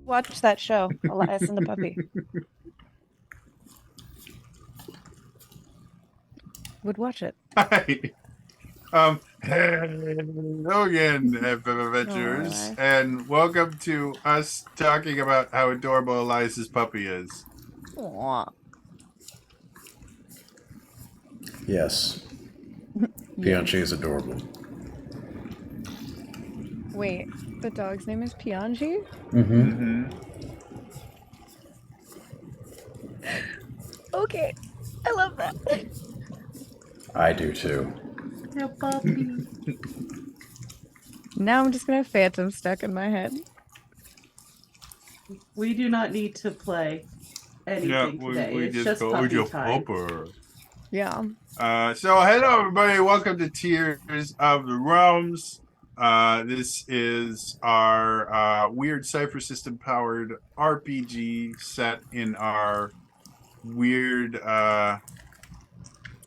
watch that show, Elias and the Puppy. Would watch it. Hi. Hello again, adventurers, and welcome to us talking about how adorable Elias's puppy is. Aww. Yes. Pianchi is adorable. Wait, the dog's name is Pianchi? Mm-hmm. Okay, I love that. I do too. No puppy. Now I'm just gonna have Phantom stuck in my head. We do not need to play anything today. It's just puppy time. Yeah. So hello everybody, welcome to Tears of the Realms. This is our weird Cypher System powered RPG set in our weird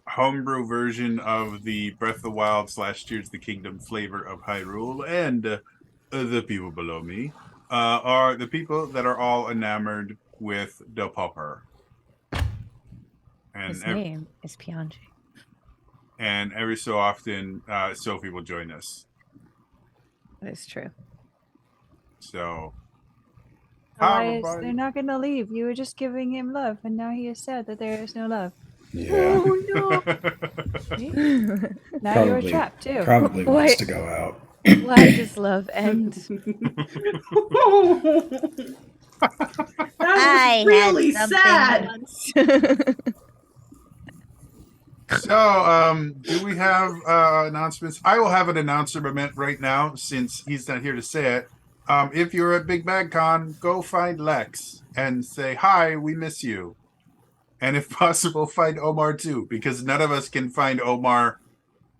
homebrew version of the Breath of the Wild / Tears of the Kingdom flavor of Hyrule, and the people below me are the people that are all enamored with the Popper. And his name is Pianchi. And every so often, Sophie will join us. That is true. So, Elias, they're not going to leave. You were just giving him love, and now he has said that there is no love. Yeah. Oh, no. Now you're trapped, too. Probably wants to go out. Why does love end? That was really sad. So, do we have announcements? I will have an announcement right now since he's not here to say it. If you're at Big Bad Con, go find Lex and say, hi, we miss you. And if possible, find Omar too, because none of us can find Omar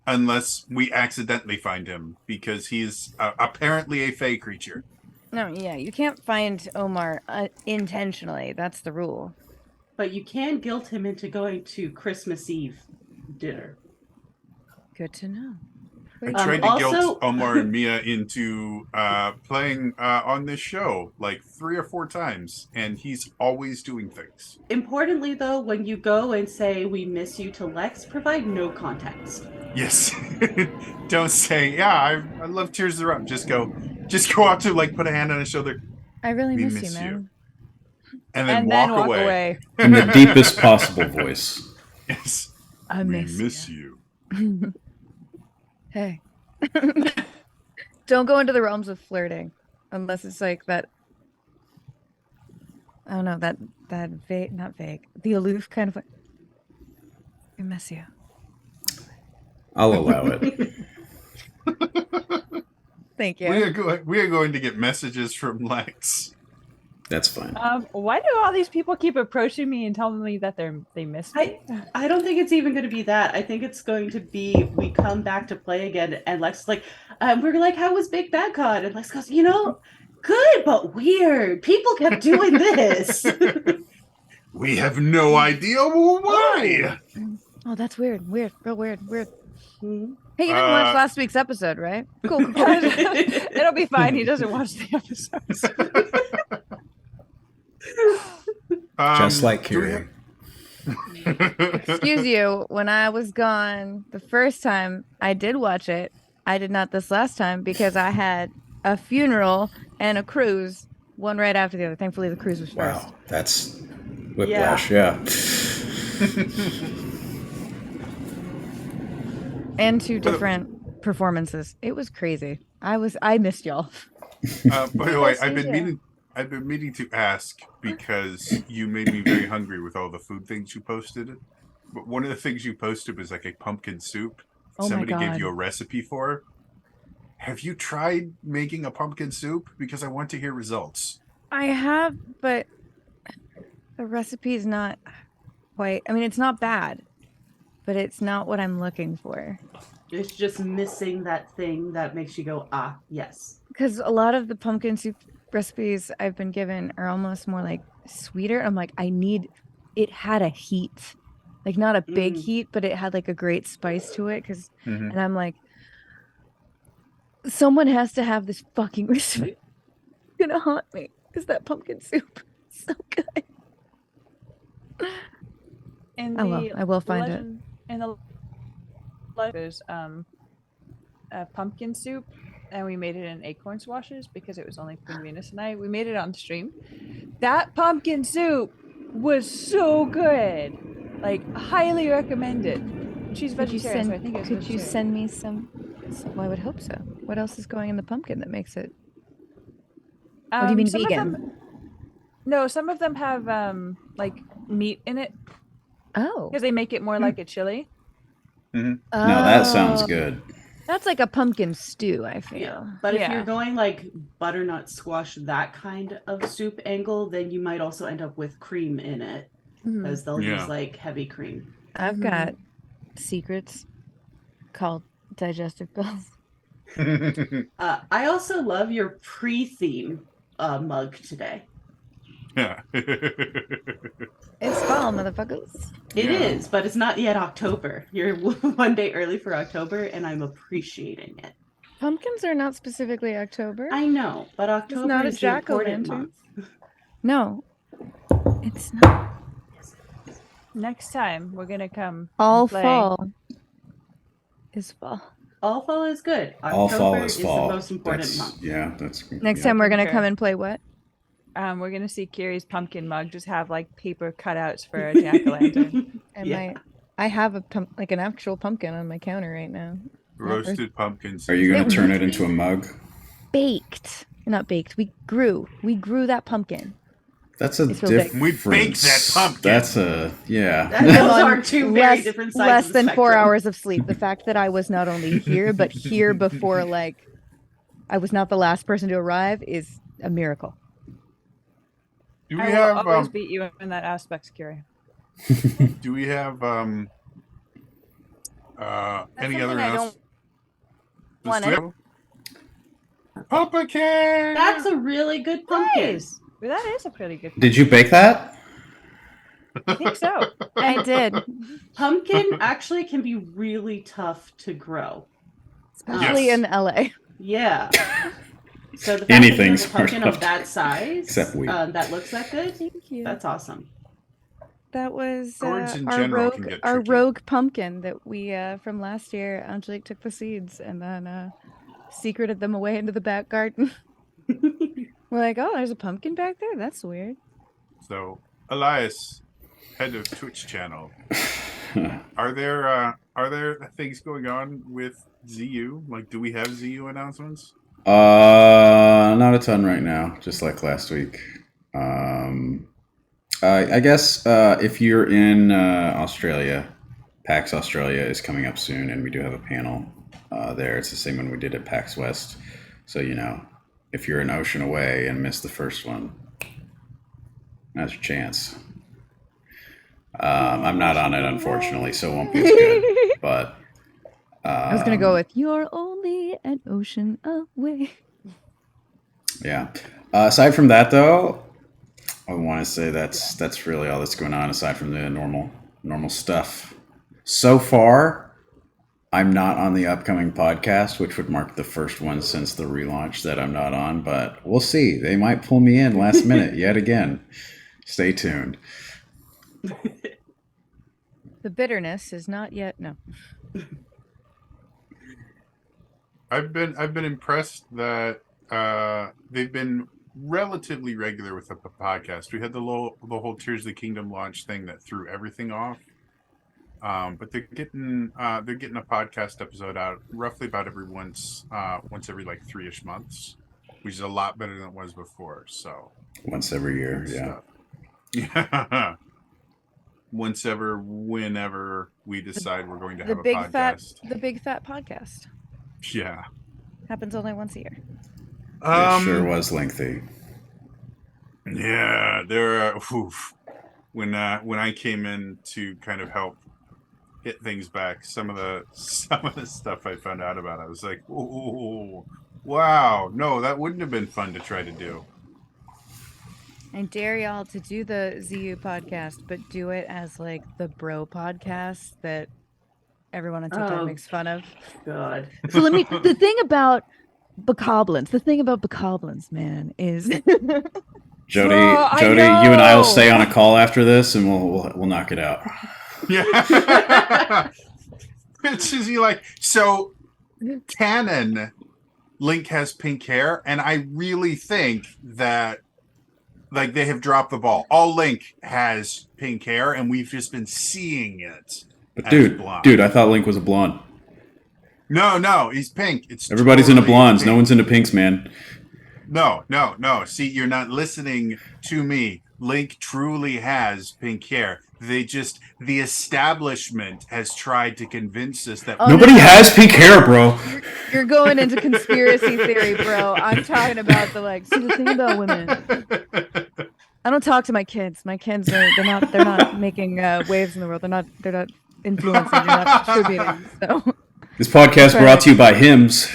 unless we accidentally find him, because he's apparently a fey creature. No, yeah, you can't find Omar intentionally. That's the rule. But you can guilt him into going to Christmas Eve dinner. Good to know. I tried to guilt Omar and Mia into playing on this show like 3 or 4 times, and he's always doing things. Importantly, though, when you go and say we miss you to Lex, provide no context. Yes. Don't say, yeah, I love Tears of the Realm. Just go out to, like, put a hand on his shoulder. I really miss you, man. And then walk away. In the deepest possible voice. Yes. I miss you. Hey. Don't go into the realms of flirting unless it's like that. I don't know, that vague, not vague, the aloof kind of. I miss you. I'll allow it. Thank you. We are going to get messages from Lex. That's fine. Why do all these people keep approaching me and telling me that they miss me? I don't think it's even going to be that. I think it's going to be we come back to play again, and Lex is like, we're like, how was Big Bad Con? And Lex goes, good but weird. People kept doing this. We have no idea why. Oh, that's weird. Weird. Real weird. Mm-hmm. Hey, you didn't watch last week's episode, right? Cool. It'll be fine. He doesn't watch the episodes. Just like Kieran. Excuse you, when I was gone the first time, I did watch it. I did not this last time because I had a funeral and a cruise, one right after the other. Thankfully, the cruise was first. Wow, that's whiplash, yeah. And 2 different performances. It was crazy. I missed y'all. By the way, I've been meaning to ask because you made me very hungry with all the food things you posted. But one of the things you posted was like a pumpkin soup. Somebody gave you a recipe for. Have you tried making a pumpkin soup? Because I want to hear results. I have, but the recipe is not quite. I mean, it's not bad, but it's not what I'm looking for. It's just missing that thing that makes you go, yes. Because a lot of the pumpkin soup recipes I've been given are almost more like sweeter. I'm like, it had a heat, like not a big heat, but it had like a great spice to it. And I'm like, someone has to have this fucking recipe. It's gonna haunt me. Is that pumpkin soup? So good. In I will. the I will find it. legend, In the there's a pumpkin soup, and we made it in acorn squashes because it was only Queen Venus and I. We made it on stream. That pumpkin soup was so good. Like, highly recommended. She's Could you vegetarian, send? so I think it's Could you vegetarian. send me some? Well, I would hope so. What else is going in the pumpkin that makes it? What do you mean some of vegan? them- no, some of them have like meat in it Oh. because they make it more like a chili. No, that sounds Oh. good. That's like a pumpkin stew, I feel. Yeah, but if Yeah. you're going like butternut squash, that kind of soup angle, then you might also end up with cream in it Mhm. because they'll Yeah. use like heavy cream. I've Mhm. got secrets called digestive pills. I also love your pre-theme mug today. Yeah. It's fall, motherfuckers. It Yeah. is, but it's not yet October. You're 1 day early for October, and I'm appreciating it. Pumpkins are not specifically October. I know, but October not a is the important jack-o'-lantern. month. No, it's not. Next time we're gonna come. All and play. fall is fall. All fall is good. October All fall is fall. the most important That's, month. yeah, that's Next yeah. time we're gonna Okay. come and play what? We're gonna see Kiri's pumpkin mug just have like paper cutouts for a jack-o'-lantern. And Yeah. I have like an actual pumpkin on my counter right now. Roasted pumpkins. Are you going It to turn would it into a mug? Baked. Not baked. We grew that pumpkin. That's a It's real big. different. We baked that pumpkin. That's a yeah. Those I'm are on two very different sides less of the than 4 spectrum. hours of sleep. The fact that I was not only here, but here before, like, I was not the last person to arrive is a miracle. Do we I will have always beat you in that aspect, Kiri. do we have any something other I don't announcements? want Do we have- Pumpkin. That's a really good pumpkin. Nice. Well, that is a pretty good. Did you bake that? I think so. I did, Pumpkin actually can be really tough to grow. especially Yes. in LA. Yeah. So the fact Anything's that you have a pumpkin hard of enough that size, except wheat. that looks that good, Thank you. that's awesome. That was Gourds in our general can get our tricky. rogue pumpkin that we from last year. Angelique took the seeds and then secreted them away into the back garden. We're like, oh, there's a pumpkin back there. That's weird. So, Elias, head of Twitch channel, are there things going on with ZU? Like, do we have ZU announcements? Not a ton right now, just like last week. I guess if you're in Australia, PAX Australia is coming up soon, and we do have a panel there. It's the same one we did at PAX West. So, you know, if you're an ocean away and missed the first one, now's your chance. I'm not on it, unfortunately, so it won't be as good. But I was gonna go with "You're only an ocean away." yeah. Aside from that, though, I want to say that's really all that's going on aside from the normal stuff. So far, I'm not on the upcoming podcast, which would mark the first one since the relaunch that I'm not on, but we'll see. They might pull me in last minute yet again. Stay tuned. The bitterness is not yet. No. I've been impressed that they've been relatively regular with the podcast. We had the whole Tears of the Kingdom launch thing that threw everything off. But they're getting a podcast episode out roughly about once every like 3-ish months, which is a lot better than it was before. So Once every year, yeah. stuff. Yeah. Whenever we decide we're going to have a podcast. The big fat podcast Yeah. happens only once a year. It sure was lengthy. Yeah, there are. When I came in to kind of help hit things back, some of the stuff I found out about, I was like, "Oh, wow! No, that wouldn't have been fun to try to do." I dare y'all to do the ZU podcast, but do it as like the bro podcast that everyone on TikTok Oh. makes fun of. God. So the thing about bokoblins. The thing about bokoblins, man, is Jody, I Jody, you and I will know. stay on a call after this, and we'll knock it out. Yeah. It's just you like so. Canon, Link has pink hair, and I really think that like they have dropped the ball. All Link has pink hair, and we've just been seeing it. But as dude, blonde. I thought Link was a blonde. No, he's pink. It's Everybody's totally into blondes. pink. No one's into pinks, man. No. See, you're not listening to me. Link truly has pink hair. The establishment has tried to convince us that Oh, Nobody no. has pink hair, bro. you're going into conspiracy theory, bro. I'm talking about see the thing about women. I don't talk to my kids. My kids they're not making waves in the world. They're not influencing. They're not contributing. So This podcast brought to you by Hims.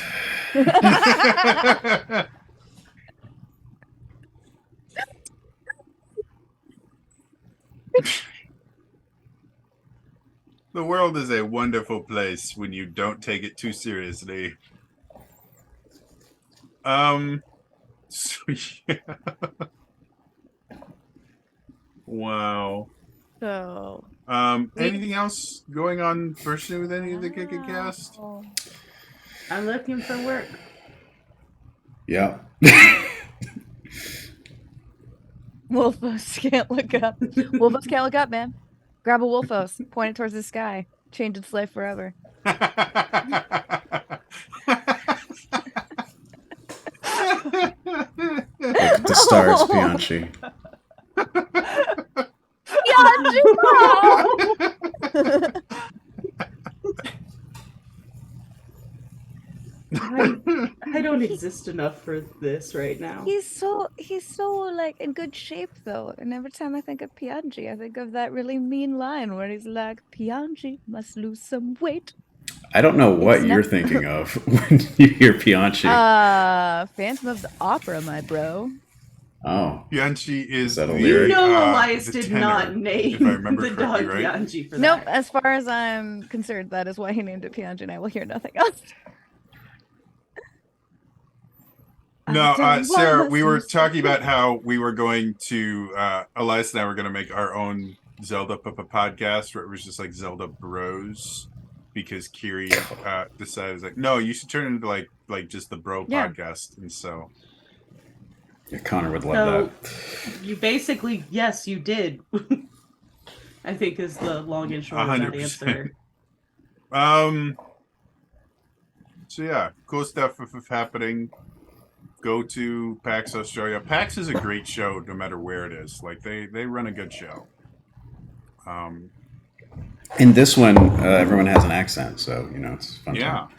The world is a wonderful place when you don't take it too seriously. So, yeah. Wow. so Anything else going on personally with any of the Kick It Cast? I'm looking for work. Yeah. Wolfos can't look up. Wolfos can't look up, man. Grab a Wolfos, point it towards the sky, change its life forever. The stars, Bianchi. I don't exist enough for this right now. He's so like in good shape though, and every time I think of Pianji, I think of that really mean line where he's like, "Pianji must lose some weight." I don't know what It's you're not- thinking of when you hear Bianchi. Phantom of the Opera, my bro. Oh. Bianchi is that a the, lyric? You know, uh, Elias the did tenor, not if I name remember the dog correctly, right? Bianchi for Nope. that. As far as I'm concerned, that is why he named it Pianji, and I will hear nothing else. No, Sarah, we were talking about how we were going to, Elias and I were going to make our own Zelda podcast where it was just like Zelda Bros. Because Kiri decided, was like, no, you should turn it into like just the bro Yeah. podcast. And so, Yeah, Connor would love So you basically, yes, you did. I think is the long and short of that 100%. answer. So yeah, cool stuff happening. Go to PAX Australia. PAX is a great show no matter where it is. Like they run a good show. In this one, everyone has an accent, so you know it's fun. Yeah. Time.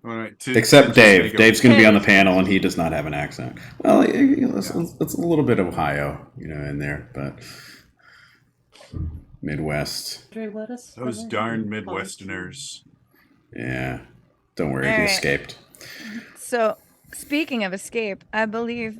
All right. Except Dave. Dave's going to be on the panel, and he does not have an accent. Well, it's a little bit of Ohio, you know, in there, but Midwest. Dre, let us Those know. darn Midwesterners. Yeah. Don't worry, All he right. escaped. So, speaking of escape, I believe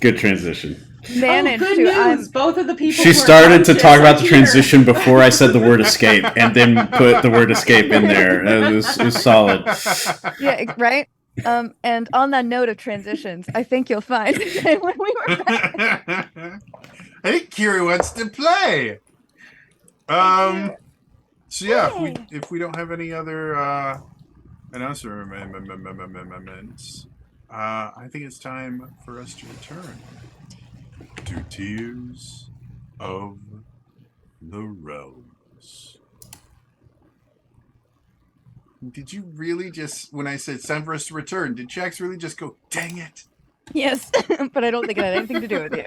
Good transition. managed good to. news! Both of the people. She who are started to conscious talk about are the here. transition before I said the word escape, and then put the word escape in there. It was solid. Yeah, right. And on that note of transitions, I think you'll find when we were back, I think Kiri wants to play. So yeah, if we don't have any other announcements, I think it's time for us to return to Tears of the Realms. Did you really just, when I said it's time for us to return, did Jax really just go, dang it? yes, but I don't think it had anything to do with you.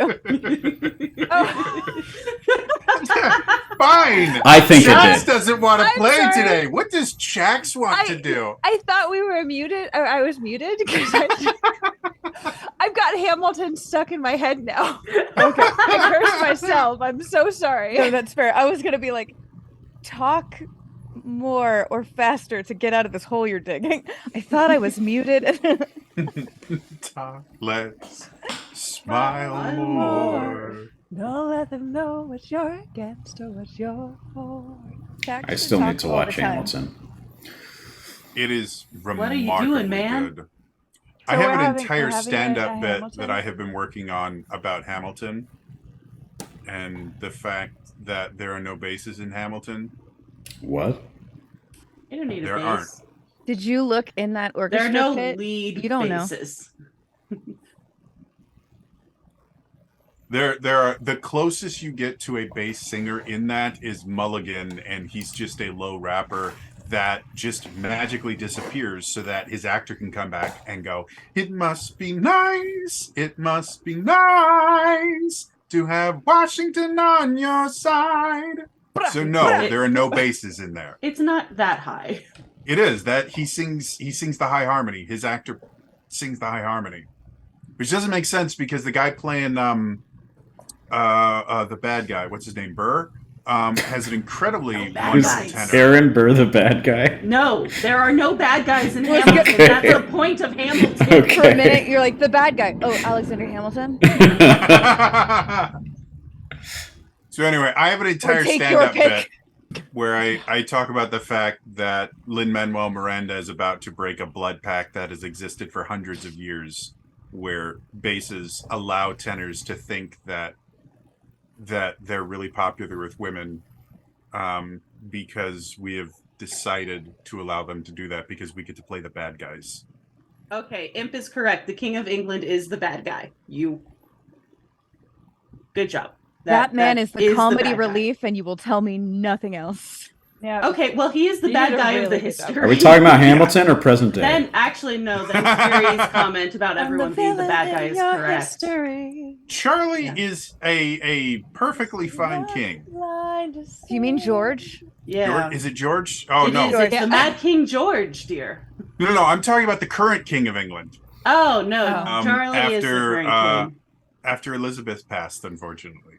Fine. I think it Jax did. doesn't want to I'm play sorry. today. What does Jax want to do? I thought we were muted. I was muted because I've got Hamilton stuck in my head now. Okay, I cursed myself. I'm so sorry. No, that's fair. I was gonna be like, talk more or faster to get out of this hole you're digging. I thought I was muted. Talk less, smile more. Don't let them know what you're against or what you're for. I still need to watch Hamilton. It is are you remarkably doing, man? good. So I we're have an having- entire we're having stand-up a bit Hamilton? that I have been working on about Hamilton and the fact that there are no bases in Hamilton. What? You don't need a There base. aren't. Did you look in that There orchestra are no pit? lead You don't know. bases. There are the closest you get to a bass singer in that is Mulligan, and he's just a low rapper that just magically disappears so that his actor can come back and go, "It must be nice, it must be nice to have Washington on your side." So no, there are no basses in there. It's not that high. It is that he sings the high harmony. His actor sings the high harmony. Which doesn't make sense because the guy playing the bad guy, what's his name, Burr, has an incredibly bad wonderful guys. tenor. Aaron Burr the bad guy? No, there are no bad guys in Okay. Hamilton. That's the point of Hamilton. Okay. For a minute, you're like the bad guy. Oh, Alexander Hamilton. So anyway, I have an entire take your stand-up bit pick. where I talk about the fact that Lin-Manuel Miranda is about to break a blood pact that has existed for hundreds of years, where basses allow tenors to think that they're really popular with women, because we have decided to allow them to do that because we get to play the bad guys. Okay, Imp is correct. The King of England is the bad guy. Good job. That man is the comedy bad guy. relief, and you will tell me nothing else. Yeah. Okay, well, he is the You bad did a guy of the really good job. history. Are we talking about Hamilton or present day? Then, actually, no. Then Carrie's comment about everyone being the bad guy is correct. History. Charlie Yeah. is a perfectly fine king. Do you mean George? Yeah. Is it George? Oh It no. is. It's Yeah. the Mad King George, dear. No, I'm talking about the current king of England. Oh, no. Oh. Charlie is the After, current king. After Elizabeth passed, unfortunately.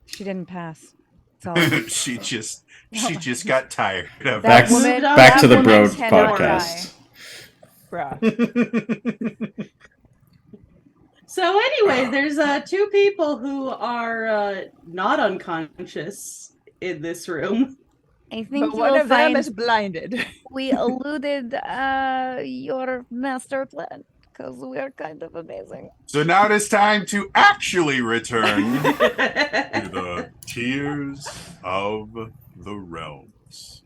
She didn't pass. That's all. she just got tired of Back- it. woman- Back to the that Bro woman cannot podcast. Bruh. So anyway, there's two people who are not unconscious in this room. I think But you one will of them find is blinded. we eluded your master plan because we're kind of amazing. So now it is time to actually return to the Tears of the Realms.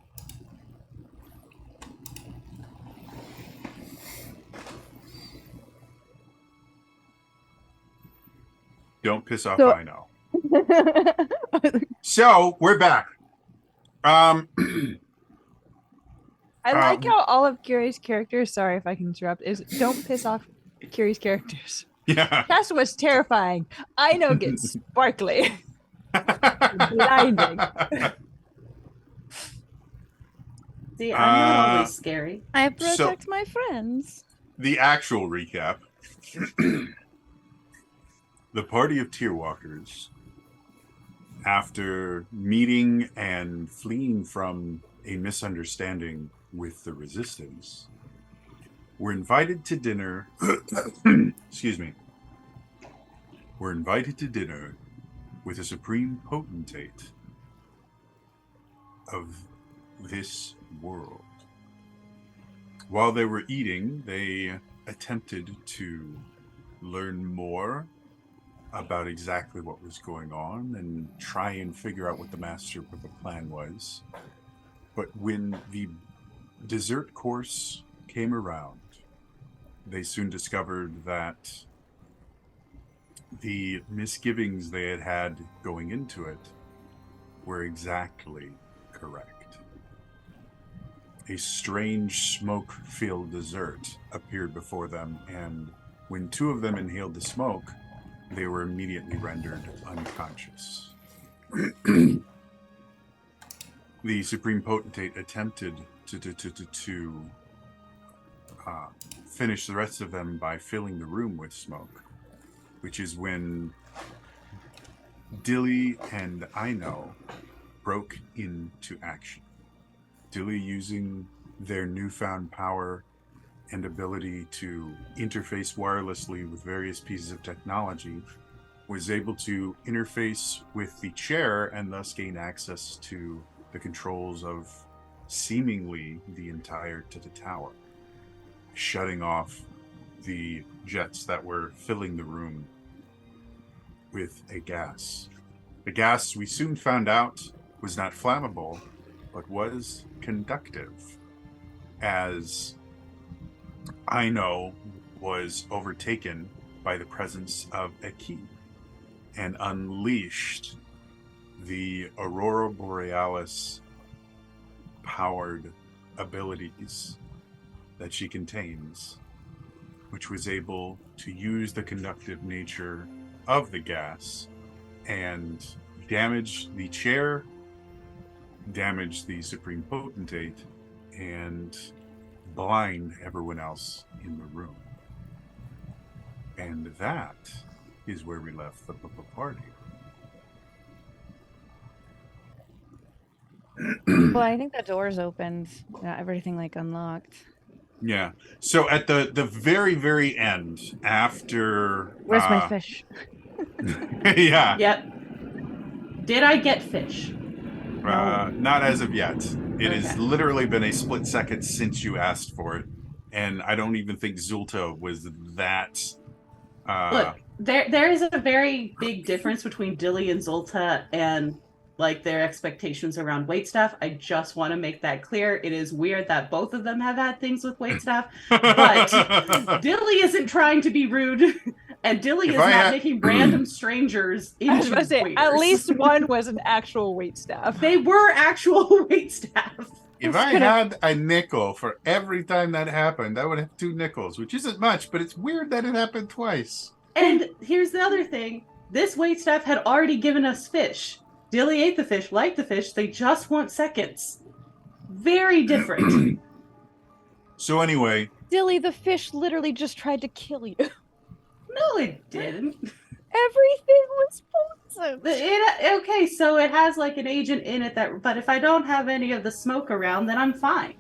Don't piss off, So- I know. So we're back. I like Um, how all of Carrie's characters, sorry if I can interrupt, is don't piss off Carrie's characters. Yeah. Tessa was terrifying. I know gets sparkly. Blinding. See, I'm not Uh, always scary. I So- protect my friends. The actual recap. The party of Tearwalkers, after meeting and fleeing from a misunderstanding with the Resistance, were invited to dinner. Excuse me. Were invited to dinner with a supreme potentate of this world. While they were eating, they attempted to learn more about exactly what was going on and try and figure out what the plan was. But when the dessert course came around, they soon discovered that the misgivings they had had going into it were exactly correct. A strange smoke-filled dessert appeared before them, and when two of them inhaled the smoke, they were immediately rendered unconscious. The Supreme Potentate attempted to finish the rest of them by filling the room with smoke, which is when Dilly and Aino broke into action. Dilly using their newfound power and ability to interface wirelessly with various pieces of technology, was able to interface with the chair and thus gain access to the controls of seemingly the entire tower, shutting off the jets that were filling the room with a gas. The gas, we soon found out, was not flammable, but was conductive, as Aino was overtaken by the presence of a key and unleashed the Aurora Borealis powered abilities that she contains, which was able to use the conductive nature of the gas and damage the chair, damage the Supreme Potentate, and blind everyone else in the room. And that is where we left the party. Well, I think the doors opened. Everything like unlocked. Yeah. So at the very, very end, after Where's my fish? yeah. Yep. Did I get fish? Not as of yet. It has Okay. literally been a split second since you asked for it, and I don't even think Zulta was that. Look, there is a very big difference between Dilly and Zolta and like their expectations around waitstaff. I just want to make that clear. It is weird that both of them have had things with waitstaff, but Dilly isn't trying to be rude, and Dilly If is I not had- making random strangers into I was going to say, at waiters. least one was an actual wait staff. They were actual waitstaff. If I had a nickel for every time that happened, I would have 2 nickels, which isn't much, but it's weird that it happened twice. And here's the other thing. This waitstaff had already given us fish. Dilly ate the fish, liked the fish. They just want seconds. Very different. So anyway, Dilly, the fish literally just tried to kill you. No, it didn't. Everything was poisoned. Okay, so it has like an agent in it that, but if I don't have any of the smoke around, then I'm fine.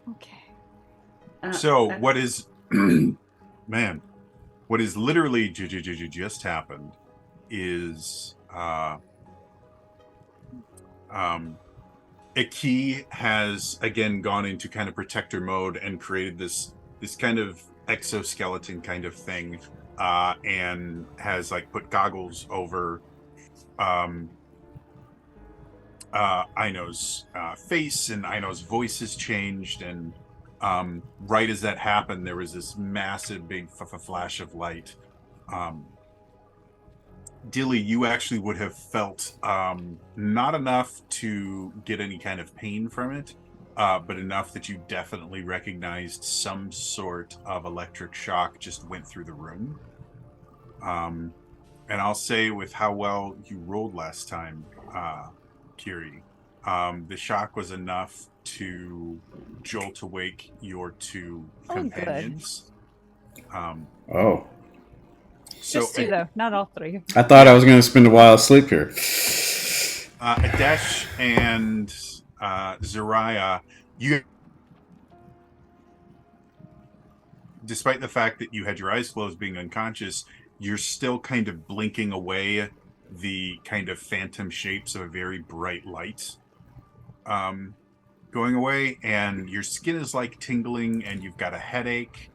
Okay. so what is, man, what is literally just happened is, Aki has again gone into kind of protector mode and created this kind of exoskeleton kind of thing, and has like put goggles over Aino's face, and Aino's voice has changed, and right as that happened, there was this massive big flash of light. Dilly, you actually would have felt not enough to get any kind of pain from it, but enough that you definitely recognized some sort of electric shock just went through the room. And I'll say, with how well you rolled last time, Kiri, the shock was enough to jolt awake your 2 Oh, good. companions. Oh, So Just 2, though, not all 3. I thought I was going to spend a while asleep here. Adesh and Zariah, you, despite the fact that you had your eyes closed being unconscious, you're still kind of blinking away the kind of phantom shapes of a very bright light going away, and your skin is like tingling, and you've got a headache,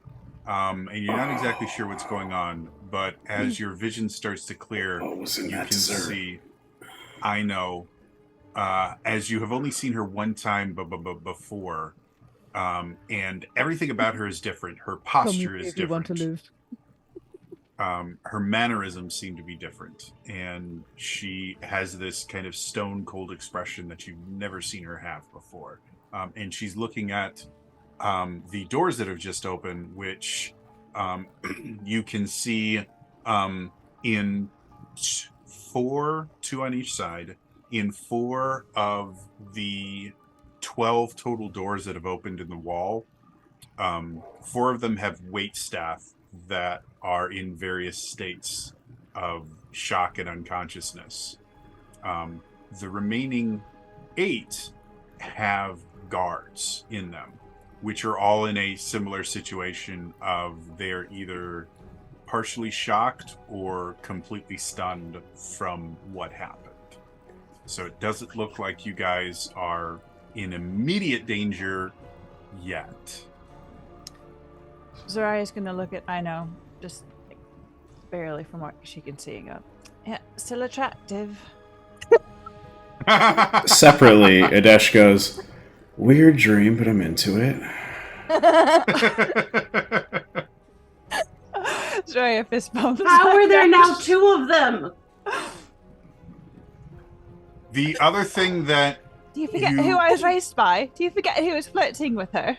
and you're not exactly sure what's going on, but as your vision starts to clear, What was in you that can dessert? see Aino, as you have only seen her one time before, and everything about her is different. Her posture is different. Her mannerisms seem to be different, and she has this kind of stone cold expression that you've never seen her have before. And she's looking at the doors that have just opened, which you can see in 4, 2 on each side, in 4 of the 12 total doors that have opened in the wall. 4 of them have wait staff that are in various states of shock and unconsciousness. The remaining 8 have guards in them, which are all in a similar situation of they're either partially shocked or completely stunned from what happened. So it doesn't look like you guys are in immediate danger yet. Zoraya's gonna look at Ino, just like, barely from what she can see, and go, yeah, still attractive. Separately, Adesh goes, weird dream, but I'm into it. Zoraya fist bumps. How are there now two of them? The other thing that Do you forget who I was raised by? Do you forget who was flirting with her?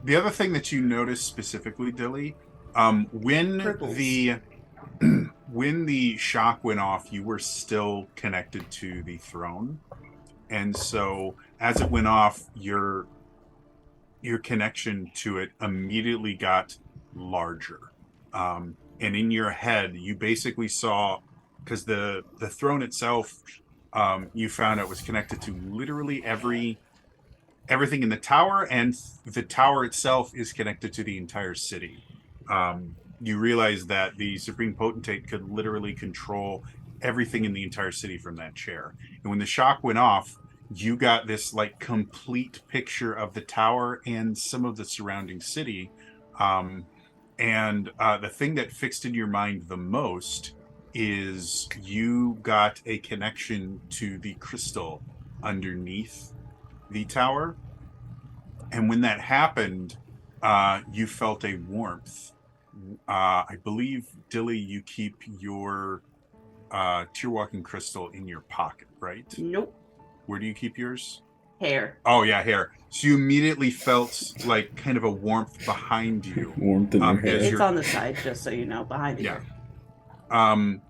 the other thing that you noticed specifically, Dilly, when Cripples. when the shock went off, you were still connected to the throne, and so as it went off, your connection to it immediately got larger, and in your head, you basically saw, because the throne itself, you found out was connected to literally everything in the tower, and the tower itself is connected to the entire city. You realize that the Supreme Potentate could literally control everything in the entire city from that chair. And when the shock went off, you got this like complete picture of the tower and some of the surrounding city. And the thing that fixed in your mind the most is you got a connection to the crystal underneath the tower, and when that happened, you felt a warmth. I believe, Dilly, you keep your tear walking crystal in your pocket, right? Nope. Where do you keep yours? Hair. Oh yeah, hair. So you immediately felt like kind of a warmth behind you. Warmth in your hair. as It's you're- on the side, just so you know, behind the Yeah. ear.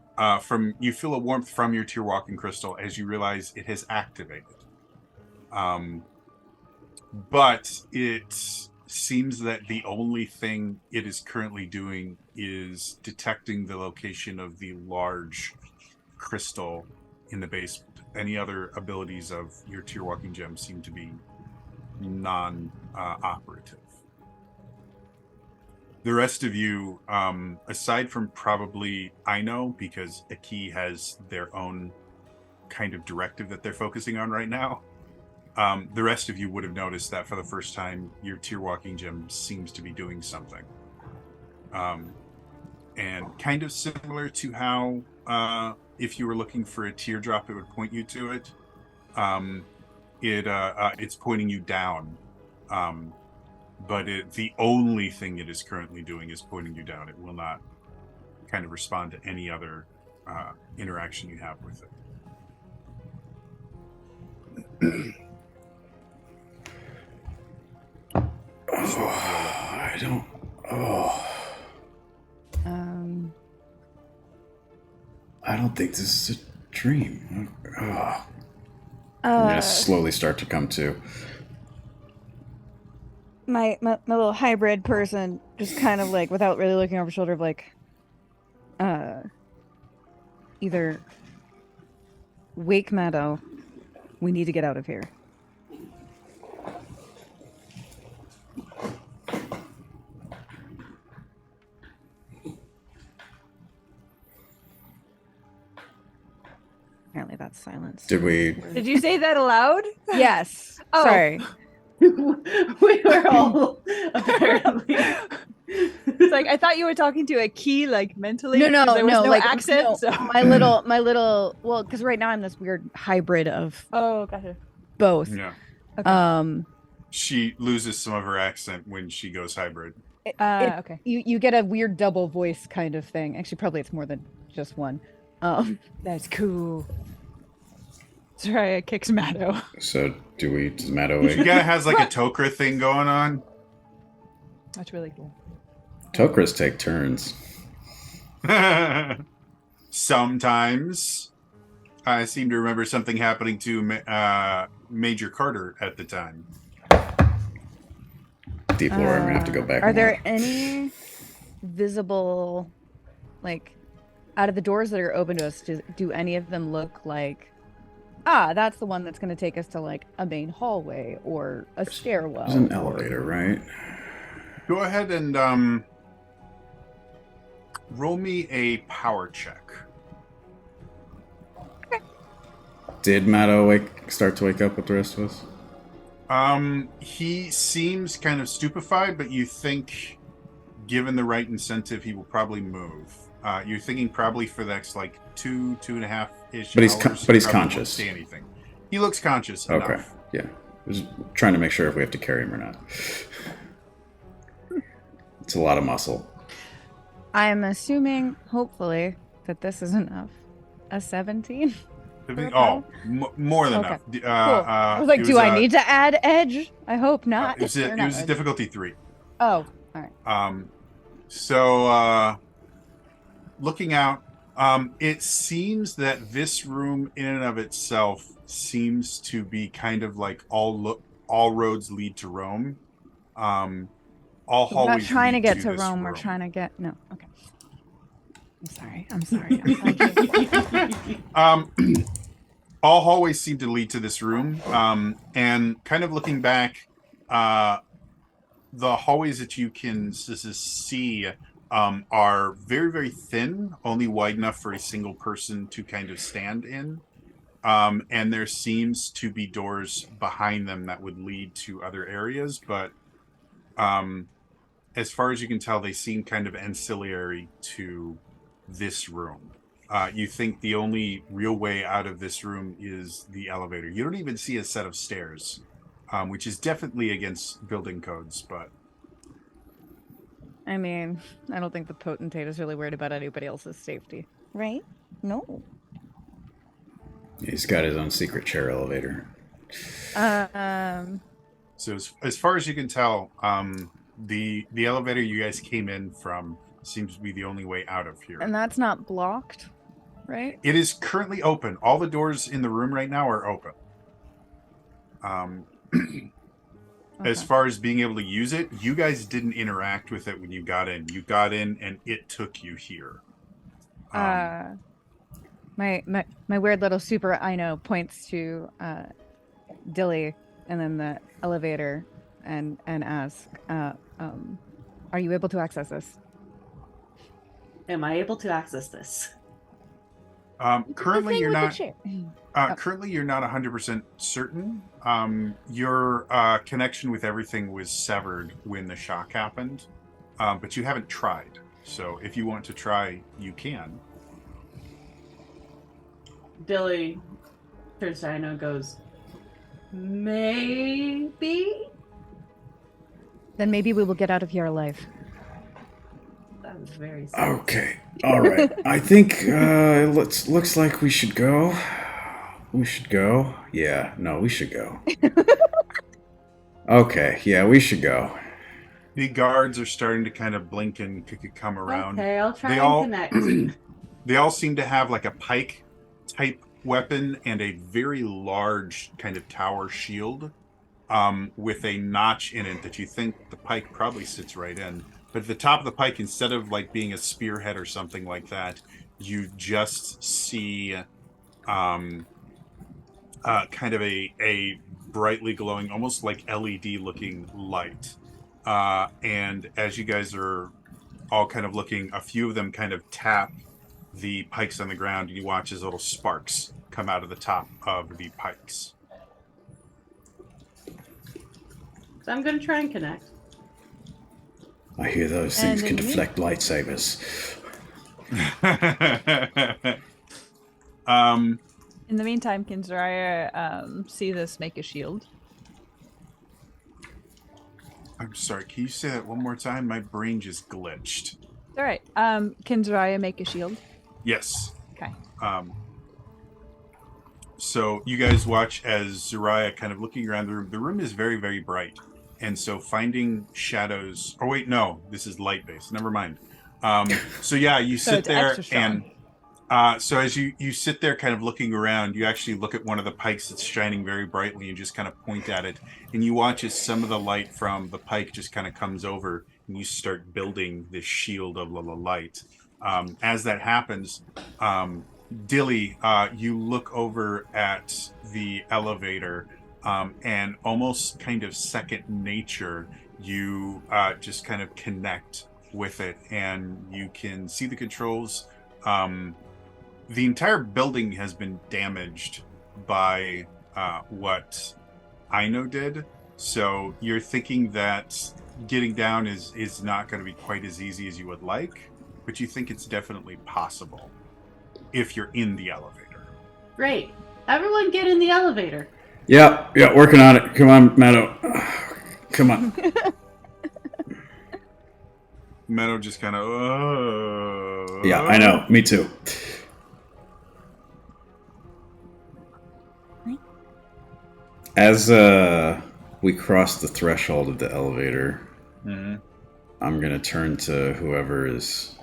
From you feel a warmth from your tear walking crystal as you realize it has activated. But it seems that the only thing it is currently doing is detecting the location of the large crystal in the basement. Any other abilities of your tear walking gem seem to be non-operative. The rest of you, aside from probably Ino, because Aki has their own kind of directive that they're focusing on right now, the rest of you would have noticed that for the first time, your tear walking gem seems to be doing something. And kind of similar to how if you were looking for a teardrop, it would point you to it. It's pointing you down. But the only thing it is currently doing is pointing you down. It will not kind of respond to any other interaction you have with it. I don't. Oh, I don't think this is a dream. Oh. I'm gonna slowly start to come to. My little hybrid person just kind of like, without really looking over her shoulder, of like, either wake Meadow, we need to get out of here. Apparently that's silence. Did we? Did you say that aloud? Yes. Oh. Sorry. We were all apparently. It's like I thought you were talking to a key, like mentally. No, 'cause there was no like accent. no, So. my little. Well, because right now I'm this weird hybrid of Oh, gotcha. both. Yeah. Okay. She loses some of her accent when she goes hybrid. Okay. You get a weird double voice kind of thing. Actually, probably it's more than just one. That's cool. Soraya kicks Maddo. So do we? Does Maddo She wake? kind of has like a Tok'ra thing going on. That's really cool. Tok'ras take turns. Sometimes. I seem to remember something happening to Major Carter at the time. Deep lore. I'm gonna have to go back. Are and there look. any visible, like, out of the doors that are open to us? Do any of them look like, that's the one that's going to take us to like a main hallway or a stairwell? There's an or- elevator, right? Go ahead and roll me a power check. Did Matto start to wake up with the rest of us? He seems kind of stupefied, but you think, given the right incentive, he will probably move. You're thinking probably for the next like 2.5 ish. But he's hours, but he's he probably won't conscious. say anything. He looks conscious Okay. enough. Yeah. Just trying to make sure if we have to carry him or not. It's a lot of muscle. I'm assuming, hopefully, that this is enough. A 17? More than Okay. enough. Cool. I was like, do I need to add edge? I hope not. It They're not was a ready. difficulty 3. Oh, all right. So looking out, it seems that this room in and of itself seems to be kind of like all roads lead to Rome. All We're not hallways trying to lead get to this Rome. We're room. trying to get... No, okay. I'm sorry. All hallways seem to lead to this room. And kind of looking back, the hallways that you can see are very, very thin, only wide enough for a single person to kind of stand in. And there seems to be doors behind them that would lead to other areas, but as far as you can tell, they seem kind of ancillary to this room. You think the only real way out of this room is the elevator. You don't even see a set of stairs, which is definitely against building codes, but... I mean, I don't think the potentate is really worried about anybody else's safety. Right? No. He's got his own secret chair elevator. So as far as you can tell, the elevator you guys came in from seems to be the only way out of here. And that's not blocked, right? It is currently open. All the doors in the room right now are open. As Okay. far as being able to use it, you guys didn't interact with it when you got in. You got in and it took you here. My weird little super I know points to Dilly and then the elevator and ask, are you able to access this? Am I able to access this? Currently, The thing you're with the not. chair. Currently, you're not 100% certain. Your connection with everything was severed when the shock happened, but you haven't tried. So if you want to try, you can. Dilly, Tersino goes, maybe? Then maybe we will get out of here alive. That was very sad. Okay. All right. I think looks like we should go. We should go. Yeah. No, we should go. Okay. Yeah, we should go. The guards are starting to kind of blink and come around. Okay, I'll try They and all- connect. They all seem to have like a pike type weapon and a very large kind of tower shield with a notch in it that you think the pike probably sits right in. But at the top of the pike, instead of like being a spearhead or something like that, you just see kind of a brightly glowing, almost like LED looking light. And as you guys are all kind of looking, a few of them kind of tap the pikes on the ground, and you watch as little sparks come out of the top of the pikes. So I'm going to try and connect. I hear those And things can then you- deflect lightsabers. In the meantime, can Zarya see this make a shield? I'm sorry, can you say that one more time? My brain just glitched. All right. Can Zarya make a shield? Yes. Okay. So you guys watch as Zariah kind of looking around the room. The room is very, very bright. And so finding shadows... Oh, wait, no. This is light-based. Never mind. So yeah, you So sit it's there extra strong. and... so as you sit there kind of looking around, you actually look at one of the pikes that's shining very brightly and just kind of point at it. And you watch as some of the light from the pike just kind of comes over and you start building this shield of light. As that happens, Dilly, you look over at the elevator and almost kind of second nature, you just kind of connect with it and you can see the controls. The entire building has been damaged by what Aino did. So you're thinking that getting down is not going to be quite as easy as you would like, but you think it's definitely possible if you're in the elevator. Great. Everyone get in the elevator. Yeah, working on it. Come on, Meadow. Come on. Meadow just kind of. Yeah, I know. Me too. As we cross the threshold of the elevator, Mhm. I'm going to turn to whoever is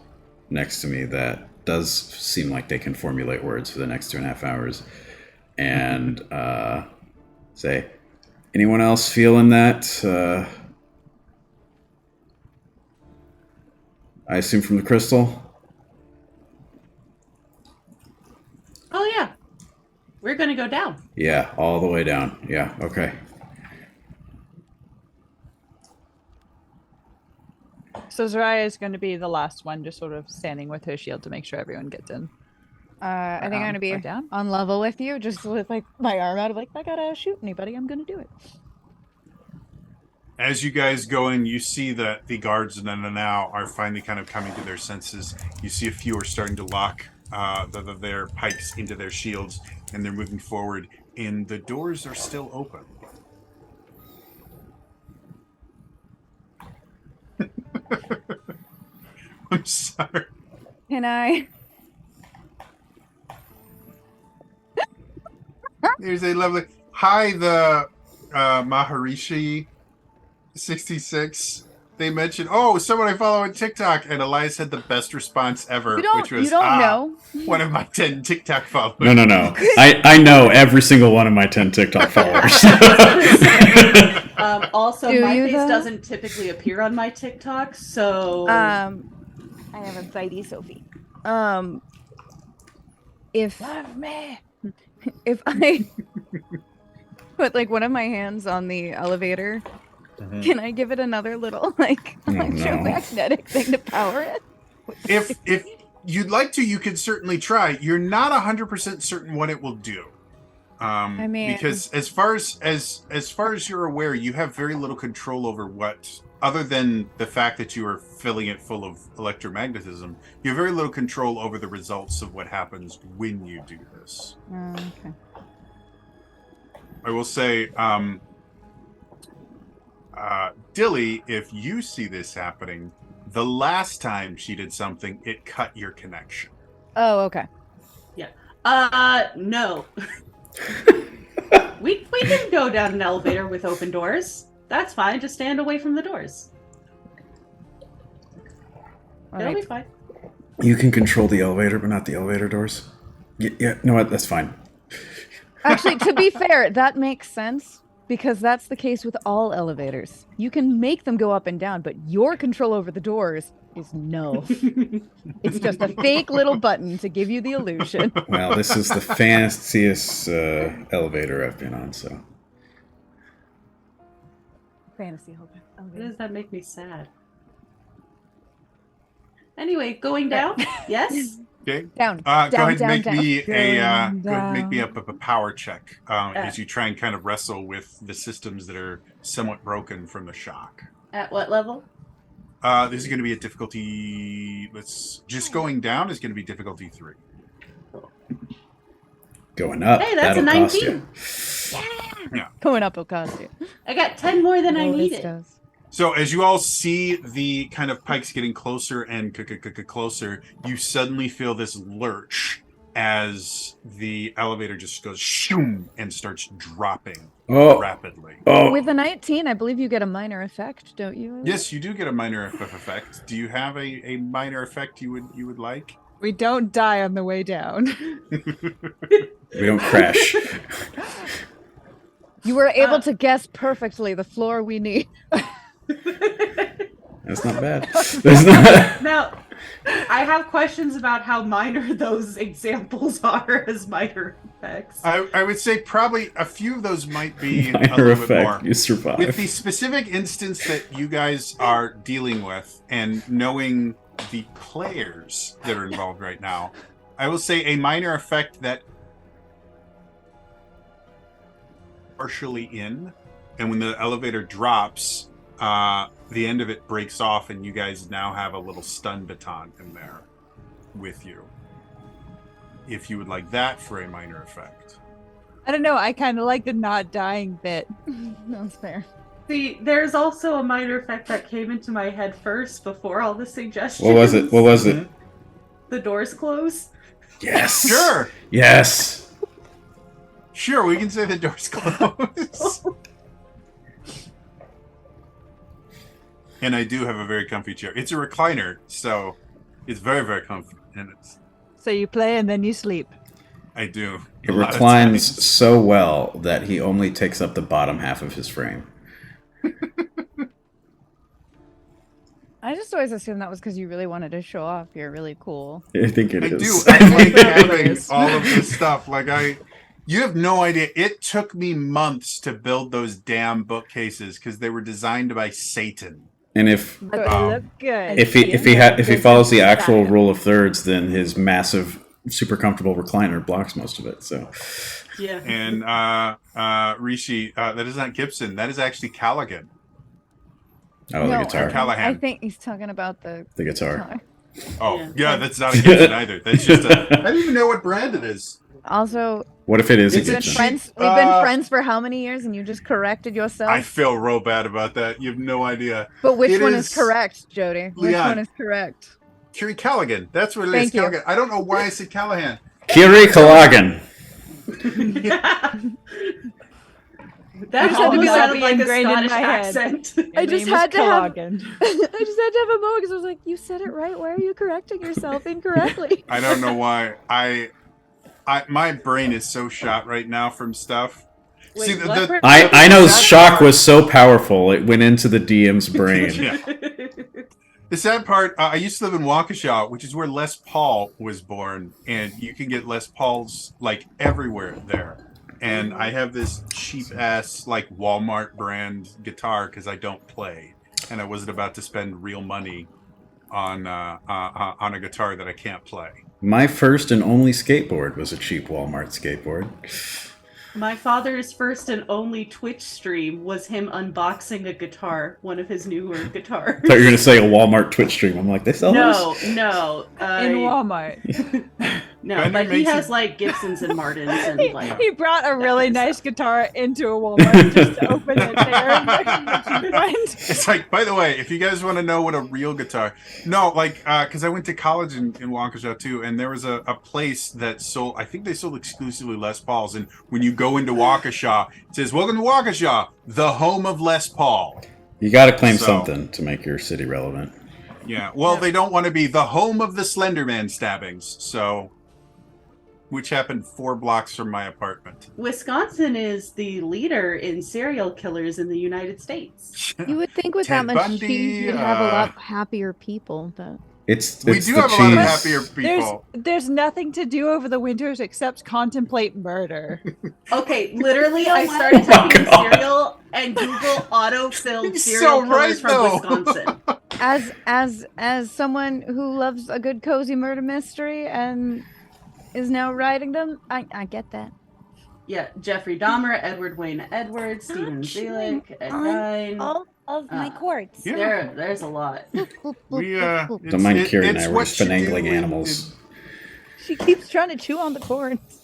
next to me that does seem like they can formulate words for the next 2.5 hours and say, anyone else feeling that? I assume from the crystal? Oh yeah. We're gonna go down. Yeah, all the way down. Yeah, okay. So Zaraya is going to be the last one, just sort of standing with her shield to make sure everyone gets in. I think I'm gonna be Or down. on level with you, just with like my arm out of like, if I gotta shoot anybody, I'm gonna do it. As you guys go in, you see that the guards now are finally kind of coming to their senses. You see a few are starting to lock their pikes into their shields, and they're moving forward, and the doors are still open. I'm sorry. Can I? There's a lovely hi, the Maharishi 66. They mentioned, oh, someone I follow on TikTok, and Elias had the best response ever, which was, You don't know. one of my 10 TikTok followers. No. I know every single one of my 10 TikTok followers. Also, Do my you, face though? doesn't typically appear on my TikTok, so I have anxiety, Sophie. If Love me. if I put like one of my hands on the elevator, can I give it another little like Oh, no. electromagnetic thing to power it? If you'd like to, you could certainly try. You're not 100% certain what it will do. I mean- because as far as you're aware, you have very little control over what, other than the fact that you are filling it full of electromagnetism, you have very little control over the results of what happens when you do this. Okay. I will say, Dilly, if you see this happening, the last time she did something, it cut your connection. Oh, okay. no. we can go down an elevator with open doors. That's fine. Just stand away from the doors. All It'll be right. fine. You can control the elevator, but not the elevator doors. Yeah, no, what? That's fine. Actually, to be fair, that makes sense because that's the case with all elevators. You can make them go up and down, but your control over the doors is no. It's just a fake little button to give you the illusion. Well, this is the fanciest elevator I've been on, so. Fantasy Why does that make me sad? Anyway, going down? Yes? Okay. Down. Go ahead and down, make down. me a Going go ahead and make me down. a power check as you try and kind of wrestle with the systems that are somewhat broken from the shock. At what level? This is going to be a difficulty. Just going down is going to be difficulty 3. Going up. Hey, that's a that'll cost 19. you. Going up will cost you. I got 10 more than I Always needed. does. So as you all see the kind of pikes getting closer and closer, you suddenly feel this lurch as the elevator just goes shoom and starts dropping Oh, rapidly. oh. With a 19, I believe you get a minor effect, don't you? Yes, you do get a minor effect. Do you have a minor effect you would like? We don't die on the way down. We don't crash. You were able to guess perfectly the floor we need. That's not bad. That's not. Now, I have questions about how minor those examples are as minor effects. I would say probably a few of those might be a Minor little bit more. effect. You survive. With the specific instance that you guys are dealing with and knowing the players that are involved right now, I will say a minor effect that partially in, and when the elevator drops, the end of it breaks off, and you guys now have a little stun baton in there with you. If you would like that for a minor effect. I don't know. I kind of like the not dying bit. That's fair. See, there's also a minor effect that came into my head first before all the suggestions. What was it? What was it? The doors close. Yes. Sure. Yes. Sure, we can say the door's closed. And I do have a very comfy chair. It's a recliner, so it's very, very comfy. And it's, So you play and then you sleep. I do. It a lot of reclines times. so well that he only takes up the bottom half of his frame. I just always assumed that was because you really wanted to show off you're really cool. I think it I is. do. I like having Hilarious. all of this stuff. You have no idea. It took me months to build those damn bookcases because they were designed by Satan. And if But Oh. they look good. if he follows the actual rule of thirds, then his massive, super comfortable recliner blocks most of it. So Yeah. And Rishi, that is not Gibson. That is actually Callaghan. oh, the No, guitar, Callahan. I think he's talking about the the guitar. Oh, Yeah. yeah, that's not a Gibson either. That's just I don't even know what brand it is. Also, What if it is a It's a we've been Gibson? friends. We've been friends for how many years, and you just corrected yourself. I feel real bad about that. You have no idea. But which It one is- is correct, Jody? Which Leon. one is correct? Kiri Callaghan. That's what it is. Thank you. Callaghan. I don't know why I said Callahan. Kiri Callaghan. That just had to almost be sounded like like a ingrained in Scottish my head. accent. I Your just name is had to have- Callaghan. I just had to have a moment because I was like, "You said it right. Why are you correcting yourself incorrectly?" I don't know why. My brain is so shot right now from stuff. Wait, See, what? I know sad shock part- was so powerful it went into the DM's brain. Yeah. The sad part, I used to live in Waukesha, which is where Les Paul was born, and you can get Les Pauls like everywhere there. And I have this cheap ass like Walmart brand guitar because I don't play, and I wasn't about to spend real money on a guitar that I can't play. My first and only skateboard was a cheap Walmart skateboard. My father's first and only Twitch stream was him unboxing a guitar, one of his newer guitars. I thought you were going to say a Walmart Twitch stream. I'm like, they sell those? No. In Walmart. No, Kinda but he makes has it- like Gibsons and Martins and like. He brought a really nice guitar into a Walmart just to open it there. It's like, by the way, if you guys want to know what a real guitar, no, like, because I went to college in Waukesha too, and there was a place that sold, I think they sold exclusively Les Pauls, and when you go into Waukesha, it says, "Welcome to Waukesha, the home of Les Paul." You got to claim So- something to make your city relevant. Yeah, well, they don't want to be the home of the Slender Man stabbings, so, which happened 4 blocks from my apartment. Wisconsin is the leader in serial killers in the United States. You would think with Ted that much Bundy, cheese, you'd have a lot happier people. But It's We it's do the have a lot of cheese. happier people. There's nothing to do over the winters except contemplate murder. Okay, literally, know I what? started Oh my typing in God. cereal and Google auto-filled He's serial so killers right, from though. Wisconsin. as someone who loves a good cozy murder mystery and is now writing them, I get that. Yeah, Jeffrey Dahmer, Edward Wayne Edwards, Stephen Zelig, Ed Gein. All of my courts. Yeah. There's a lot. We, Don't mind Kiri and I, we're what just you do finagling in- animals. She keeps trying to chew on the cords.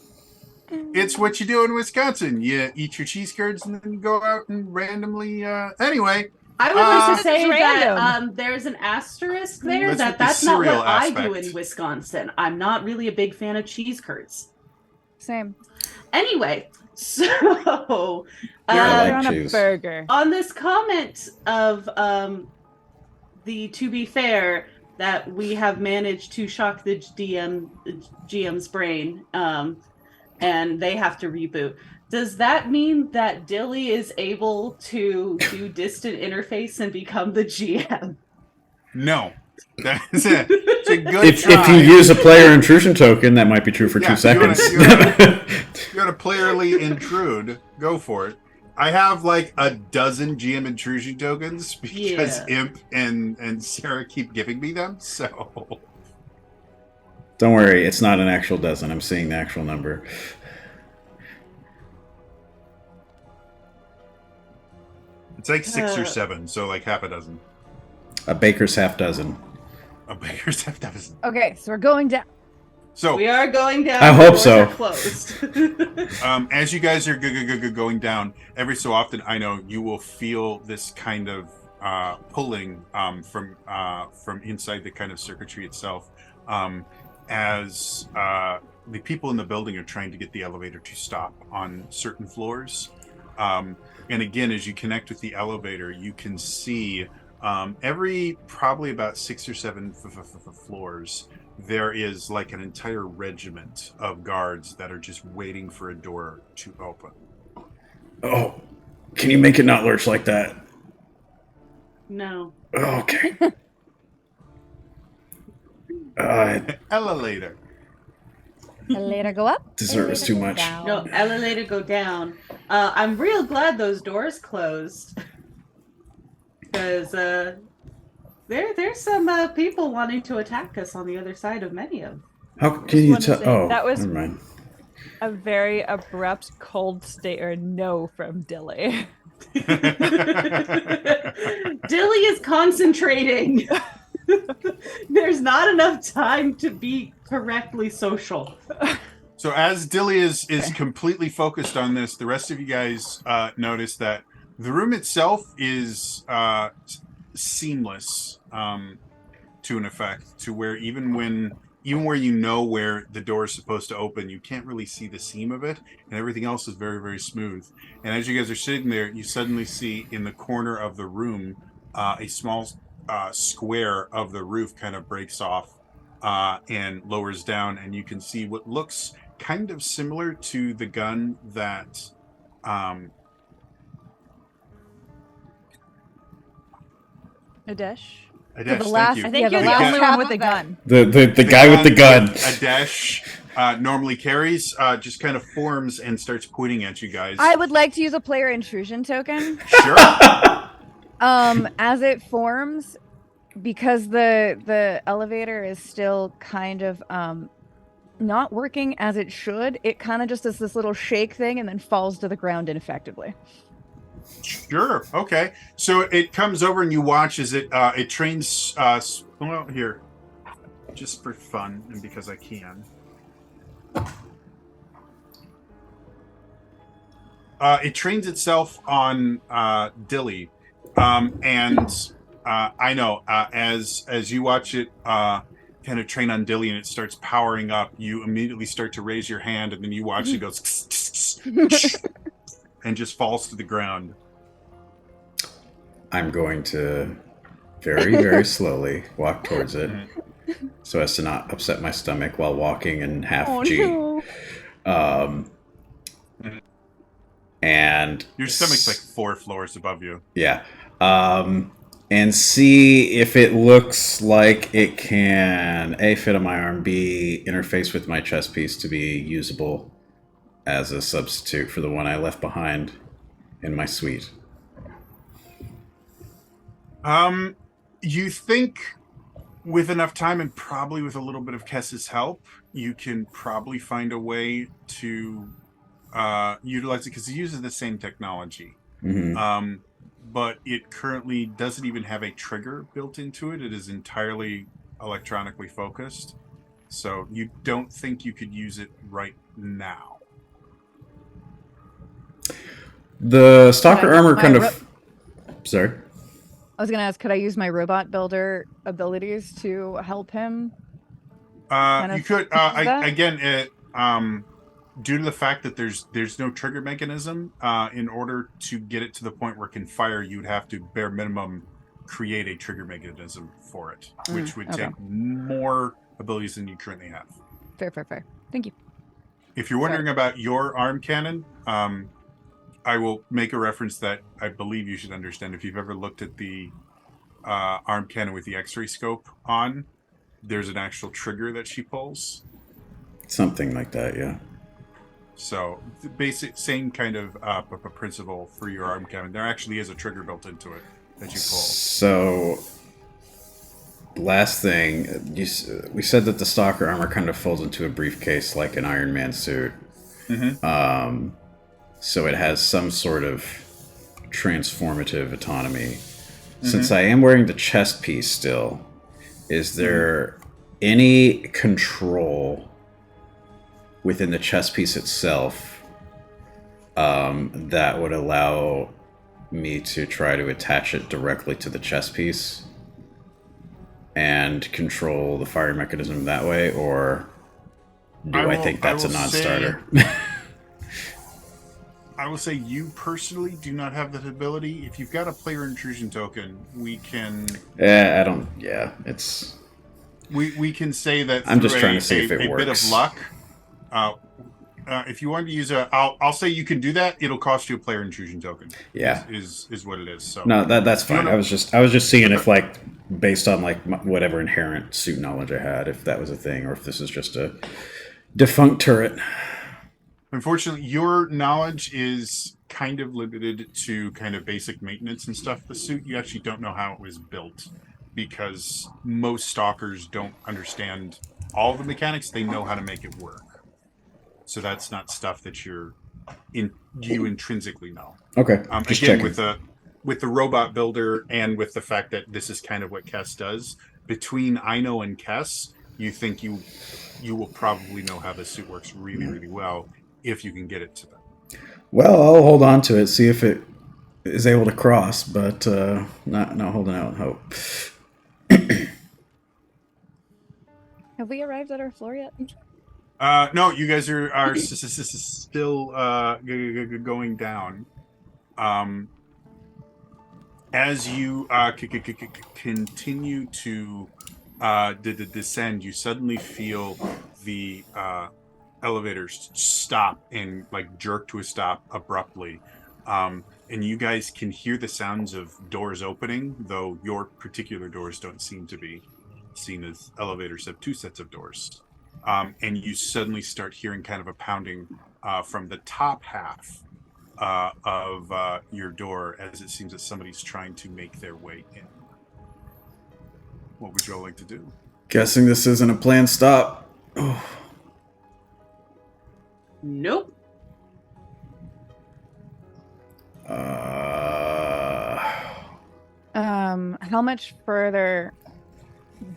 It's what you do in Wisconsin. You eat your cheese curds and then you go out and randomly. Anyway, I would like to It's say that random. there's an asterisk there Let's get the that's not what cereal I do aspect. in Wisconsin. I'm not really a big fan of cheese curds. Same. Anyway, so I You're like on cheese. a burger. on this comment of the to be fair that we have managed to shock the GM's brain and they have to reboot. Does that mean that Dilly is able to do distant interface and become the GM? no. That's it. It's a good If try. you use a player intrusion token, that might be true for Yeah, 2 you wanna- seconds. you wanna- You got to playerly intrude. Go for it. I have like a dozen GM intrusion tokens because Yeah. Imp and Sarah keep giving me them. So Don't worry, it's not an actual dozen. I'm seeing the actual number. It's like 6 or 7, so like half a dozen. A baker's half dozen. A baker's half dozen. Okay, so we're going down. So We are going down. I the hope doors so. are closed. as you guys are going down, every so often, I know you will feel this kind of pulling from inside the kind of circuitry itself, as the people in the building are trying to get the elevator to stop on certain floors. And again, as you connect with the elevator, you can see every probably about 6 or 7 floors. There is like an entire regiment of guards that are just waiting for a door to open. Oh, can you make it not lurch like that? No. Oh, okay. Elevator. Elevator go up. Dessert was too elevator go much. down. No, elevator go down. I'm real glad those doors closed. Because there's some people wanting to attack us on the other side of many of. How can you wanna tell? say, Oh, that was- never mind. A very abrupt, cold state or no from Dilly. Dilly is concentrating. There's not enough time to be correctly social. So as Dilly is completely focused on this, the rest of you guys notice that the room itself is seamless to an effect, to where even where you know where the door is supposed to open, you can't really see the seam of it, and everything else is very, very smooth. And as you guys are sitting there, you suddenly see in the corner of the room a small square of the roof kind of breaks off and lowers down, and you can see what looks kind of similar to the gun that Adesh? Adesh, the thank last- you. I think Yeah, you're the the last only half one with of a that. gun. The guy with the gun. Adesh normally carries just kind of forms and starts pointing at you guys. I would like to use a player intrusion token. Sure. As it forms, because the elevator is still kind of not working as it should, it kind of just does this little shake thing and then falls to the ground ineffectively. Sure. Okay. So it comes over and you watch as it trains. Well, here, just for fun and because I can. It trains itself on Dilly, and I know as you watch it kind of train on Dilly and it starts powering up, you immediately start to raise your hand, and then you watch it goes and just falls to the ground. I'm going to very, very slowly walk towards it so as to not upset my stomach while walking in half G. No. And Your stomach's like 4 floors above you. yeah. And see if it looks like it can A, fit on my arm, B, interface with my chest piece to be usable as a substitute for the one I left behind in my suite. You think with enough time and probably with a little bit of Kess's help, you can probably find a way to utilize it because it uses the same technology. Mm-hmm. But it currently doesn't even have a trigger built into it. It is entirely electronically focused. So you don't think you could use it right now. The stalker Could I armor use kind my of. Sorry. I was gonna ask, could I use my robot builder abilities to help him? You could that? again due to the fact that there's no trigger mechanism, in order to get it to the point where it can fire, you'd have to bare minimum create a trigger mechanism for it, which would okay. take more abilities than you currently have. Fair. Thank you. If you're wondering about your arm cannon, I will make a reference that I believe you should understand. If you've ever looked at the arm cannon with the X-ray scope on, there's an actual trigger that she pulls. Something like that, yeah. So the basic same kind of principle for your arm cannon. There actually is a trigger built into it that you pull. So, last thing, we said that the stalker armor kind of folds into a briefcase like an Iron Man suit. Mm-hmm. So it has some sort of transformative autonomy. Since I am wearing the chest piece still, is there any control within the chest piece itself that would allow me to try to attach it directly to the chest piece and control the fire mechanism that way, or do I think that's a non-starter? I will say you personally do not have that ability. If you've got a player intrusion token, we can. I don't. Yeah, it's. We can say that. I'm just trying to see if it a bit of works. luck. If you wanted to use I'll say you can do that. It'll cost you a player intrusion token. Yeah. is what it is. So No, that's fine. No. I was just seeing if, like, based on like whatever inherent suit knowledge I had, if that was a thing, or if this is just a defunct turret. Unfortunately, your knowledge is kind of limited to kind of basic maintenance and stuff. The suit, you actually don't know how it was built, because most stalkers don't understand all the mechanics. They know how to make it work. So that's not stuff that you intrinsically know. Okay, just Again, checking. with the robot builder, and with the fact that this is kind of what Kess does, between Ino and Kess, you think you will probably know how the suit works really, really well if you can get it to them. Well, I'll hold on to it, see if it is able to cross, but not holding out hope. Have we arrived at our floor yet? No, you guys are still going down. As you continue to descend, you suddenly feel the elevators stop and like jerk to a stop abruptly. And you guys can hear the sounds of doors opening, though your particular doors don't seem to be seen as elevators have two sets of doors. And you suddenly start hearing kind of a pounding from the top half of your door, as it seems that somebody's trying to make their way in. What would you all like to do? Guessing this isn't a planned stop. Oh. Nope. How much further,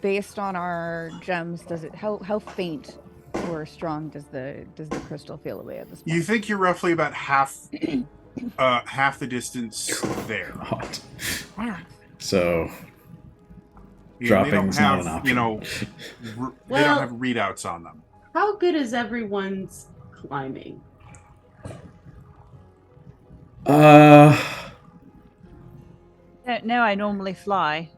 based on our gems, does it? How faint or strong does the crystal feel away at this point? You think you're roughly about half the distance there. God. Wow. So They dropping's don't not have, an option. you know, they Well- don't have readouts on them. How good is everyone's climbing? No, I normally fly.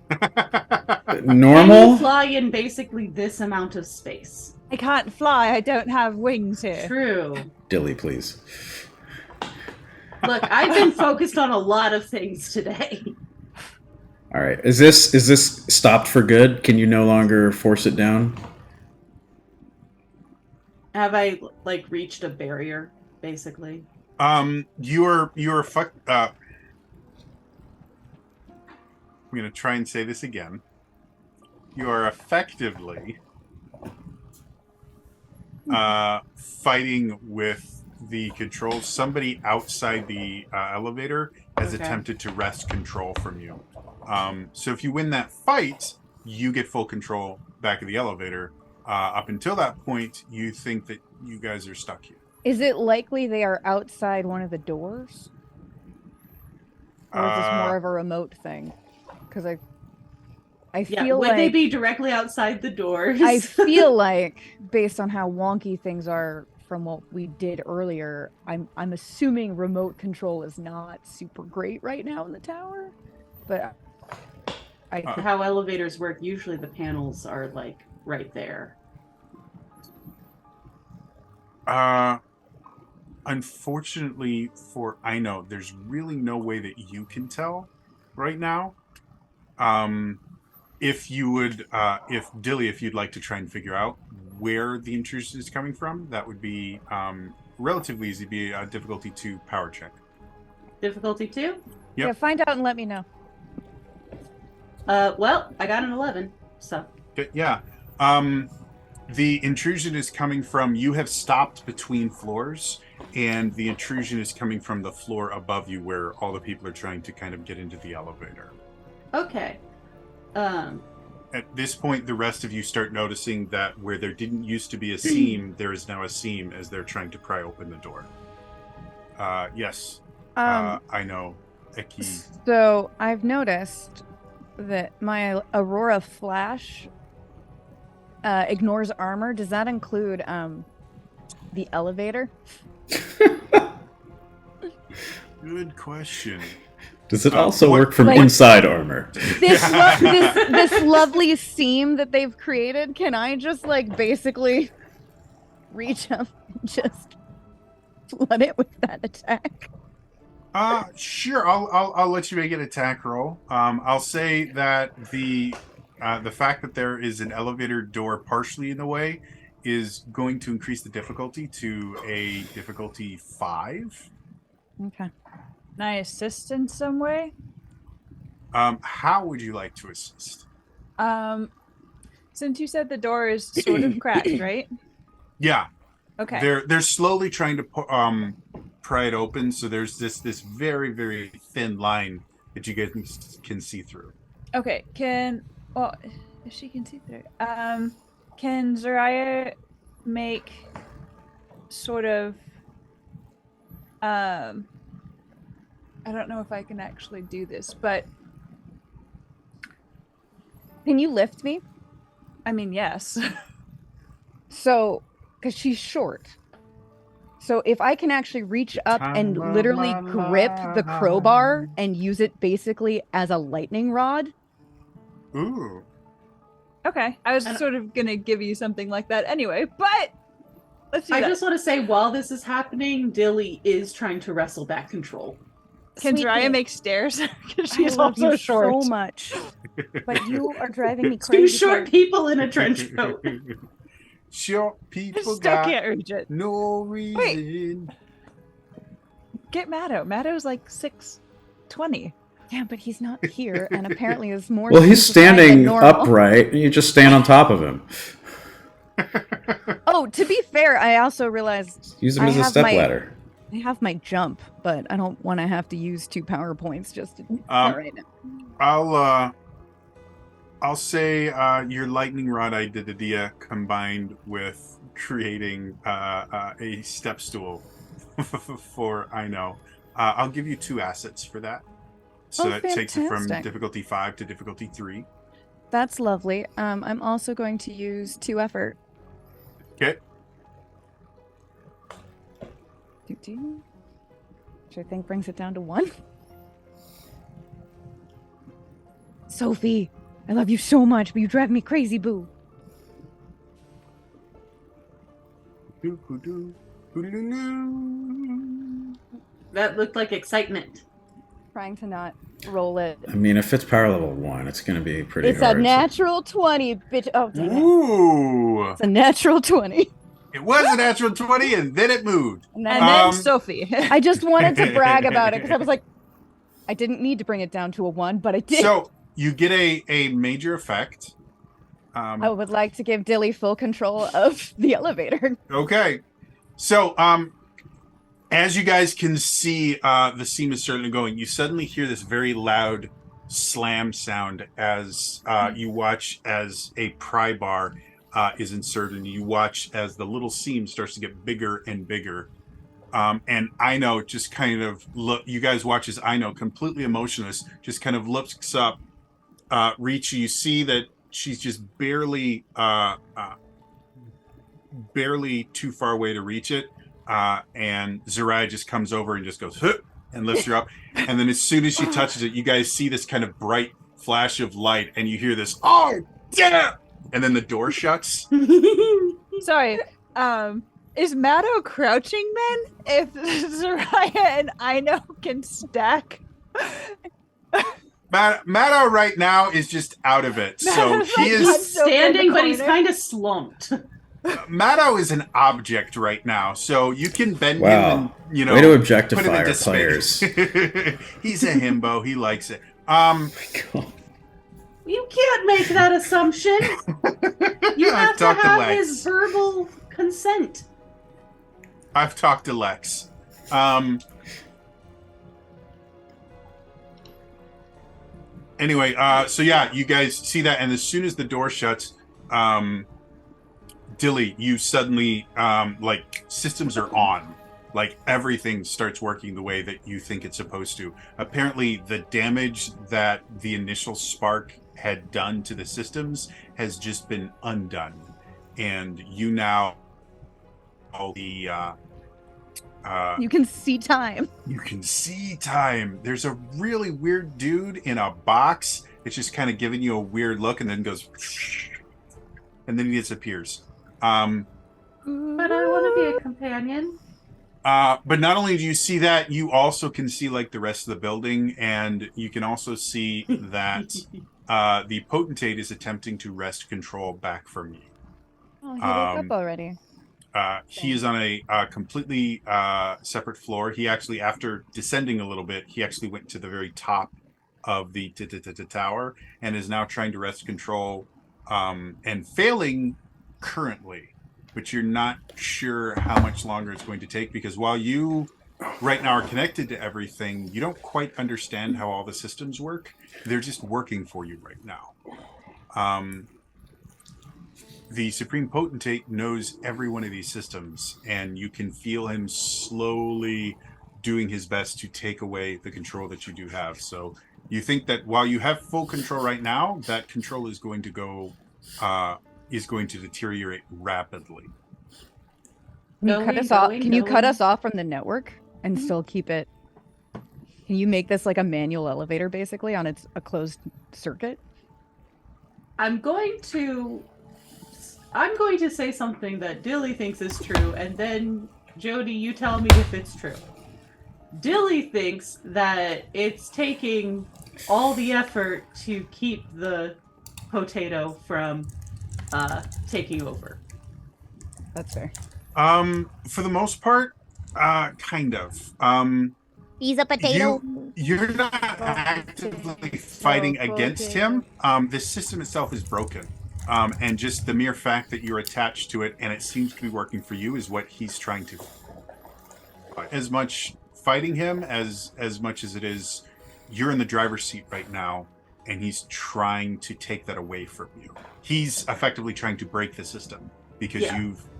Can Normal? you fly in basically this amount of space? I can't fly. I don't have wings here. True. Dilly, please. Look, I've been focused on a lot of things today. All right. Is this stopped for good? Can you no longer force it down? Have I like reached a barrier, basically? You're fuck. I'm gonna try and say this again. You are effectively fighting with the controls. Somebody outside the elevator has Okay. attempted to wrest control from you. So if you win that fight, you get full control back of the elevator. Up until that point, you think that you guys are stuck here. Is it likely they are outside one of the doors? Or is this more of a remote thing? Because I Yeah, feel would like they be directly outside the doors? I feel like, based on how wonky things are from what we did earlier, I'm assuming remote control is not super great right now in the tower. But I could how elevators work, usually the panels are like right there. Unfortunately for Ino, there's really no way that you can tell right now. If you would, if Dilly, if you'd like to try and figure out where the intrusion is coming from, that would be relatively easy. Be a difficulty 2 power check. Difficulty 2? Yep. yeah, find out and let me know. Well, I got an 11, so. Okay, yeah. The intrusion is coming from, you have stopped between floors, and the intrusion is coming from the floor above you where all the people are trying to kind of get into the elevator. Okay. At this point, the rest of you start noticing that where there didn't used to be a seam, there is now a seam as they're trying to pry open the door. Yes. I know. Eki. So I've noticed that my Aurora Flash ignores armor. Does that include the elevator? Good question. Does it also what- work from like- inside armor? This lovely seam that they've created, can I just like basically reach up and just flood it with that attack? Sure. I'll let you make an attack roll. I'll say that the fact that there is an elevator door partially in the way is going to increase the difficulty to a difficulty 5. Okay. Can I assist in some way? How would you like to assist? Since you said the door is sort of cracked, right? Yeah, Okay. they're slowly trying to pry it open. So there's this very very thin line that you guys can see through. Okay. If she can see through, can Zariah make sort of, I don't know if I can actually do this, but Can you lift me? I mean, yes. So, because she's short. So if I can actually reach up and literally grip the crowbar and use it basically as a lightning rod. Ooh. Okay. I was And- sort of gonna give you something like that anyway, but let's do I that. just want to say, while this is happening, Dilly is trying to wrestle back control. Can Sweet Zariah pea. make stairs? Because she's I love also you short. so much. But you are driving me crazy. Two short people in a trench coat. Short I people still got can't reach it. no reason. Get Matto. Matto's like 6'20". Yeah, but he's not here, and apparently is more. Well, he's simplified than standing normal. upright, and you just stand on top of him. Oh, to be fair, I also realized Use him I as a have step my- ladder. I have my jump, but I don't want to have to use 2 power points just to right now. I'll say your lightning rod idea combined with creating a step stool for I know. I'll give you 2 assets for that. So Oh, that takes it from fantastic. difficulty 5 to difficulty 3. That's lovely. I'm also going to use 2 effort. Okay. Which I think brings it down to 1. Sophie, I love you so much, but you drive me crazy, boo. That looked like excitement. Trying to not roll it. I mean, if it's power level 1, it's going to be pretty It's hard. a natural 20, bitch. Oh, damn it. Ooh! It's a natural 20. It was a natural 20 and then it moved. And And then then Um, Sophie. I just wanted to brag about it because I was like, I didn't need to bring it down to a 1, but I did. So you get a major effect. I would like to give Dilly full control of the elevator. Okay. So, as you guys can see, the seam is certainly going. You suddenly hear this very loud slam sound as you watch as a pry bar is inserted. And you watch as the little seam starts to get bigger and bigger. And Aino just kind of look. You guys watch as Aino, completely emotionless, just kind of looks up. Richi, you see that she's just barely too far away to reach it. And Zariah just comes over and just goes, huh, and lifts her up. And then as soon as she touches it, you guys see this kind of bright flash of light, and you hear this, oh, yeah! And then the door shuts. Sorry. Is Matto crouching then? If Zariah and Aino can stack. Matto right now is just out of it. So Matto's he like, is. I'm He's so in the standing, but he's corner. kind of slumped. Matto is an object right now, so you can bend Wow. him and, you know, Way to put him objectify our into players. space. He's a himbo. He likes it. God. You can't make that assumption. You have I've to talked to have Lex. his verbal consent. I've talked to Lex. Anyway, so yeah, you guys see that, and as soon as the door shuts, Dilly, you suddenly like systems are on. Like everything starts working the way that you think it's supposed to. Apparently, the damage that the initial spark had done to the systems has just been undone, and you now the You can see time. you can see time. There's a really weird dude in a box. It's just kind of giving you a weird look, and then goes, and then he disappears. But I want to be a companion. But not only do you see that, you also can see like the rest of the building, and you can also see that the potentate is attempting to wrest control back from you. Oh, he woke up already. He is on a completely separate floor. He actually, after descending a little bit, he actually went to the very top of the tower and is now trying to wrest control and failing currently. But you're not sure how much longer it's going to take, because while you right now are connected to everything, you don't quite understand how all the systems work. They're just working for you right now. The Supreme Potentate knows every one of these systems, and you can feel him slowly doing his best to take away the control that you do have. So you think that while you have full control right now, that control is going to go is going to deteriorate rapidly. Can you cut Going, us off? going, Can you cut going. us off from the network and still keep it? Can you make this like a manual elevator, basically, on a closed circuit? I'm going to say something that Dilly thinks is true, and then Jody, you tell me if it's true. Dilly thinks that it's taking all the effort to keep the potato from taking over. That's fair. For the most part, kind of. He's a potato. You're not actively fighting against him. The system itself is broken. And just the mere fact that you're attached to it and it seems to be working for you is what he's trying to. As much fighting him as much as it is, you're in the driver's seat right now, and he's trying to take that away from you. He's effectively trying to break the system because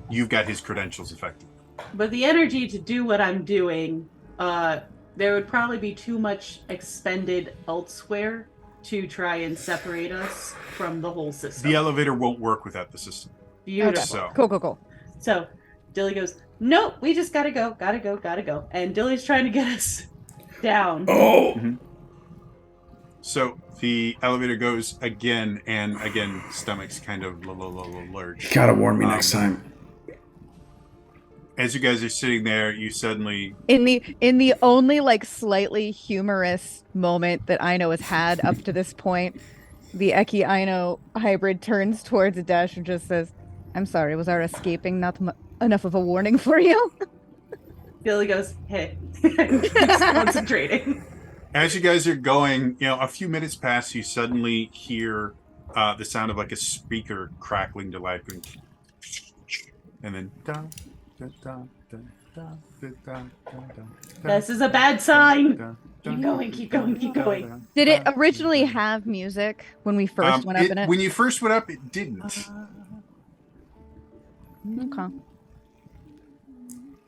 you've got his credentials effectively. But the energy to do what I'm doing, there would probably be too much expended elsewhere to try and separate us from the whole system. The elevator won't work without the system. Beautiful. So Cool. So Dilly goes, nope, we just gotta go. And Dilly's trying to get us down. So the elevator goes again, and again, stomachs kind of lurch. Gotta warn me next time. As you guys are sitting there, you suddenly In the only like slightly humorous moment that Aino has had up to this point, the Eki Aino hybrid turns towards Dash and just says, "I'm sorry, was our escaping not enough of a warning for you?" Dilly goes, hey. Keeps concentrating. As you guys are going, a few minutes pass, you suddenly hear the sound of like a speaker crackling to life, and then This is a bad sign. Keep going. Did it originally have music when we first went up in it? When you first went up, it didn't. Okay.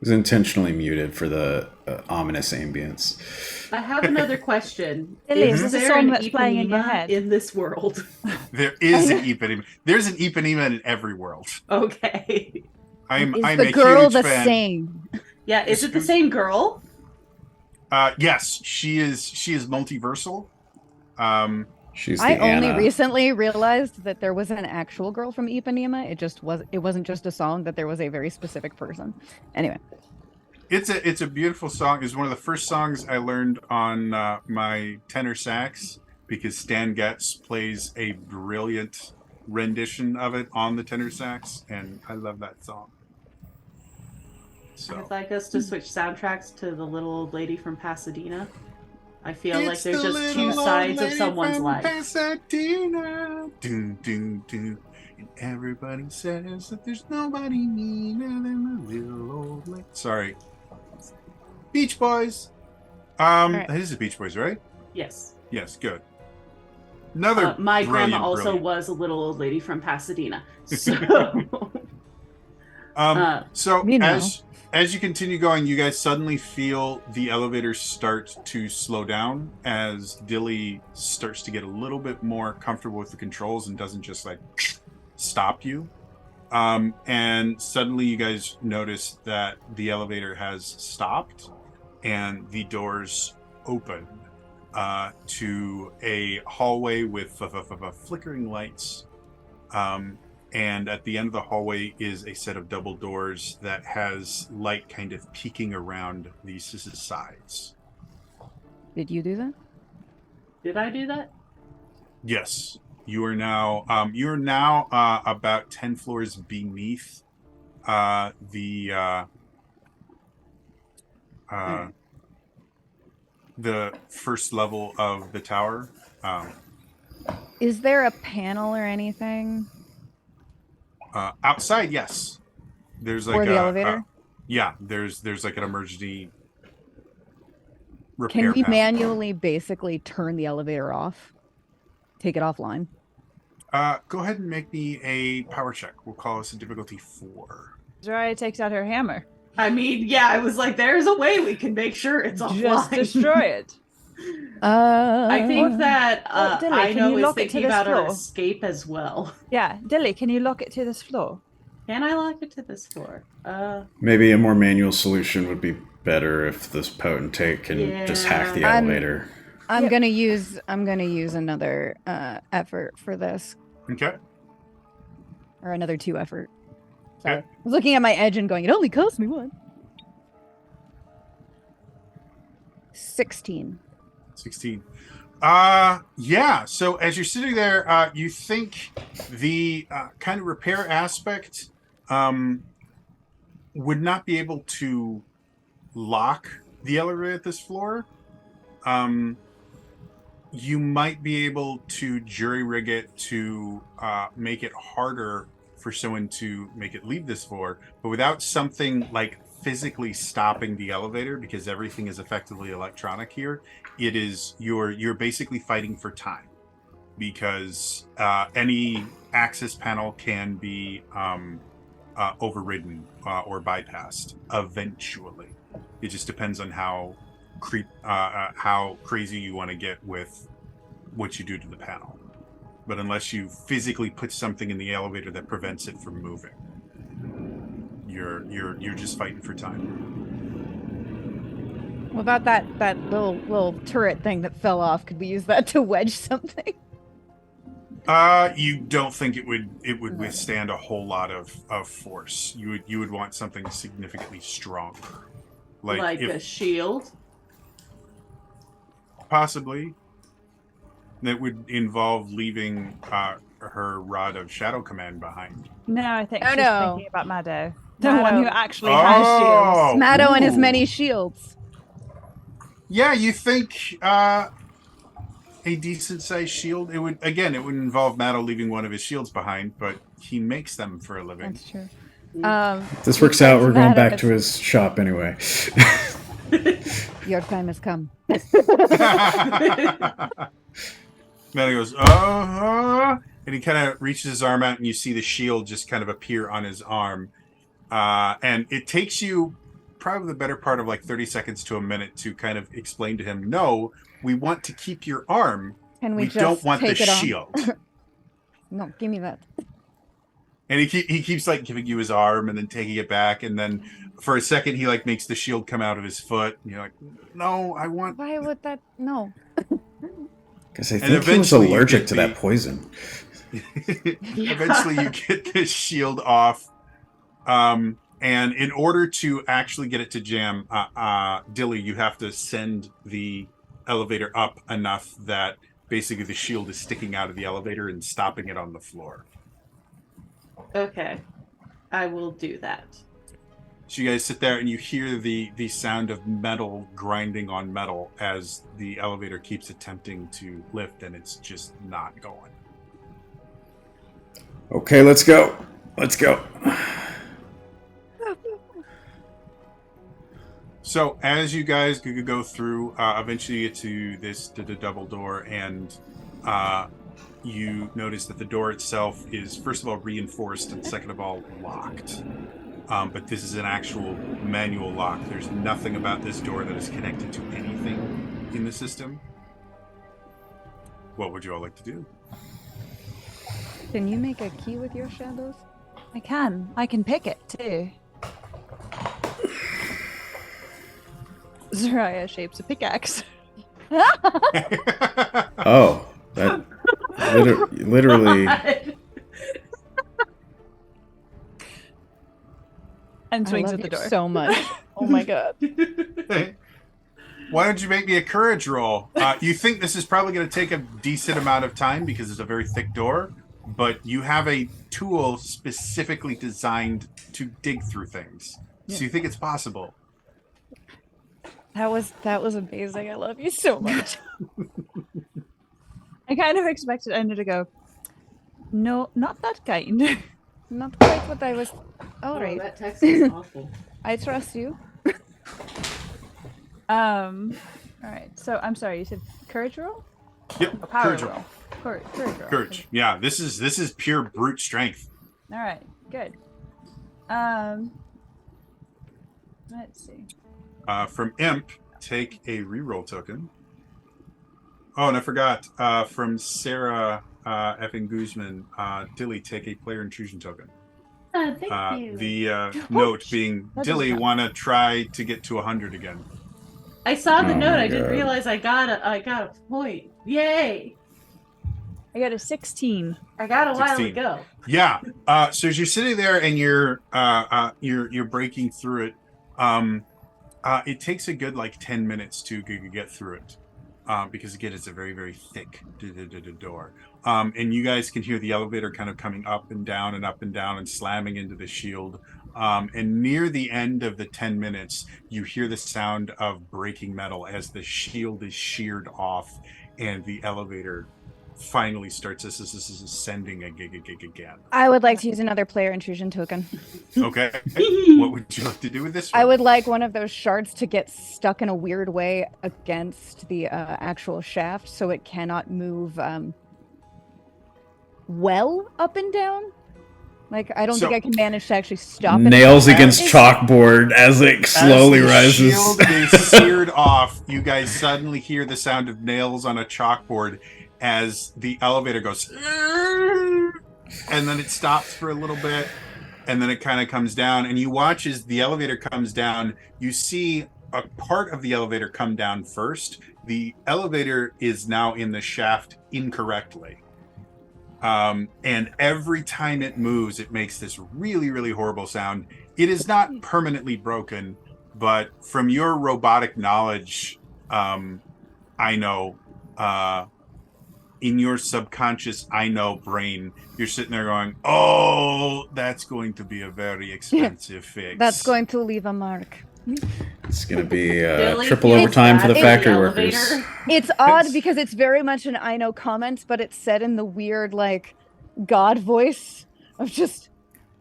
It was intentionally muted for the ominous ambience. I have another question. Dilly, Is is this a there song an that's playing in your Ipanema head? in this world? There is an Ipanema. There's an Ipanema in every world. Okay. I'm Is a the girl huge the fan. same? Yeah, is it the same girl? Yes, she is multiversal. She's the I only Anna. recently realized that there was an actual girl from Ipanema. It wasn't just a song, that there was a very specific person. Anyway. It's a beautiful song. It's one of the first songs I learned on my tenor sax, because Stan Getz plays a brilliant rendition of it on the tenor sax, and I love that song. So I'd like us to switch soundtracks to the little old lady from Pasadena. I feel like It's there's the just two little old sides of lady someone's from life. Pasadena. Doom, doom, doom. And everybody says that there's nobody meaner than the little old lady. Sorry. Beach Boys. right. This is the Beach Boys, right? Yes. Yes, good. Another My grandma brilliant, also brilliant. was a little old lady from Pasadena. So, So Meanwhile. as you continue going, you guys suddenly feel the elevator start to slow down as Dilly starts to get a little bit more comfortable with the controls and doesn't just like stop you. And suddenly you guys notice that the elevator has stopped and the doors open to a hallway with flickering lights. And at the end of the hallway is a set of double doors that has light kind of peeking around these sides. Did you do that? did I do that? Yes, you are now about 10 floors beneath the first level of the tower. Is there a panel or anything Outside, yes. There's like for the elevator? Yeah, there's like an emergency repair Can we panel. manually basically turn the elevator off? Take it offline? Go ahead and make me a power check. We'll call this a difficulty 4. Zariah takes out her hammer. I mean, yeah, I was like, there's a way we can make sure it's offline. Just destroy it. I think that Dilly, I can know you is lock it to thinking this about an floor? escape as well. Yeah, Dilly, can you lock it to this floor? Can I lock it to this floor? Maybe a more manual solution would be better if this potentate can just hack the Yeah. elevator. I'm Yep. gonna use another effort for this, Okay. or another 2 effort. Sorry. Okay. I was looking at my edge and going, it only cost me 1. 16. 16. Yeah. So as you're sitting there, you think the kind of repair aspect would not be able to lock the elevator at this floor. You might be able to jury rig it to make it harder for someone to make it leave this floor, but without something like physically stopping the elevator, because everything is effectively electronic here, it is you're basically fighting for time, because any access panel can be overridden or bypassed eventually. It just depends on how crazy you want to get with what you do to the panel. But unless you physically put something in the elevator that prevents it from moving, you're just fighting for time. What about that little turret thing that fell off? Could we use that to wedge something? You don't think it would withstand a whole lot of force. You would want something significantly stronger, Like if, a shield? possibly. That would involve leaving her rod of Shadow Command behind. No, I think Oh, she's no. thinking about Maddo. The one who Maddo. actually has shields. Maddo and his ooh. many shields. Yeah, you think a decent sized shield? It would involve Maddo leaving one of his shields behind, but he makes them for a living. That's true. This works out. We're going Maddo back has- to his shop anyway. Your time has come. Maddo goes, and he kind of reaches his arm out, and you see the shield just kind of appear on his arm. And it takes you probably the better part of like 30 seconds to a minute to kind of explain to him, no, we want to keep your arm. Can We we, just don't want the take it off? shield. No, give me that. And he keeps like giving you his arm and then taking it back. And then for a second, he like makes the shield come out of his foot. And you're like, no, I want. Why would that? No. Because I And think he was eventually you allergic get to the- that poison. Eventually, you get this shield off. And in order to actually get it to jam, Dilly, you have to send the elevator up enough that basically the shield is sticking out of the elevator and stopping it on the floor. Okay. I will do that. So you guys sit there and you hear the sound of metal grinding on metal as the elevator keeps attempting to lift, and it's just not going. Okay, let's go. Let's go. So as you guys go through, eventually you get to this double door, and you notice that the door itself is, first of all, reinforced, and second of all, locked. But this is an actual manual lock. There's nothing about this door that is connected to anything in the system. What would you all like to do? Can you make a key with your shadows? I can. I can pick it too. Zariah shapes a pickaxe. Oh, that literally. And I swings love at the you door. so much. Oh my god. Why don't you make me a courage roll? You think this is probably going to take a decent amount of time because it's a very thick door, but you have a tool specifically designed to dig through things. So you think it's possible. That was amazing. I love you so much. I kind of expected Ender to go, no, not that kind. Not quite what I was. All Oh, right. that text is awful. I trust you. All right. So I'm sorry. You said courage roll? Yep, Or power courage roll? roll. Courage roll. Courage. Yeah, this is pure brute strength. All right. Good. Let's see. From Imp, take a reroll token. Oh, and I forgot. From Sarah effing Guzman, Dilly, take a player intrusion token. Thank you. The note being, that Dilly, doesn't want to try to get to 100 again. I saw the Oh note. my I didn't God. realize I got a point. Yay! I got a 16. I got a while 16. ago. Yeah. So as you're sitting there and you're breaking through it, it takes a good like 10 minutes to get through it, because again it's a very, very thick door. And you guys can hear the elevator kind of coming up and down and slamming into the shield. And near the end of the 10 minutes, you hear the sound of breaking metal as the shield is sheared off, and the elevator finally starts ascending again. I would like to use another player intrusion token. Okay. What would you like to do with this one? I would like one of those shards to get stuck in a weird way against the actual shaft so it cannot move well up and down. Like, I don't So- think I can manage to actually stop it. Nails against As- chalkboard as it slowly As the rises. shield is seared off, you guys suddenly hear the sound of nails on a chalkboard as the elevator goes, and then it stops for a little bit, and then it kind of comes down, and you watch as the elevator comes down. You see a part of the elevator come down first. The elevator is now in the shaft incorrectly. And every time it moves, it makes this really, really horrible sound. It is not permanently broken, but from your robotic knowledge, I know, in your subconscious, I know brain, you're sitting there going, oh, that's going to be a very expensive fix. That's going to leave a mark. It's gonna be Billy triple feels overtime for the bad factory the workers. elevator. It's odd because it's very much an I know comment, but it's said in the weird, like, God voice of just,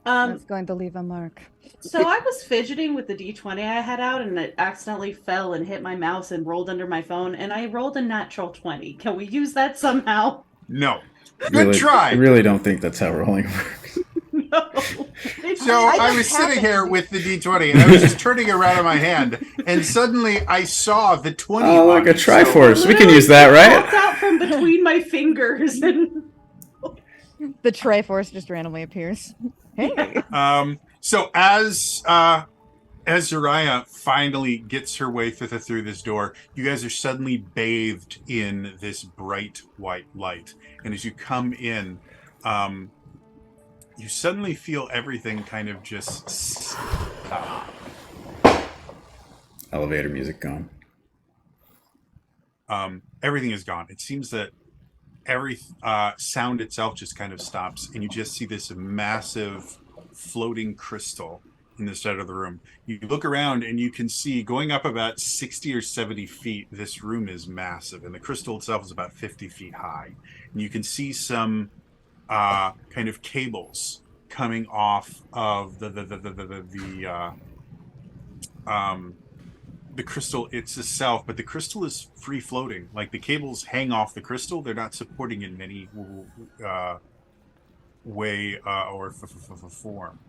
that's going to leave a mark. So I was fidgeting with the D20 I had out, and it accidentally fell and hit my mouse and rolled under my phone, and I rolled a natural 20. Can we use that somehow? No. Good Really, try. I really don't think that's how rolling works. No. So I was sitting here with the D20, and I was just turning it around in my hand, and suddenly I saw the 20. Oh, like on a it. So- Triforce. We can Literally, use that, it right? popped out from between my fingers, and The Triforce just randomly appears. Hey. So as Zariah finally gets her way through this door, you guys are suddenly bathed in this bright white light, and as you come in, you suddenly feel everything kind of just stop. Elevator music gone. Everything is gone. It seems that every sound itself just kind of stops, and you just see this massive floating crystal in this side of the room. You look around and you can see going up about 60 or 70 feet, this room is massive, and the crystal itself is about 50 feet high. And you can see some kind of cables coming off of the crystal itself, but the crystal is free floating. Like the cables hang off the crystal; they're not supporting it in any way or form.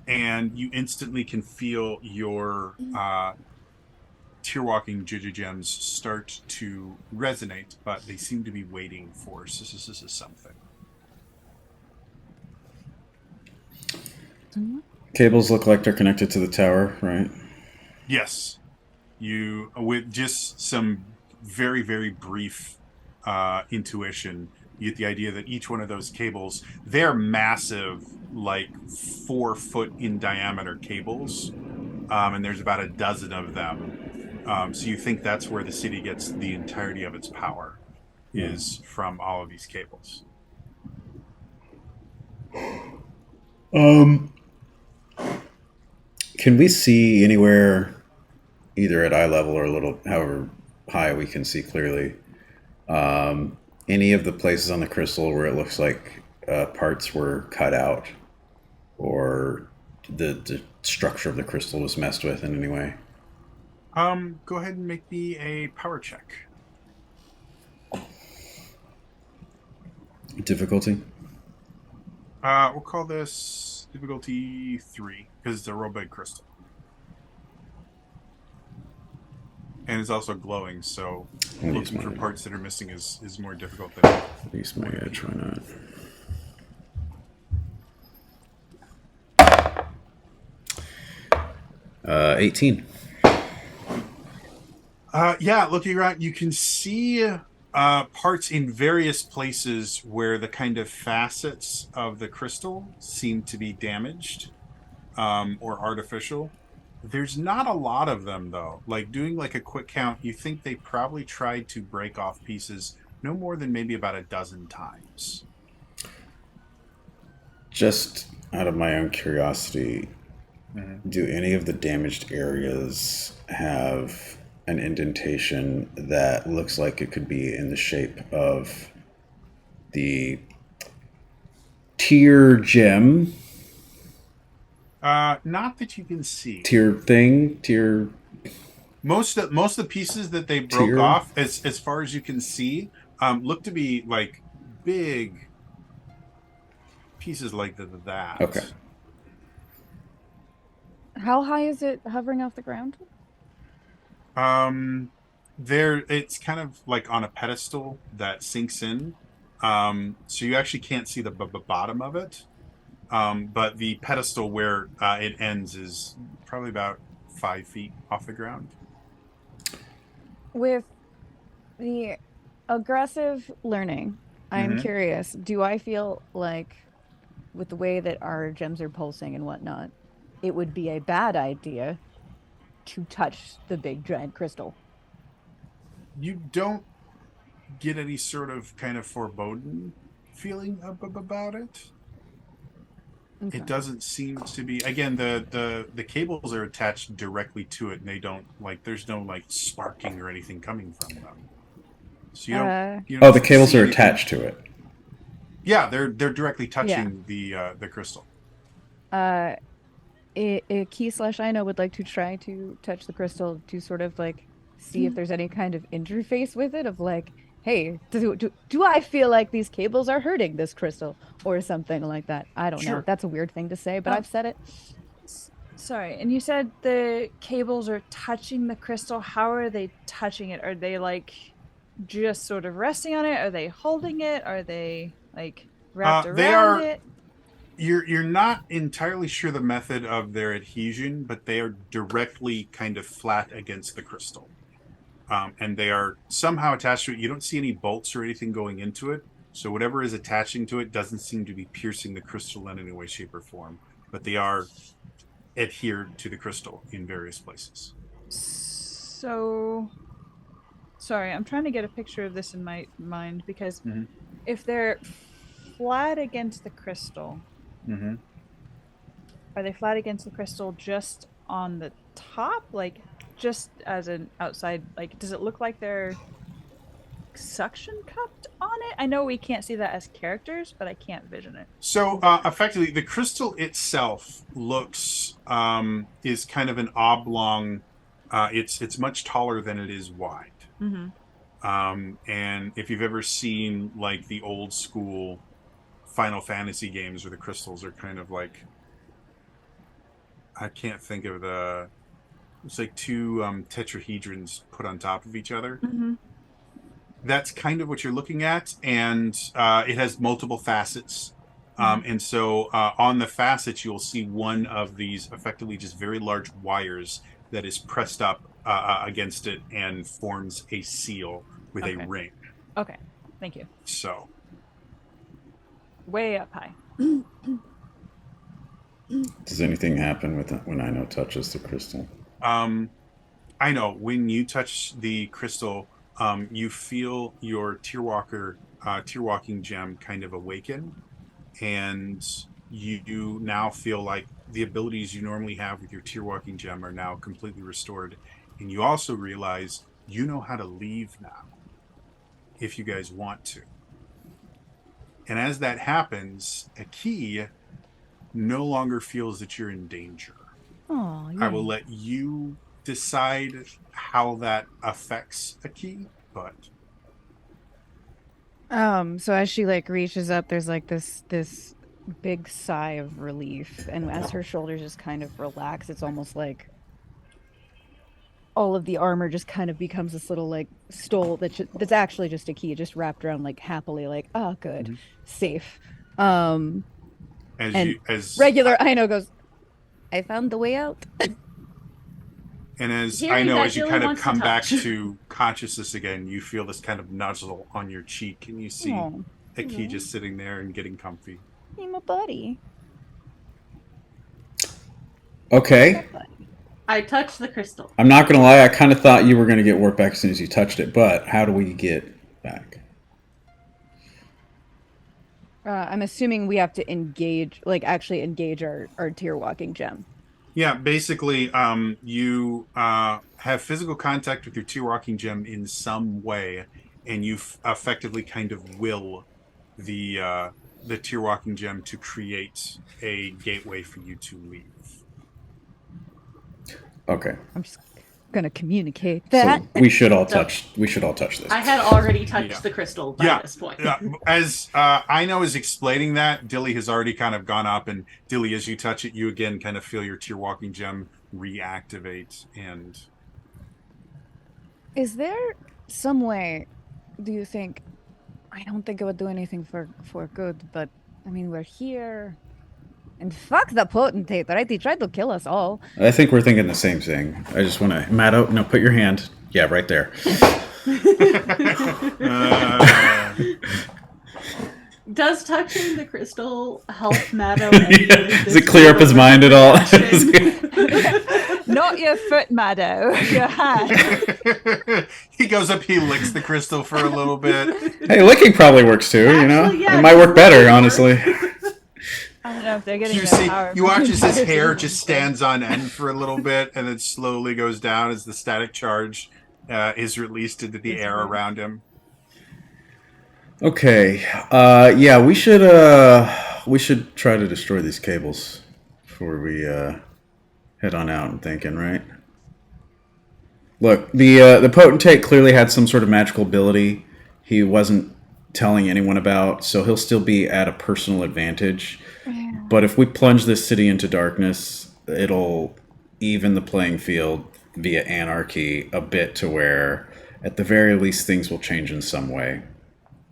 And you instantly can feel your tear walking gems start to resonate, but they seem to be waiting for something. Cables look like they're connected to the tower, right? Yes, you with just some very, very brief intuition, you get the idea that each one of those cables, they're massive, like 4 foot in diameter cables, and there's about a dozen of them. So you think that's where the city gets the entirety of its power, is from all of these cables. Can we see anywhere, either at eye level or a little, however high we can see clearly, any of the places on the crystal where it looks like parts were cut out, or the structure of the crystal was messed with in any way? Go ahead and make me a power check. Difficulty? We'll call this difficulty 3 because it's a real big crystal, and it's also glowing. So looking for parts that are missing is more difficult than. At least my edge, why not? 18. Yeah, looking around, you can see parts in various places where the kind of facets of the crystal seem to be damaged or artificial. There's not a lot of them, though. Like, doing like a quick count, you think they probably tried to break off pieces no more than maybe about a dozen times. Just out of my own curiosity, do any of the damaged areas have an indentation that looks like it could be in the shape of the tear gem? Not that you can see. Tear thing? Tear... Most of the pieces that they broke off, as far as you can see, look to be like big pieces like that. Okay. How high is it hovering off the ground? It's kind of like on a pedestal that sinks in. So you actually can't see the bottom of it. But the pedestal where it ends is probably about 5 feet off the ground. With the aggressive learning, I'm curious, do I feel like with the way that our gems are pulsing and whatnot, it would be a bad idea to touch the big giant crystal? You don't get any sort of kind of foreboding feeling about it. Okay. It doesn't seem to be. Again, the cables are attached directly to it, and they don't there's no like sparking or anything coming from them. So you don't the cables are attached to it. Yeah, they're directly touching the crystal. Key / I know would like to try to touch the crystal to sort of like see if there's any kind of interface with it of like, hey, do I feel like these cables are hurting this crystal or something like that? I don't know. That's a weird thing to say, but I've said it. Sorry, and you said the cables are touching the crystal. How are they touching it? Are they like just sort of resting on it? Are they holding it? Are they like wrapped around it? You're not entirely sure the method of their adhesion, but they are directly kind of flat against the crystal. And they are somehow attached to it. You don't see any bolts or anything going into it. So whatever is attaching to it doesn't seem to be piercing the crystal in any way, shape, or form. But they are adhered to the crystal in various places. So, sorry, I'm trying to get a picture of this in my mind because if they're flat against the crystal, are they flat against the crystal just on the top? Like, just as an outside, like, does it look like they're suction cupped on it? I know we can't see that as characters, but I can't vision it. So effectively, the crystal itself looks is kind of an oblong. It's much taller than it is wide. Mm-hmm. And if you've ever seen like the old school Final Fantasy games where the crystals are kind of like, I can't think of the. It's like two tetrahedrons put on top of each other. Mm-hmm. That's kind of what you're looking at, and it has multiple facets. And so on the facets, you'll see one of these effectively just very large wires that is pressed up against it and forms a seal with Okay. a ring. Okay, thank you. So Way up high. Does anything happen with it when Ino touches the crystal? I know when you touch the crystal, you feel your Tearwalking gem kind of awaken, and you now feel like the abilities you normally have with your Tearwalking gem are now completely restored, and you also realize you know how to leave now if you guys want to. And as that happens, a key no longer feels that you're in danger. Oh, I will let you decide how that affects a key, but So as she like reaches up, there's like this big sigh of relief, and as her shoulders just kind of relax, it's almost like all of the armor just kind of becomes this little like stole that's actually just a key, just wrapped around like happily, like, oh, good, safe. And as regular Ino goes, I found the way out. And as Hearing I know, that as you Dilly kind of wants to come back touch. to consciousness again, you feel this kind of nuzzle on your cheek, and you see Oh, a key just sitting there and getting comfy. you're my buddy. Okay. I touched the crystal. I'm not going to lie. I kind of thought you were going to get warp back as soon as you touched it, but how do we get back? I'm assuming we have to engage, like actually engage our Tearwalking gem. Yeah, basically, you have physical contact with your Tearwalking gem in some way, and you effectively kind of will the Tearwalking gem to create a gateway for you to leave. Okay. I'm just gonna communicate that. So we should all touch. We should all touch this. I had already touched Yeah. the crystal by this point. As Ino is explaining that, Dilly has already kind of gone up, and Dilly, as you touch it, you again kind of feel your Tearwalking gem reactivate. And Is there some way, do you think, I don't think it would do anything for good, but I mean, we're here. And fuck the potentate, right? He tried to kill us all. I think we're thinking the same thing. I just want to, Matto, no, put your hand. Yeah, right there. Does touching the crystal help Matto? Any of Does this it clear up his mind at all? Not your foot, Maddo. Your hand. he goes up, he licks the crystal for a little bit. Hey, licking probably works too. You know, Actually, yeah, it might work better, licking honestly. I don't know if they're getting You their see, power you from watch as his vampires hair or just something. stands on end for a little bit, and then slowly goes down as the static charge is released into the air around him. Okay. Yeah, we should try to destroy these cables before we head on out. I'm thinking, right? Look, the potentate clearly had some sort of magical ability he wasn't telling anyone about, so he'll still be at a personal advantage. But if we plunge this city into darkness, it'll even the playing field via anarchy a bit to where, at the very least, things will change in some way.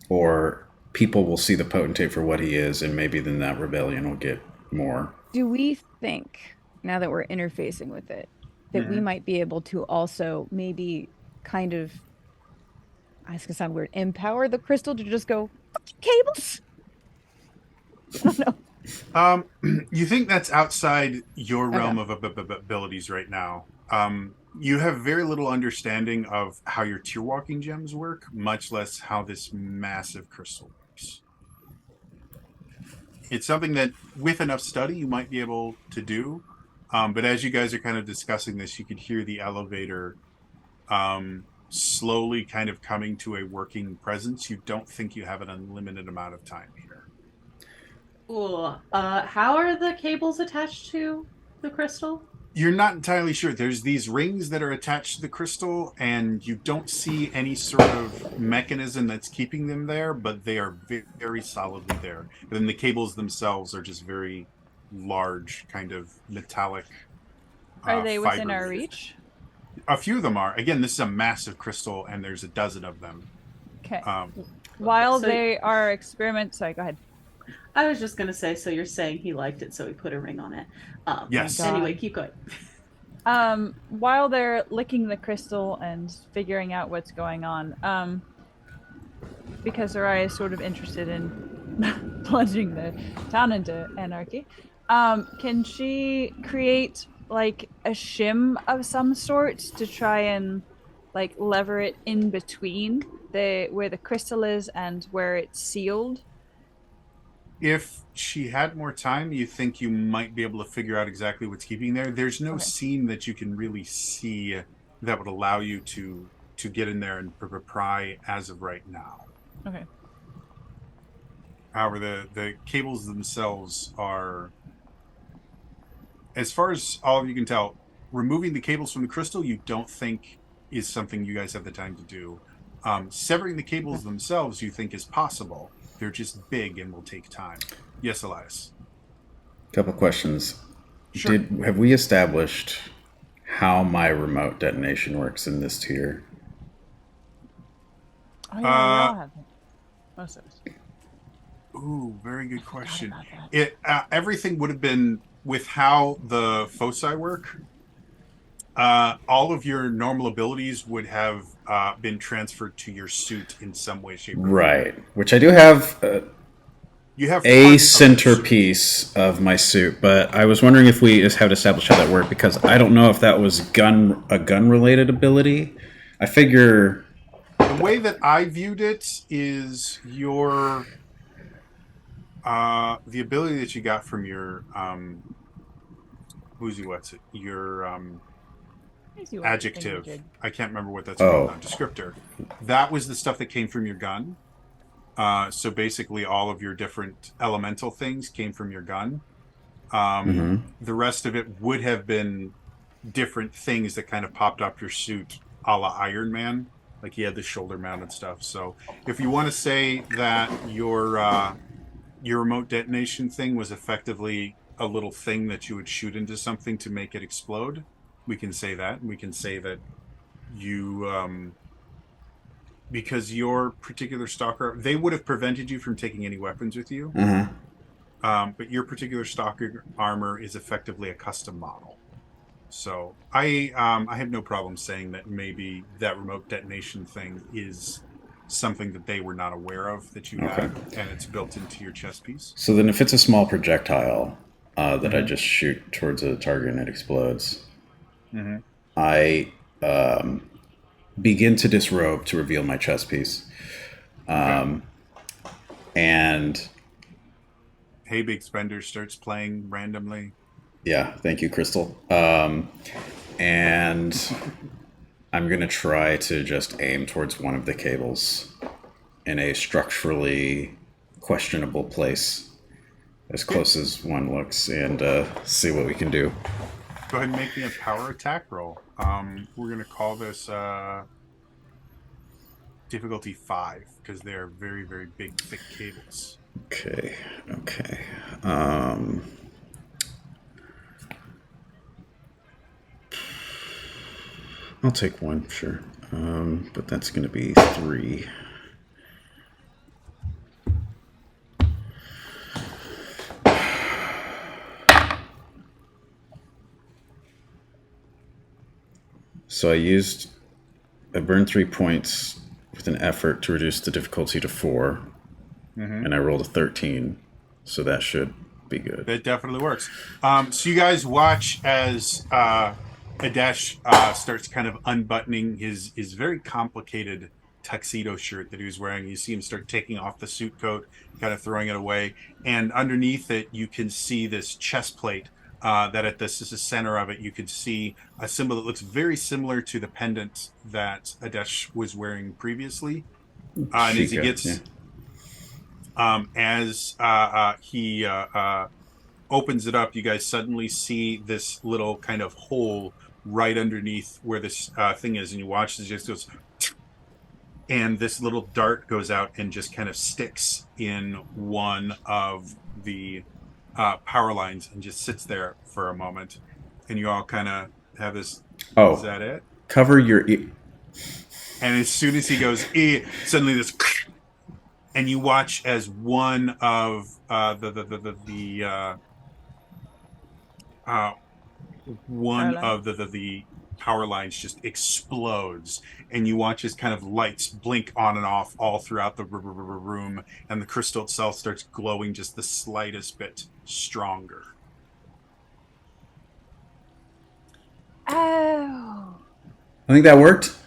Or people will see the potentate for what he is, and maybe then that rebellion will get more. Do we think, now that we're interfacing with it, that we might be able to also maybe kind of, it's gonna sound weird, empower the crystal to just go, "Fuck you, cables"? I don't know. You think that's outside your realm of abilities right now. You have very little understanding of how your Tearwalking gems work, much less how this massive crystal works. it's something that with enough study you might be able to do. But as you guys are kind of discussing this, you could hear the elevator slowly kind of coming to a working presence. You don't think you have an unlimited amount of time here. Cool. How are the cables attached to the crystal? You're not entirely sure. There's these rings that are attached to the crystal, and you don't see any sort of mechanism that's keeping them there, but they are very, very solidly there. And then the cables themselves are just very large, kind of metallic. Are they within fibers. our reach? A few of them are. Again, this is a massive crystal, and there's a dozen of them. Okay. Um, While So- they are experiments, sorry, go ahead. I was just gonna say, so you're saying he liked it, so he put a ring on it. Yes. Anyway, keep going. While they're licking the crystal and figuring out what's going on, because Soraya is sort of interested in plunging the town into anarchy, can she create like a shim of some sort to try and like lever it in between where the crystal is and where it's sealed? If she had more time, you think you might be able to figure out exactly what's keeping there. There's no Okay. scene that you can really see that would allow you to get in there and pry as of right now. Okay. However, the cables themselves are, as far as all of you can tell, removing the cables from the crystal you don't think is something you guys have the time to do. Severing the cables themselves you think is possible. They're just big and will take time. Yes, Elias. Couple questions. Sure. Have we established how my remote detonation works in this tier? Oh, yeah, we all have it. Most of us. Ooh, very good question. About that. It everything would have been with how the foci work. All of your normal abilities would have been transferred to your suit in some way, shape, or form. Right. Which I do have You have a parts of your suit. centerpiece of my suit, but I was wondering if we just have established how that worked, because I don't know if that was a gun related ability. I figure The way that I viewed it is your the ability that you got from your your Easy one, adjective. thingamajig. I can't remember what that's Oh. called now. Descriptor. That was the stuff that came from your gun. So basically, all of your different elemental things came from your gun. The rest of it would have been different things that kind of popped up your suit, a la Iron Man. Like he had the shoulder mounted stuff. So if you want to say that your remote detonation thing was effectively a little thing that you would shoot into something to make it explode, we can say that. We can say that you because your particular stalker, they would have prevented you from taking any weapons with you. But your particular stalker armor is effectively a custom model. So I have no problem saying that maybe that remote detonation thing is something that they were not aware of that you have, and it's built into your chest piece. so. Then, if it's a small projectile that I just shoot towards a target and it explodes, I begin to disrobe to reveal my chest piece, and Hey Big Spender starts playing randomly. yeah, thank you, Crystal. And I'm gonna try to just aim towards one of the cables in a structurally questionable place, as close as one looks, and see what we can do. Go ahead and make me a power attack roll. We're going to call this difficulty 5 because they're very, very big, thick cables. Okay. I'll take one, sure. But that's going to be 3. So I burned 3 points with an effort to reduce the difficulty to 4, and I rolled a 13, so that should be good. That definitely works. So you guys watch as Adesh starts kind of unbuttoning his very complicated tuxedo shirt that he was wearing. You see him start taking off the suit coat, kind of throwing it away, and underneath it you can see this chest plate. That at this is the center of it, you could see a symbol that looks very similar to the pendant that Adesh was wearing previously. And as he Chica, gets, yeah. as he opens it up, you guys suddenly see this little kind of hole right underneath where this thing is, and you watch as it just goes, and this little dart goes out and just kind of sticks in one of the power lines and just sits there for a moment, and you all kind of have this. Oh, is that it? Cover your. And as soon as he goes, suddenly this, and you watch as one of one of the power lines just explodes, and you watch as kind of lights blink on and off all throughout the room, and the crystal itself starts glowing just the slightest bit stronger. Oh. I think that worked.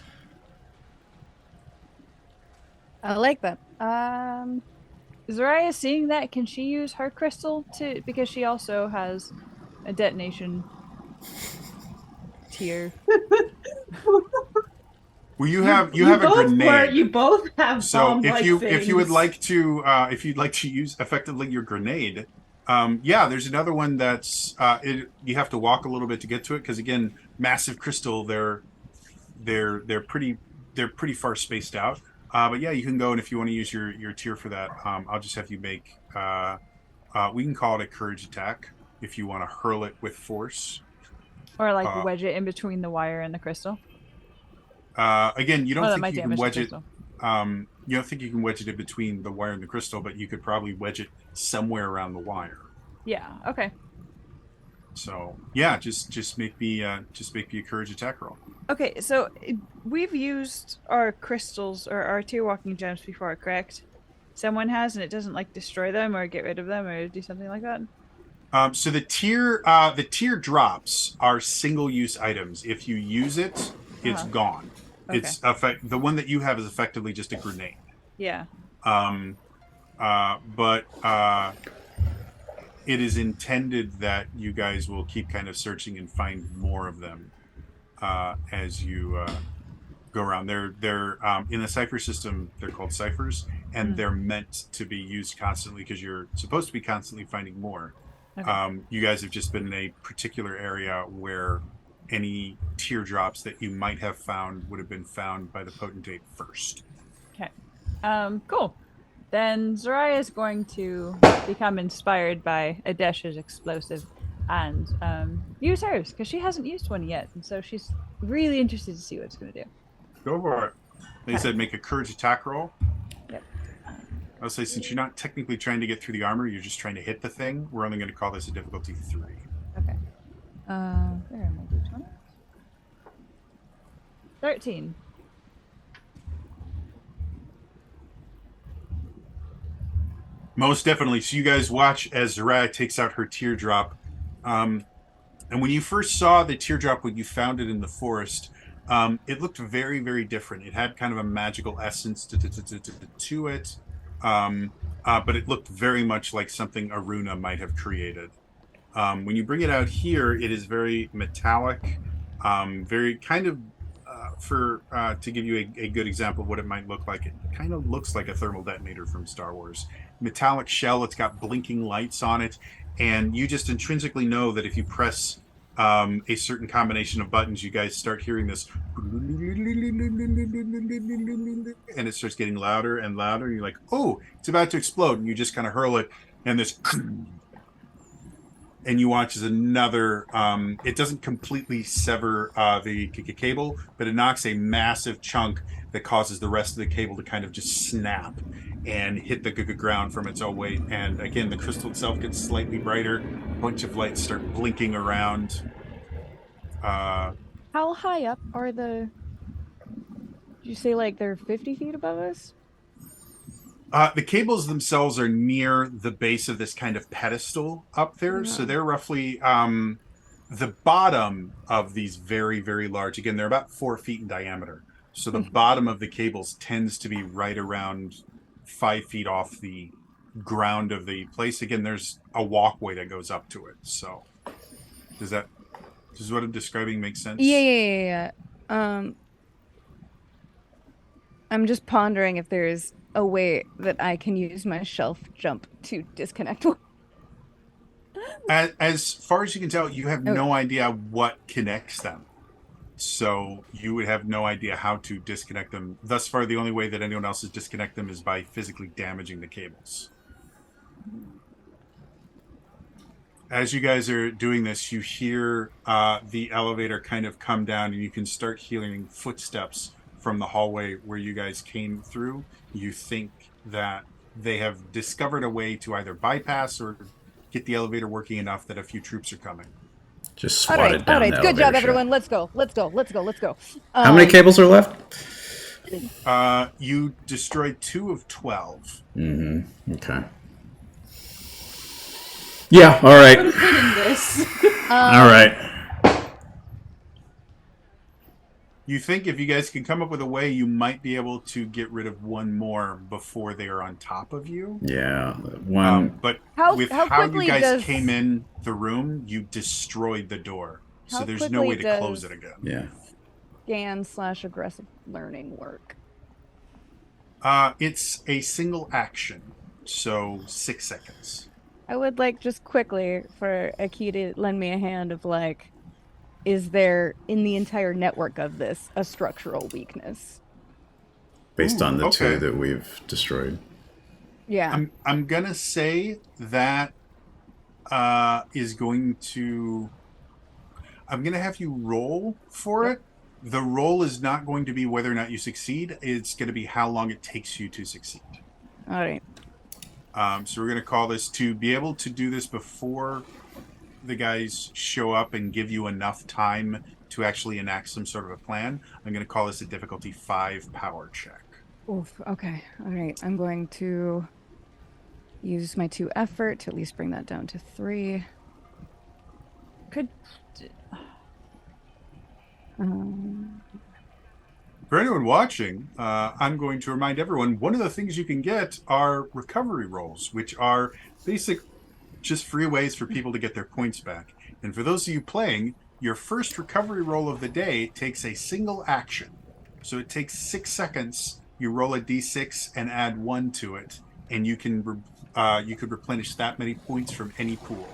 I like that. Zarya seeing that, can she use her crystal to, because she also has a detonation tier. Well, you have a grenade. You both have So bomb-like if you would things. like to if you'd like to use effectively your grenade, there's another one that's you have to walk a little bit to get to it, because again, massive crystal, they're pretty far spaced out. But yeah, you can go, and if you want to use your tier for that, I'll just have you make we can call it a courage attack if you want to hurl it with force. Or like wedge it in between the wire and the crystal. Again, you don't that think might you can damage the wedge it. crystal. You don't think you can wedge it in between the wire and the crystal, but you could probably wedge it somewhere around the wire. Yeah, okay. So yeah, just make me a courage attack roll. Okay, so we've used our crystals or our tier walking gems before, correct? Someone has, and it doesn't like destroy them or get rid of them or do something like that? So the tier drops are single use items. If you use it, it's gone. Okay. It's the one that you have is effectively just a grenade. Yeah. But it is intended that you guys will keep kind of searching and find more of them as you go around. They're in the cipher system. They're called ciphers, and they're meant to be used constantly because you're supposed to be constantly finding more. Okay. You guys have just been in a particular area where any teardrops that you might have found would have been found by the potentate first. Okay. Cool. Then Zarya is going to become inspired by Adesh's explosive and use hers, because she hasn't used one yet, and so she's really interested to see what it's going to do. Go for it. They said make a courage attack roll. Yep. I'll say, since you're not technically trying to get through the armor, you're just trying to hit the thing, we're only going to call this a difficulty 3. Okay. There are my d20s. 13. Most definitely. So you guys watch as Zarya takes out her teardrop. And when you first saw the teardrop when you found it in the forest, it looked very, very different. It had kind of a magical essence to it. But it looked very much like something Aruna might have created. When you bring it out here, it is very metallic, very kind of, to give you a good example of what it might look like, it kind of looks like a thermal detonator from Star Wars. Metallic shell, it's got blinking lights on it, and you just intrinsically know that if you press a certain combination of buttons, you guys start hearing this, and it starts getting louder and louder, and you're like, oh, it's about to explode, and you just kind of hurl it, and this, and you watch as another, it doesn't completely sever the cable, but it knocks a massive chunk that causes the rest of the cable to kind of just snap and hit the ground from its own weight. And again, the crystal itself gets slightly brighter. A bunch of lights start blinking around. How high up are the... Did you say like they're 50 feet above us? The cables themselves are near the base of this kind of pedestal up there. So they're roughly the bottom of these very, very large. Again, they're about 4 feet in diameter. So the bottom of the cables tends to be right around 5 feet off the ground of the place. Again, there's a walkway that goes up to it. So does what I'm describing make sense? Yeah. I'm just pondering if there's a way that I can use my shelf jump to disconnect. As far as you can tell, you have no idea what connects them. So you would have no idea how to disconnect them. Thus far, the only way that anyone else has disconnect them is by physically damaging the cables. As you guys are doing this, you hear the elevator kind of come down, and you can start hearing footsteps from the hallway where you guys came through. You think that they have discovered a way to either bypass or get the elevator working enough that a few troops are coming. Just swatted down all right. the Good elevator job, shaft. everyone. Let's go. How many cables are left? You destroyed 2 of 12. Mm-hmm. Okay. Yeah, all right. Put in this. All right. You think if you guys can come up with a way, you might be able to get rid of one more before they are on top of you. Yeah. One. But How with quickly how you guys does- came in the room, you destroyed the door. So How there's no way quickly to close does- it again. Yeah. Scan/aggressive learning work. It's a single action. So 6 seconds. I would like just quickly for Aki to lend me a hand of like, is there in the entire network of this a structural weakness? Based on the okay. 2 that we've destroyed. Yeah. I'm gonna say that is going to. I'm gonna have you roll for it. The roll is not going to be whether or not you succeed. It's going to be how long it takes you to succeed. All right. So we're going to call this to be able to do this before the guys show up and give you enough time to actually enact some sort of a plan. I'm going to call this a difficulty 5 power check. Oof. Okay. All right. I'm going to use my 2 effort to at least bring that down to 3. For anyone watching, I'm going to remind everyone, one of the things you can get are recovery rolls, which are basic, just free ways for people to get their points back. And for those of you playing, your first recovery roll of the day takes a single action. So it takes 6 seconds. You roll a d6 and add 1 to it, and you can you could replenish that many points from any pool.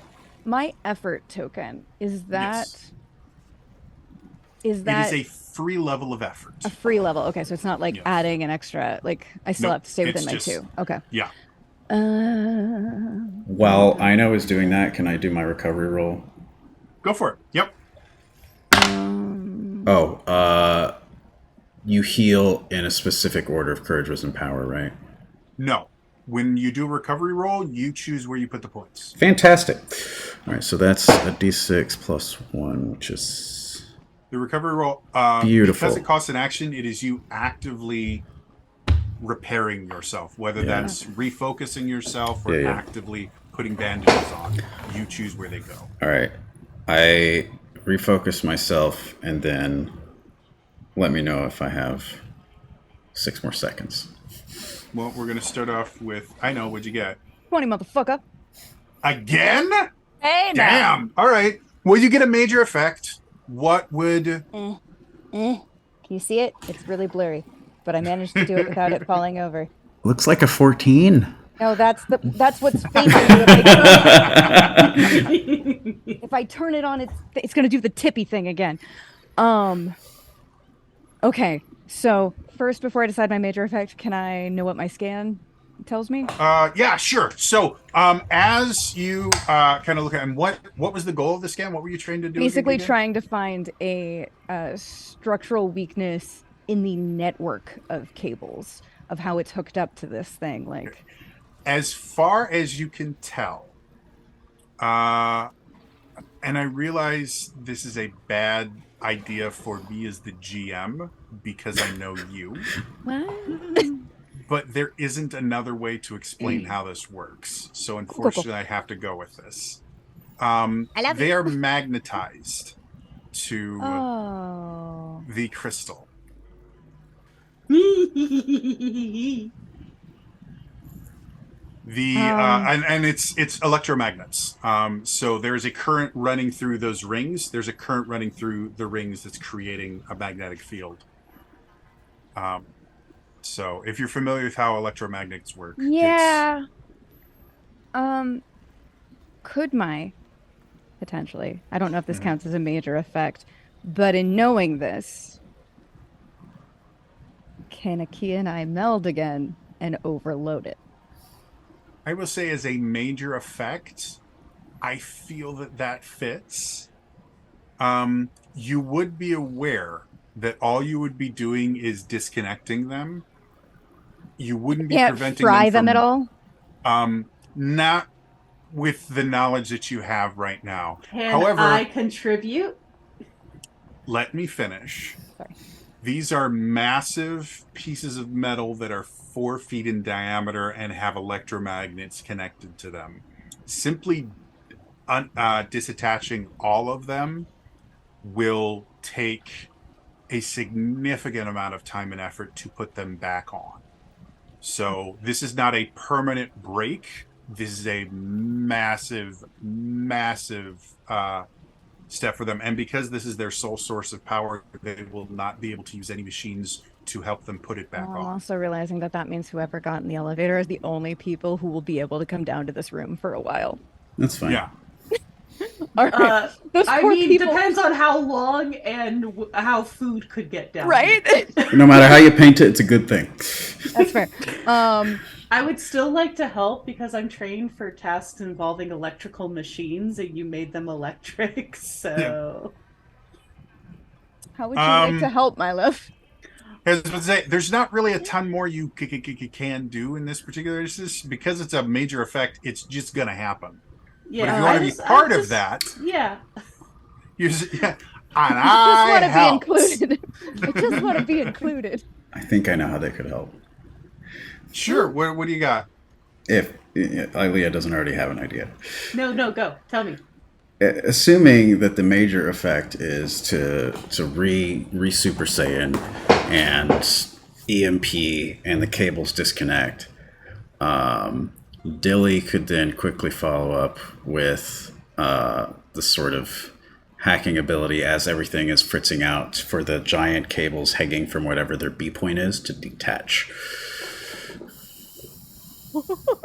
My effort token, is that... Yes. Is that It is a free level of effort. a free level? Okay, so it's not like Yes. adding an extra, like I still Nope, have to stay within it's my just- 2. Okay. Yeah. While Ino is doing that, can I do my recovery roll? Go for it. Yep. You heal in a specific order of courage, wisdom, power, right? No. When you do a recovery roll, you choose where you put the points. Fantastic. All right, so that's a d6 plus 1, which is The recovery roll, beautiful. because it costs an action, it is you actively repairing yourself, whether Yeah. that's refocusing yourself or Yeah. actively putting bandages on. You choose where they go. All right. I refocus myself and then let me know if I have 6 more seconds. Well, we're going to start off with, I know, what'd you get? 20, motherfucker. Again? Hey, now. Damn. All right. Well, you get a major effect. What would... Can you see it? It's really blurry, but I managed to do it without it falling over. Looks like a 14. No, that's what's faking. If I turn it on, it's gonna do the tippy thing again. Okay, so first, before I decide my major effect, can I know what my scan tells me? Yeah, sure. So, as you kind of look at, and what was the goal of the scan? What were you trying to do? Basically, again? trying to find a structural weakness in the network of cables of how it's hooked up to this thing. Like, As far as you can tell, and I realize this is a bad idea for me as the GM because I know you, what? but there isn't another way to explain how this works. So unfortunately, I have to go with this. They are magnetized to Oh. the crystal. The and it's electromagnets. So there's a current running through those rings. There's a current running through the rings that's creating a magnetic field. So if you're familiar with how electromagnets work, Yeah. Could my potentially? I don't know if this counts as a major effect, but in knowing this, can Aki and I meld again and overload it? I will say as a major effect, I feel that fits. You would be aware that all you would be doing is disconnecting them. You wouldn't be Can't preventing fry them them from, at all. not with the knowledge that you have right now. Can However, I contribute? let me finish. Sorry. These are massive pieces of metal that are 4 feet in diameter and have electromagnets connected to them. Simply disattaching all of them will take a significant amount of time and effort to put them back on. So this is not a permanent break. This is a massive step for them. And because this is their sole source of power, they will not be able to use any machines to help them put it back I'm on. also realizing that means whoever got in the elevator is the only people who will be able to come down to this room for a while. That's fine. Yeah. All right. Those I poor mean, people. depends on how long and how food could get down. Right? No matter how you paint it, it's a good thing. That's fair. I would still like to help because I'm trained for tasks involving electrical machines, and you made them electric. So, How would you like to help, my love? As I would say, there's not really a ton more you can do in this particular instance because it's a major effect. It's just going to happen. yeah, But if you want to be part of that, yeah. you're just, yeah, and I just I want to be included. I just want to be included. I think I know how they could help. Sure. What do you got? If Ilea doesn't already have an idea. No, go. Tell me. Assuming that the major effect is to re Super Saiyan and EMP and the cables disconnect, Dilly could then quickly follow up with the sort of hacking ability as everything is fritzing out for the giant cables hanging from whatever their B point is to detach.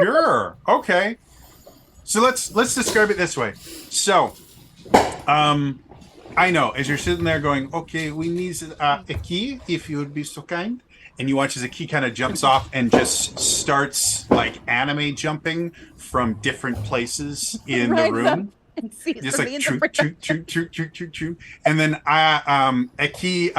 Sure. Okay. So let's describe it this way. So, I know as you're sitting there going, okay, we need a key, if you would be so kind. And you watch as a key kind of jumps off and just starts like anime jumping from different places in the room. And sees Just the like means choo, of choo, choo, choo, choo, choo, choo. And then Aki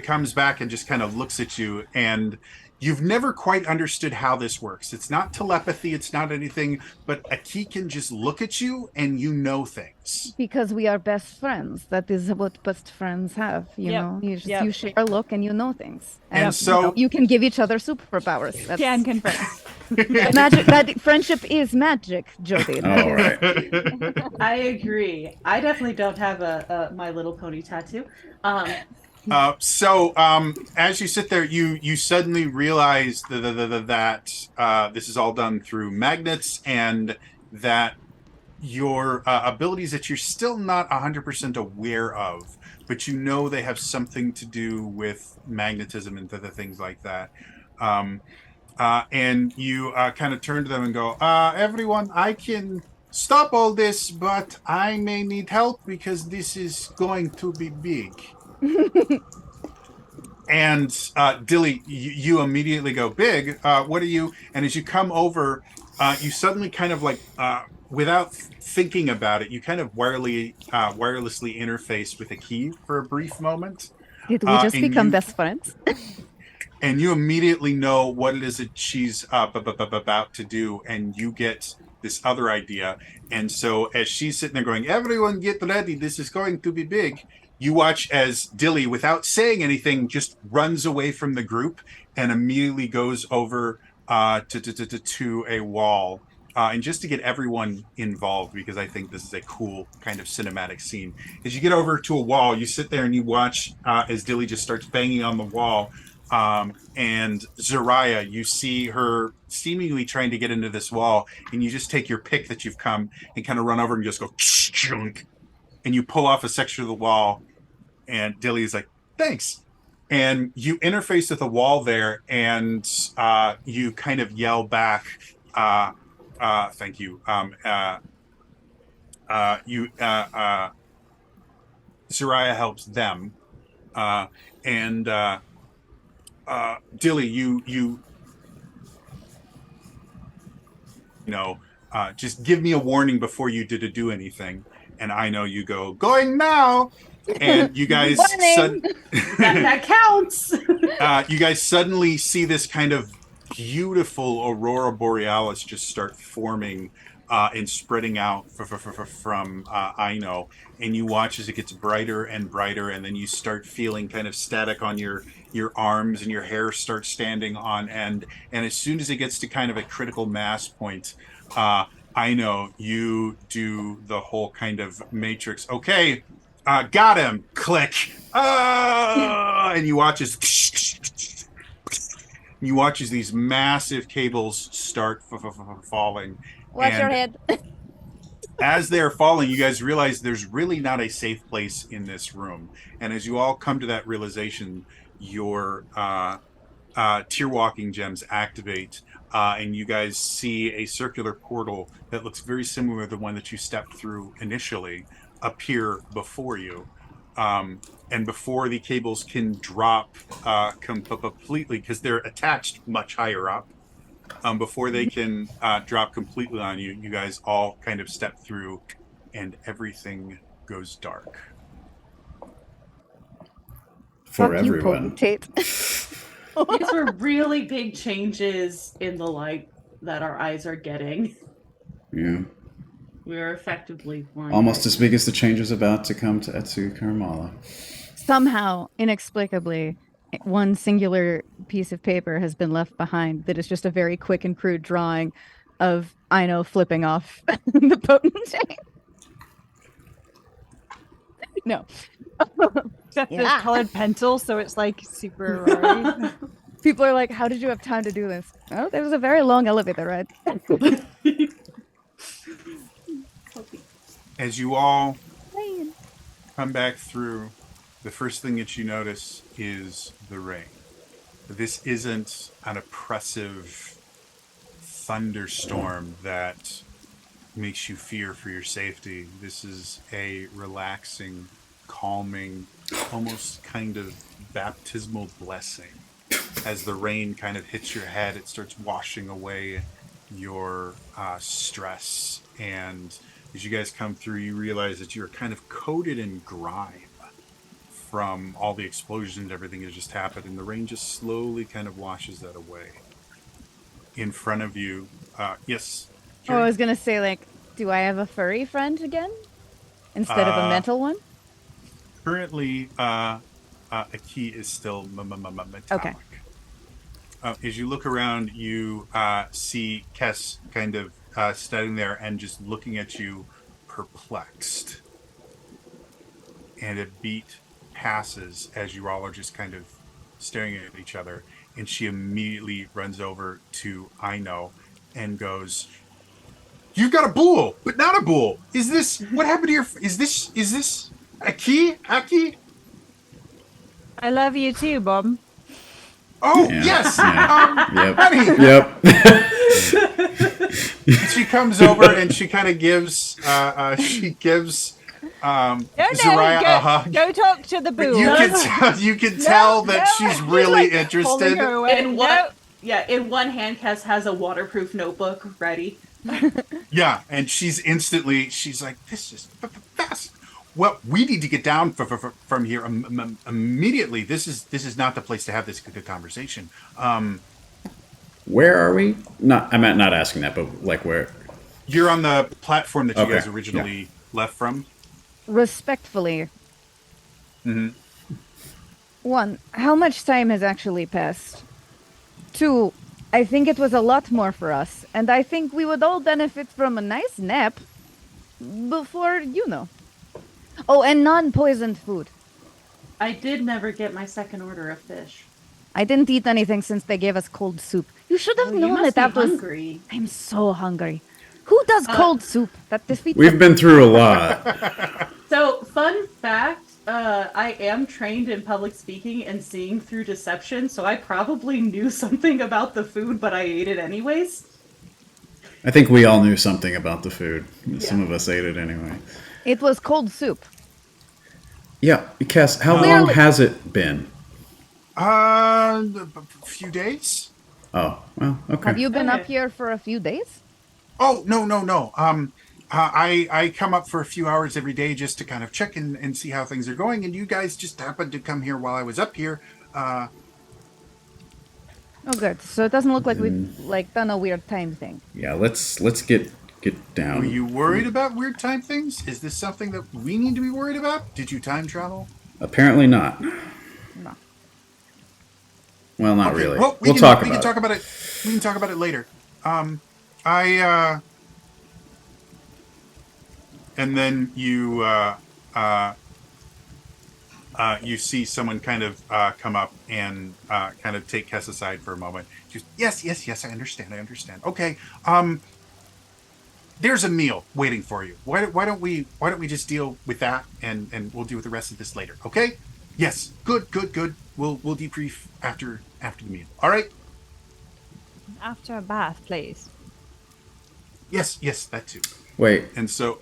comes back and just kind of looks at you, and you've never quite understood how this works. It's not telepathy, it's not anything, but Aki can just look at you and you know things. because we are best friends. That is what best friends have. You Yep. know, Yep. you share a look and you know things. And so- you can give each other superpowers. That's Can confirm. magic. That friendship is magic, Jody. All right. I agree. I definitely don't have a My Little Pony tattoo. So as you sit there, you suddenly realize that this is all done through magnets, and that your abilities that you're still not 100% aware of, but you know they have something to do with magnetism and other things like that. And you kind of turn to them and go, everyone, I can stop all this, but I may need help because this is going to be big. And Dilly, you immediately go, big, what are you? And as you come over, you suddenly kind of like, without thinking about it, you kind of wirelessly interface with a key for a brief moment. Did we just and become you- best friends? And you immediately know what it is that she's about to do, and you get this other idea. And so as she's sitting there going, everyone get ready, this is going to be big, you watch as Dilly, without saying anything, just runs away from the group and immediately goes over to a wall. And just to get everyone involved, because I think this is a cool kind of cinematic scene. As you get over to a wall, you sit there and you watch as Dilly just starts banging on the wall. And Zariah, you see her seemingly trying to get into this wall, and you just take your pick that you've come and kind of run over and just go chunk, and you pull off a section of the wall. And Dilly is like, "Thanks." And you interface with a wall there, and you kind of yell back, "Thank you." Zariah helps them, and Dilly, you just give me a warning before you do anything, and I know you go going now, and you guys that counts. you guys suddenly see this kind of beautiful aurora borealis just start forming and spreading out from Ino, and you watch as it gets brighter and brighter, and then you start feeling kind of static on your arms, and your hair starts standing on end, and as soon as it gets to kind of a critical mass point, Ino, you do the whole kind of matrix. Okay, got him. Click. And you watch as these massive cables start falling. Watch your head. As they're falling, you guys realize there's really not a safe place in this room. And as you all come to that realization, your tear walking gems activate, and you guys see a circular portal that looks very similar to the one that you stepped through initially appear before you. And before the cables can drop completely, because they're attached much higher up, before they can drop completely on you, you guys all kind of step through, and everything goes dark. For Fuck you, everyone. potentate. These were really big changes in the light that our eyes are getting. Yeah. We're effectively blind. Almost as big as the changes about to come to Etsu Karamala. Somehow, inexplicably, one singular piece of paper has been left behind that is just a very quick and crude drawing of Ino flipping off the potentate. No. Except Yeah. there's colored pencil, so it's like super Rory. People are like, how did you have time to do this? Oh, there was a very long elevator ride. As you all come back through, the first thing that you notice is the rain. This isn't an oppressive thunderstorm that makes you fear for your safety. This is a relaxing, calming, almost kind of baptismal blessing. As the rain kind of hits your head, it starts washing away your stress. And as you guys come through, you realize that you're kind of coated in grime from all the explosions and everything that just happened, and the rain just slowly kind of washes that away. In front of you, yes. Oh, I was gonna say, like, do I have a furry friend again instead of a mental one? Currently, a key is still metallic. Okay. As you look around, you see Kess kind of standing there and just looking at you, perplexed. And a beat passes as you all are just kind of staring at each other, and she immediately runs over to Ino and goes, "You've got a bull, but not a bull. Is this what happened to your? Is this a key? Aki? I love you too, Bob. Oh Yeah. yes, Yep. honey." Yep. She comes over and she kind of gives Zariah a hug. Go talk to the But boo. you can tell that she's really Pulling interested. her away. In one hand, Kess has a waterproof notebook ready. Yeah, and she's like, "This is fast. Well, we need to get down from here immediately. This is not the place to have this good conversation." Where are we? I'm not asking that, but like where? You're on the platform that you Okay, guys originally left from. Respectfully. Mm-hmm. 1, how much time has actually passed? 2, I think it was a lot more for us, and I think we would all benefit from a nice nap before, Oh, and non-poisoned food. I did never get my second order of fish. I didn't eat anything since they gave us cold soup. You should have Oh, you known must that be was. hungry. I'm so hungry. Who does cold soup? That defeats. We've been through a lot. So, fun fact, I am trained in public speaking and seeing through deception, so I probably knew something about the food, but I ate it anyways. I think we all knew something about the food. Some of us ate it anyway. It was cold soup. Yeah, Cass, how long Clearly- has it been? A few days. Oh, well, okay. Have you been up Okay. here for a few days? Oh no. I come up for a few hours every day just to kind of check and see how things are going, and you guys just happened to come here while I was up here. Oh, good. So it doesn't look like we've done a weird time thing. Yeah, let's get down. Were you worried about weird time things? Is this something that we need to be worried about? Did you time travel? Apparently not. No. Well, not Okay, really. well, We'll we talk can about talk it. about it. We can talk about it later. And then you see someone kind of come up and kind of take Kess aside for a moment. Just yes, I understand. Okay, there's a meal waiting for you. Why don't we just deal with that and we'll deal with the rest of this later. Okay? Yes. Good. We'll debrief after the meal. All right? After a bath, please. Yes, that too. Wait, And so,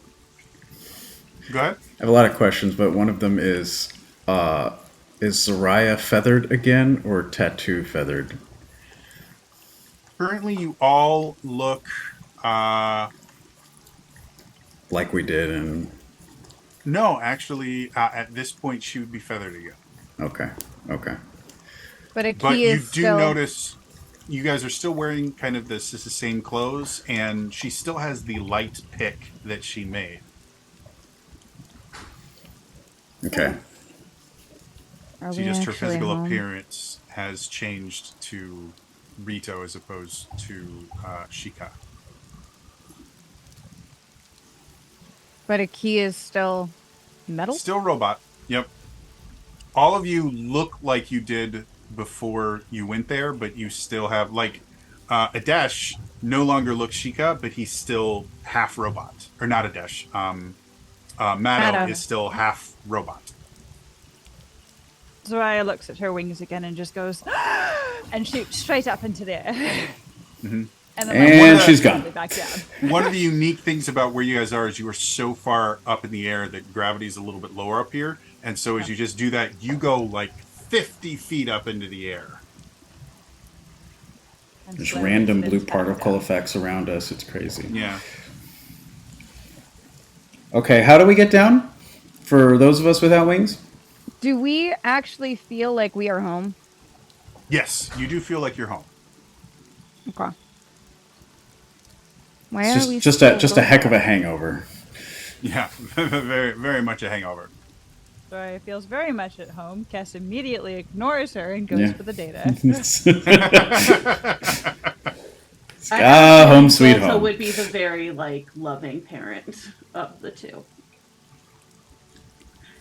go ahead. I have a lot of questions, but one of them is Soraya feathered again or tattoo feathered? Currently, you all look. Like we did in... No, actually, at this point, she would be feathered again. Okay. But a But key you is do still. notice you guys are still wearing kind of the same clothes, and she still has the light pick that she made. Okay. Are So we just her actually physical home? appearance has changed to Rito as opposed to Shika. But a key is still metal. Still robot. Yep. All of you look like you did before you went there, but you still have Adesh no longer looks Shika, but he's still half robot. Or not Adesh. Maddo Maddo. is still half robot. Zoraya looks at her wings again and just goes and shoots straight up into the air. Mm-hmm. And And she's gone. back down. One of the unique things about where you guys are is you are so far up in the air that gravity is a little bit lower up here. And so as you just do that, you go like 50 feet up into the air. And There's slowly random spins blue back particle down. effects around us. It's crazy. Yeah. Okay, how do we get down? For those of us without wings? Do we actually feel like we are home? Yes, you do feel like you're home. Okay. Why It's are we just still a going? heck of a hangover. Yeah, very, very much a hangover. Zoraya feels very much at home. Cass immediately ignores her and goes Yeah. for the data. Home sweet Zolta home. would be the very loving parent of the two.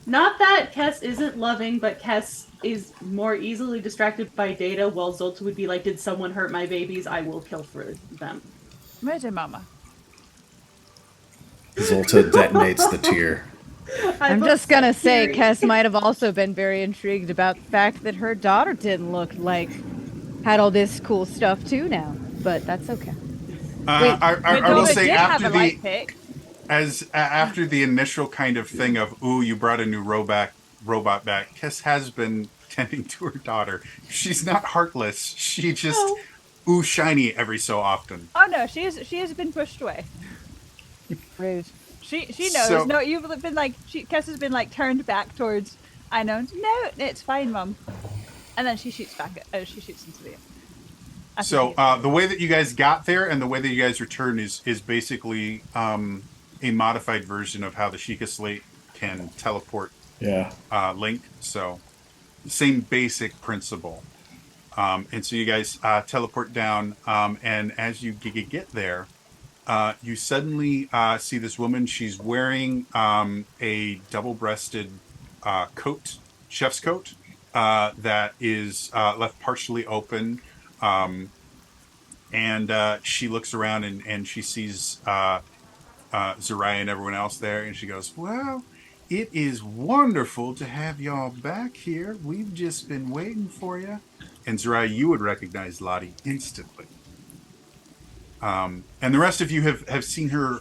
Not that Kess isn't loving, but Kess is more easily distracted by data, while Zolta would be like, "Did someone hurt my babies? I will kill for them." Murder mama. Zolta detonates the tear. I'm just gonna say, Kess might have also been very intrigued about the fact that her daughter didn't look like had all this cool stuff too now, but that's okay. I will Madonna say did have after a light pick. after the initial kind of thing of "ooh, you brought a new robot back," Kess has been tending to her daughter. She's not heartless. She just ooh shiny every so often. Oh no, she has been pushed away. Rude. She knows. So- No, you've been Cass has been turned back towards. I know. No, it's fine, Mum. And then she shoots back. She shoots into the air. I So think it's- the way that you guys got there and the way that you guys return is basically a modified version of how the Sheikah Slate can teleport Yeah. Link. So same basic principle. And so you guys teleport down, and as you get there, you suddenly see this woman. She's wearing a double-breasted coat, chef's coat, that is left partially open. And she looks around and she sees Zariah and everyone else there, and she goes, "Well, it is wonderful to have y'all back here. We've just been waiting for you." And Zariah, you would recognize Lottie instantly. And the rest of you have seen her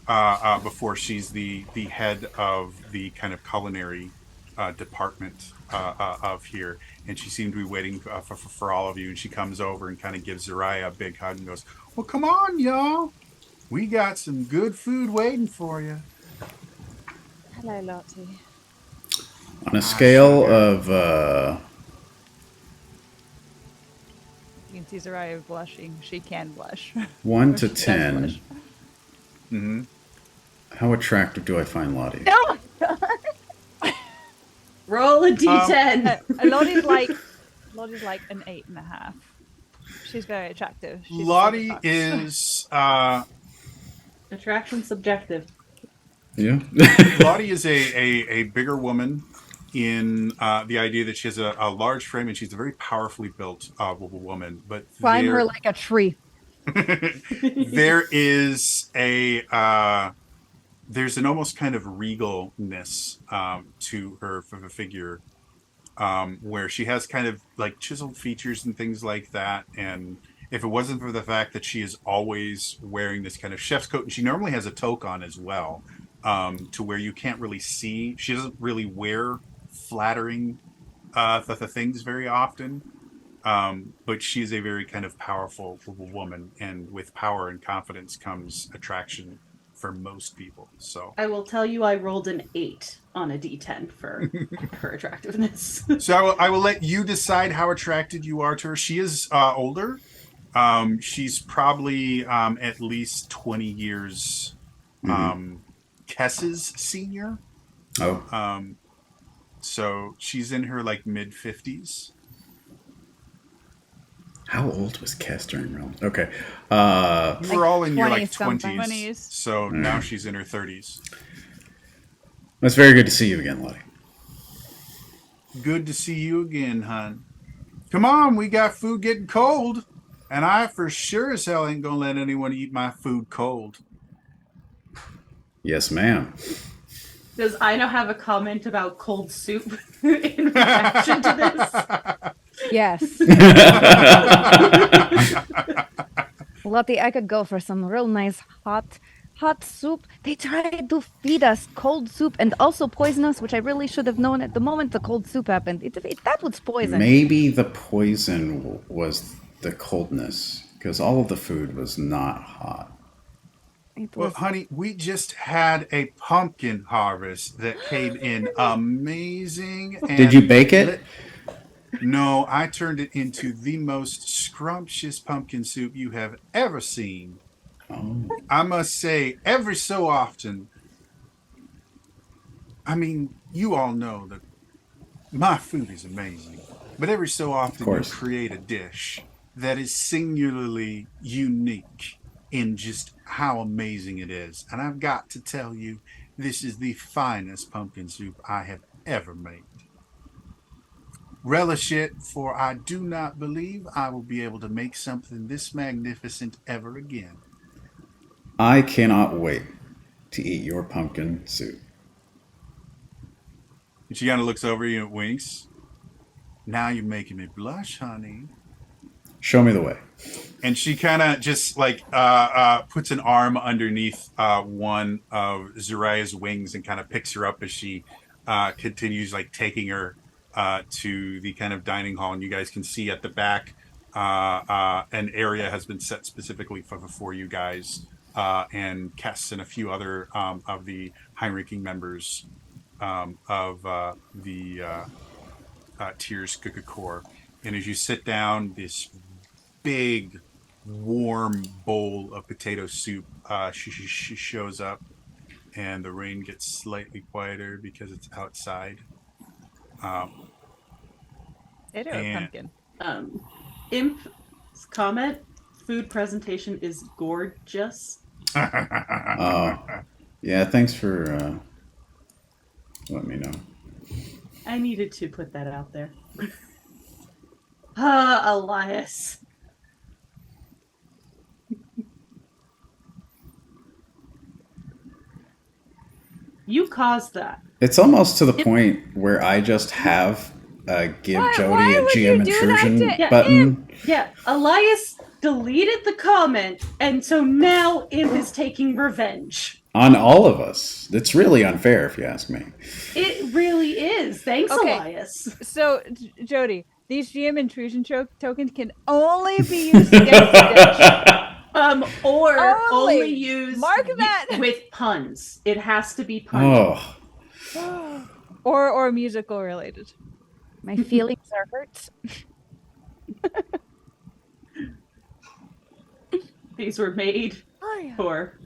before. She's the head of the kind of culinary department of here, and she seemed to be waiting for all of you. And she comes over and kind of gives Zariah a big hug and goes, "Well, come on, y'all. We got some good food waiting for you." Hello, Lottie. On a scale sugar. of You can see Zariah blushing. She can blush. 1 Or to she does 10, blush. Mm-hmm. how attractive do I find Lottie? No. Roll a d10. Lottie's like an 8.5. She's very attractive. She's a silver Lottie fox. is Attraction subjective. Yeah. Lottie is a bigger woman in the idea that she has a large frame and she's a very powerfully built woman. But Climb her there- like a tree. there is there's an almost kind of regalness to her figure, where she has kind of like chiseled features and things like that. And if it wasn't for the fact that she is always wearing this kind of chef's coat, and she normally has a toque on as well, to where you can't really see. She doesn't really wear flattering the things very often. But she's a very kind of powerful woman, and with power and confidence comes attraction for most people. So, I will tell you, I rolled an 8 on a d10 for her attractiveness. so I will let you decide how attracted you are to her. She is older. She's probably at least 20 years Kess's senior. Oh, So she's in her like mid 50s. how old was Kess during Realms? Okay. You were all in your like 20-something. 20s. So now she's in her 30s. It's very good to see you again, Lottie. Good to see you again, hon. Come on, we got food getting cold. And I for sure as hell ain't gonna let anyone eat my food cold. Yes, ma'am. Does Ino have a comment about cold soup in reaction to this? Yes. Lottie, I could go for some real nice hot soup. They tried to feed us cold soup and also poison us, which I really should have known at the moment the cold soup happened. That was poison. Maybe the poison was the coldness, because all of the food was not hot. It Well, was honey, we just had a pumpkin harvest that came in amazing. And Did you bake it? No, I turned it into the most scrumptious pumpkin soup you have ever seen. Oh, I must say, every so often, I mean, you all know that my food is amazing, but every so often you course. create a dish that is singularly unique in just how amazing it is. And I've got to tell you, this is the finest pumpkin soup I have ever made. Relish it, for I do not believe I will be able to make something this magnificent ever again. I cannot wait to eat your pumpkin soup. And she kind of looks over you and winks. Now you're making me blush, honey. Show me the way. And she kind of just like puts an arm underneath one of Zariah's wings and kind of picks her up as she continues like taking her to the kind of dining hall. And you guys can see at the back an area has been set specifically for you guys, and Kess and a few other of the high-ranking members of the Tears Corps. And as you sit down, this big, warm bowl of potato soup she shows up, and the rain gets slightly quieter because it's outside. Potato or And- pumpkin? Imp's comment, food presentation is gorgeous. Oh, yeah. Thanks for letting me know. I needed to put that out there. Elias. You caused that. It's almost to the point where I just have give Why Jody a would you GM do that intrusion to button. Yeah, Elias deleted the comment, and so now Imp is taking revenge. On all of us. It's really unfair, if you ask me. It really is. Thanks, Okay. Elias. So, Jody, these GM intrusion tokens can only be used against Stitch. Or Only. only use Mark that. with puns. It has to be puns. Oh, or musical related. My feelings are hurt. These were made for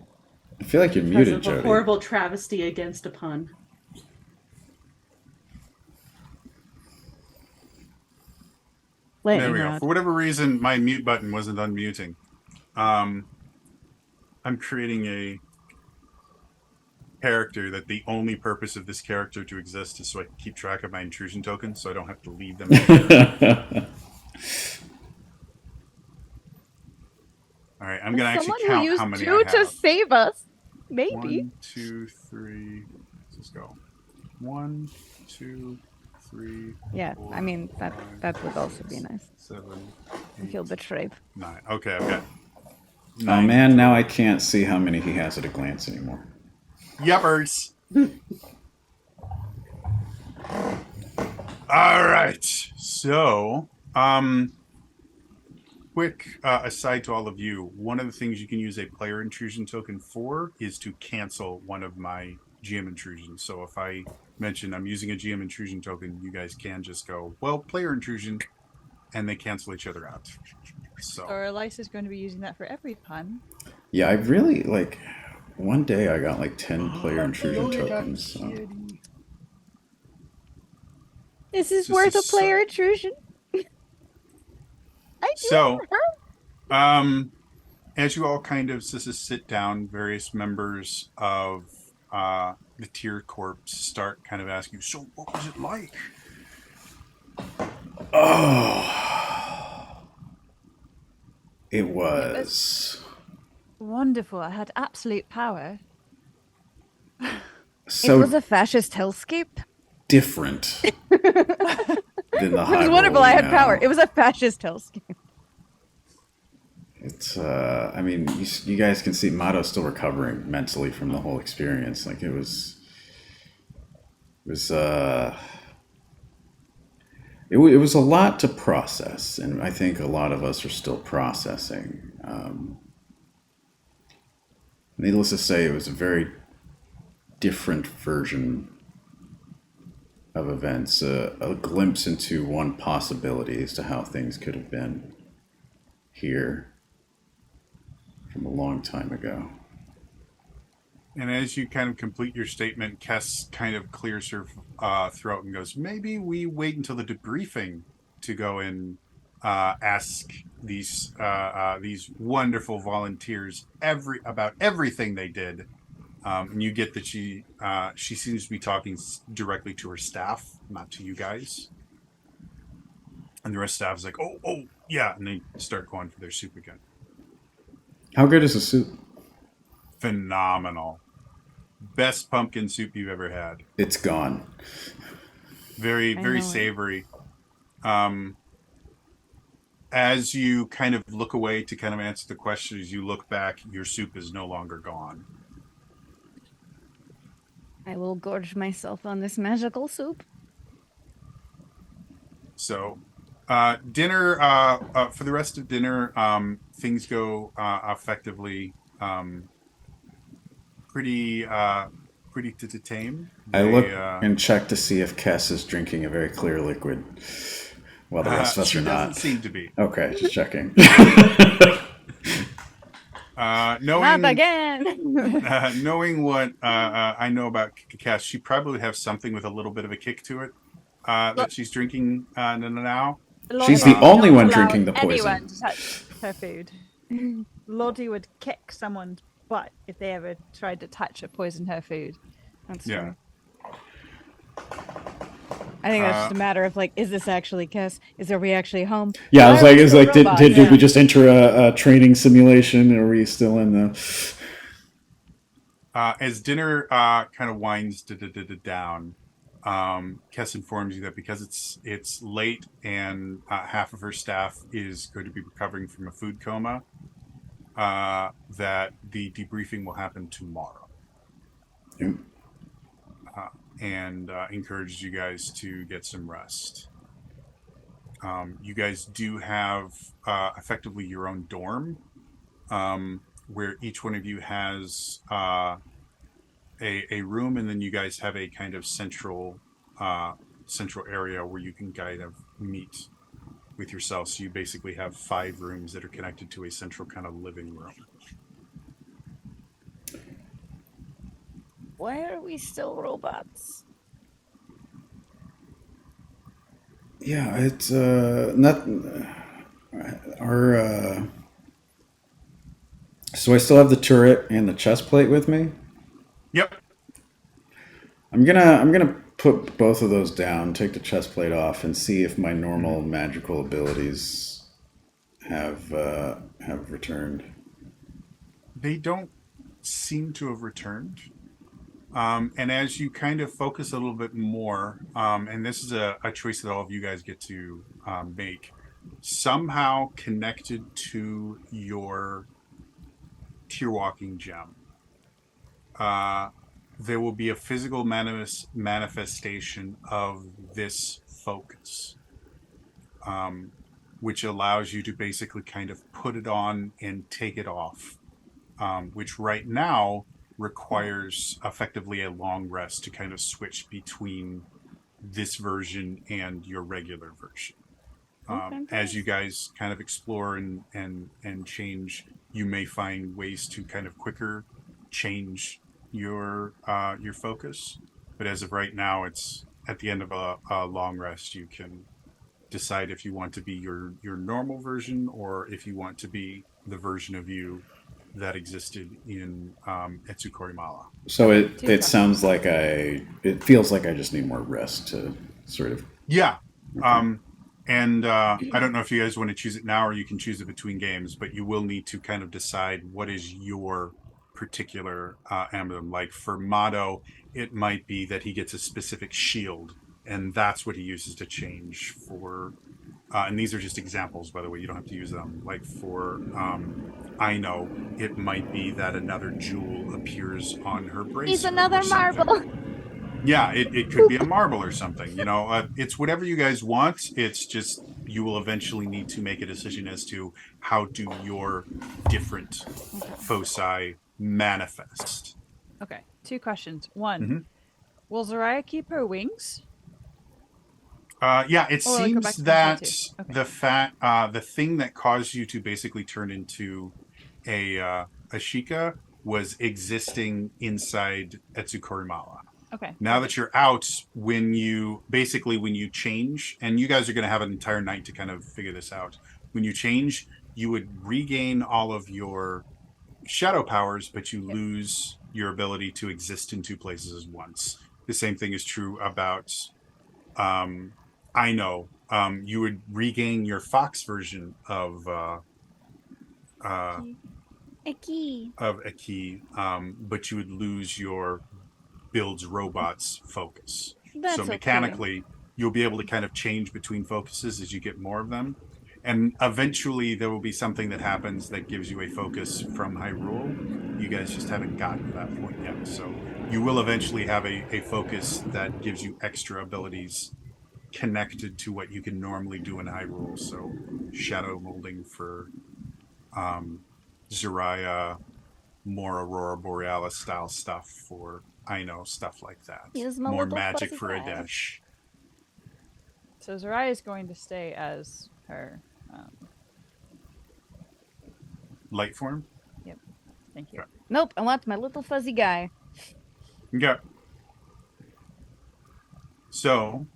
I feel like you're because muted, of a Jody. horrible travesty against a pun. There we go. For whatever reason, my mute button wasn't unmuting. I'm creating a character that the only purpose of this character to exist is so I can keep track of my intrusion tokens, so I don't have to leave them. All right, I'm gonna actually count how many I to have. save us. Maybe. 1, 2, 3. Let's just go. 1, 2, 3. Yeah, 4, I mean that 5, would also be nice. 7, I feel 8, betrayed. 9. Okay, I've got. Oh 9 man, now I total. can't see how many he has at a glance anymore. Yuppers. All right. So, quick aside to all of you. One of the things you can use a player intrusion token for is to cancel one of my GM intrusions. So if I mention I'm using a GM intrusion token, you guys can just go, well, player intrusion, and they cancel each other out. So, Or Elisa's going to be using that for every pun. Yeah, I really like. One day I got like 10 player intrusion tokens. So. This is This worth is a player intrusion. I do. So, as you all kind of sit down, various members of the Tier Corps start kind of asking you, so what was it like? Oh, it was Wonderful. I had absolute power. so It was a fascist hellscape. different than the It high was wonderful. roll I we had know. power. It was a fascist hellscape. It's I mean, you guys can see Mato's still recovering mentally from the whole experience. Like it was it was a lot to process, and I think a lot of us are still processing. Needless to say, it was a very different version of events, a glimpse into one possibility as to how things could have been here from a long time ago. And as you kind of complete your statement, Kess kind of clears her throat and goes, maybe we wait until the debriefing to go and ask these wonderful volunteers about everything they did. And you get that she seems to be talking directly to her staff, not to you guys. And the rest of the staff is like, oh, yeah. And they start going for their soup again. How good is the soup? Phenomenal. Best pumpkin soup you've ever had. It's gone. Very, I very know it. savory. As you kind of look away to kind of answer the question, as you look back, your soup is no longer gone. I will gorge myself on this magical soup. So, dinner, for the rest of dinner, things go effectively pretty tame. I look and check to see if Kess is drinking a very clear liquid, while the rest of us she are doesn't not. seem to be. Okay, just checking. Not again. Knowing what I know about Kess, she probably would have something with a little bit of a kick to it that she's drinking now. She's the only Don't one allow drinking the poison. Anyone to touch her food. Lottie would kick someone's butt if they ever tried to touch or poison her food. That's Yeah. true. I think that's just a matter of like, is this actually Kess? Are we actually home? Yeah, I Why was are like, we it's still like, robots? did Yeah. we just enter a training simulation, or are we still in the? As dinner kind of winds down, Kess informs you that because it's late and half of her staff is going to be recovering from a food coma, that the debriefing will happen tomorrow, Yep. and encourages you guys to get some rest. You guys do have effectively your own dorm, where each one of you has a room, and then you guys have a kind of central area where you can kind of meet with yourself. So you basically have 5 rooms that are connected to a central kind of living room. Why are we still robots? Yeah, it's not our. So I still have the turret and the chest plate with me. Yep. I'm gonna put both of those down, take the chest plate off, and see if my normal magical abilities have returned. They don't seem to have returned. And as you kind of focus a little bit more, and this is a choice that all of you guys get to make, somehow connected to your tier walking gem, there will be a physical manifestation of this focus, which allows you to basically kind of put it on and take it off, which right now requires effectively a long rest to kind of switch between this version and your regular version. As you guys kind of explore and change, you may find ways to kind of quicker change your focus. But as of right now, it's at the end of a long rest. You can decide if you want to be your normal version, or if you want to be the version of you that existed in Etsukori Mala. So it sounds like it feels like I just need more rest to sort of. Yeah. And I don't know if you guys want to choose it now, or you can choose it between games, but you will need to kind of decide what is your particular emblem. Like for Mado, it might be that he gets a specific shield, and that's what he uses to change for. And these are just examples, by the way. You don't have to use them. Like for Aino, it might be that another jewel appears on her bracelet. He's another or something. marble. Yeah, it could be a marble or something. You know, it's whatever you guys want. It's just you will eventually need to make a decision as to how do your different foci manifest. Okay, 2 questions. One, Mhm. will Zaraya keep her wings? Yeah, it Or will it go back seems to that Kentai too? the thing that caused you to basically turn into a Ashika was existing inside Etsukorimala. Okay. Now that you're out, when you change, and you guys are going to have an entire night to kind of figure this out. When you change, you would regain all of your shadow powers, but you lose your ability to exist in 2 places at once. The same thing is true about Aino. You would regain your fox version of Aki, but you would lose your builds robots focus. That's so mechanically, you'll be able to kind of change between focuses as you get more of them. And eventually there will be something that happens that gives you a focus from Hyrule. You guys just haven't gotten to that point yet. So you will eventually have a focus that gives you extra abilities connected to what you can normally do in Hyrule. So shadow molding for Zaraya, more Aurora Borealis style stuff for Aino, stuff like that. More magic for Adesh. So Zaraya is going to stay as her. Light form? Yep. Thank you. Okay. Nope, I want my little fuzzy guy. Okay. So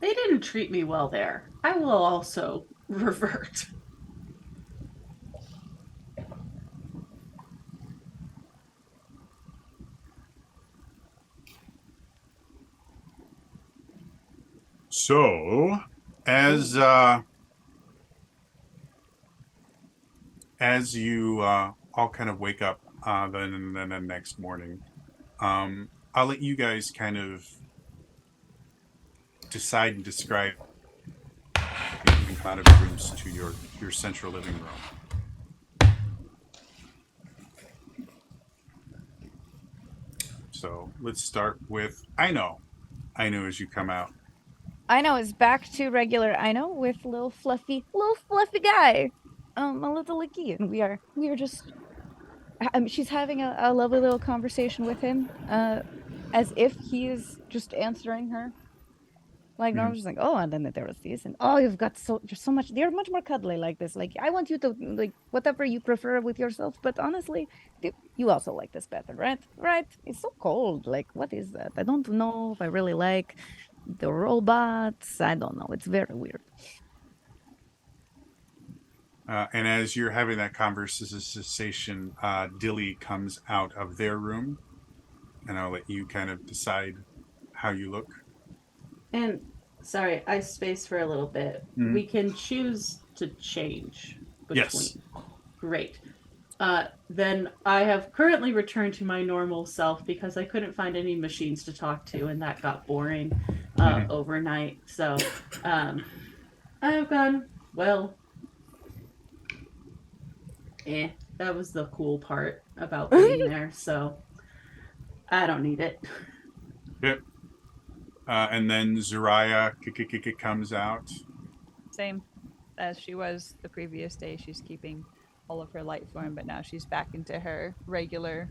They didn't treat me well there. I will also revert. So, as you all kind of wake up then the next morning, I'll let you guys kind of decide and describe moving out of your rooms to your central living room. So let's start with Aino. Aino, as you come out. Aino is back to regular Aino with little fluffy guy, a little licky, and we are just. She's having a lovely little conversation with him, as if he is just answering her. Like Mhm. normal, just like, oh, and then there was this, and oh, you're so much. You're much more cuddly like this. Like I want you to like whatever you prefer with yourself, but honestly, you also like this better, right? Right? It's so cold. Like what is that? I don't know if I really like the robots. I don't know. It's very weird. And as you're having that conversation, Dilly comes out of their room, and I'll let you kind of decide how you look. And sorry, I spaced for a little bit. Mhm. We can choose to change between. Yes. Great. Then I have currently returned to my normal self because I couldn't find any machines to talk to, and that got boring Mhm. overnight. So I've gone, well, that was the cool part about being there. So I don't need it. Yep. And then Zariah comes out. Same as she was the previous day. She's keeping all of her light form, but now she's back into her regular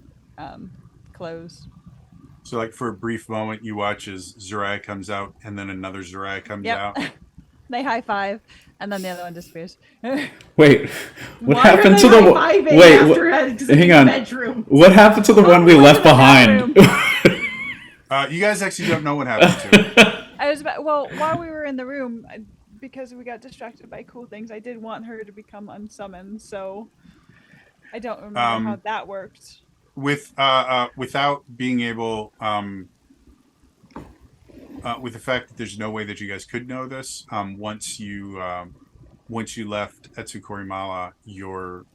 clothes. So, like, for a brief moment, you watch as Zariah comes out, and then another Zariah comes out. They high five, and then the other one disappears. Wait, what Why happened are to they the high-fiving wait? after Hang on. bedroom? What happened to the one we we left went to the behind? You guys actually don't know what happened to it. I was about, well, while we were in the room, because we got distracted by cool things, I did want her to become unsummoned, so I don't remember how that worked. Without being able, with the fact that there's no way that you guys could know this, once you left Etsukorimala, your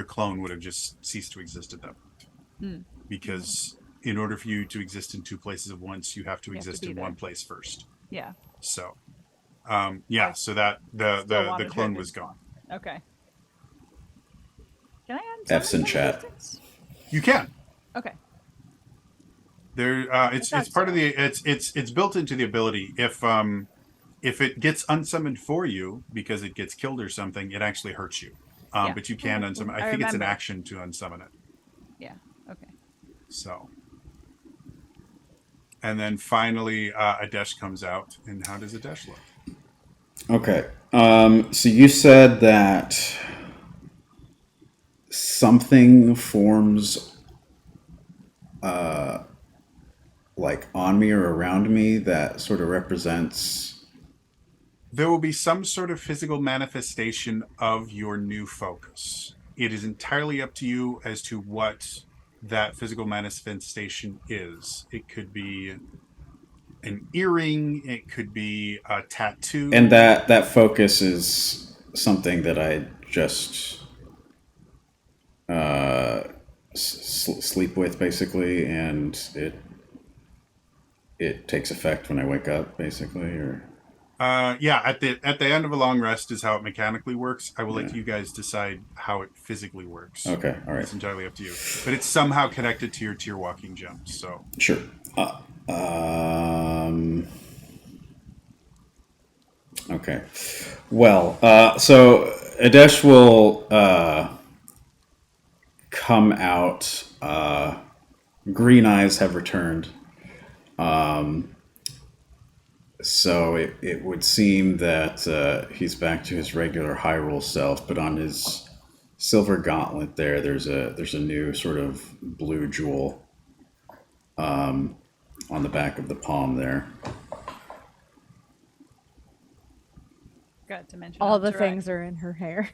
clone would have just ceased to exist at that point. Because in order for you to exist in two places at once, you have to exist in one place first. Yeah. So, so that the clone was gone. Okay. Can I add F's in something chat. distance? You can. Okay. There, it's part of the it's built into the ability. If it gets unsummoned for you because it gets killed or something, it actually hurts you. But you can unsummon. I think it's an action to unsummon it. Yeah. Okay. So, and then finally, Adesh comes out. And how does Adesh look? Okay. So you said that something forms like on me or around me that sort of represents. There will be some sort of physical manifestation of your new focus. It is entirely up to you as to what that physical manifestation is. It could be an earring, it could be a tattoo. And that focus is something that I just sleep with, basically, and it takes effect when I wake up, basically, or at the end of a long rest is how it mechanically works. I will let you guys decide how it physically works. Okay, all right. It's entirely up to you. But it's somehow connected to your tier walking gems. So sure. Okay. Well, so Adesh will come out. Green eyes have returned. So it would seem that he's back to his regular Hyrule self, but on his silver gauntlet there's a new sort of blue jewel on the back of the palm there. Got to mention All the Zariah. things are in her hair.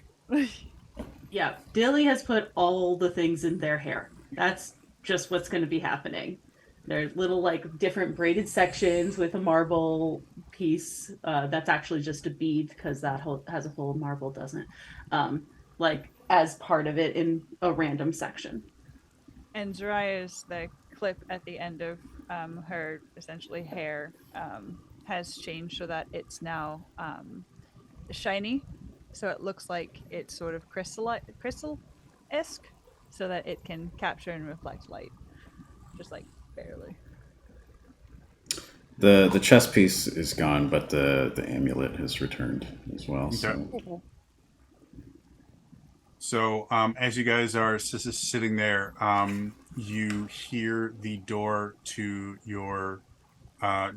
Yeah, Dilly has put all the things in their hair. That's just what's going to be happening. There's little like different braided sections with a marble piece that's actually just a bead because that has a hole, marble doesn't. Like as part of it in a random section. And Zariah's the clip at the end of her essentially hair has changed so that it's now shiny, so it looks like it's sort of crystal-esque, so that it can capture and reflect light, just like barely. The chess piece is gone, but the amulet has returned as well. So. So as you guys are sitting there, you hear the door to your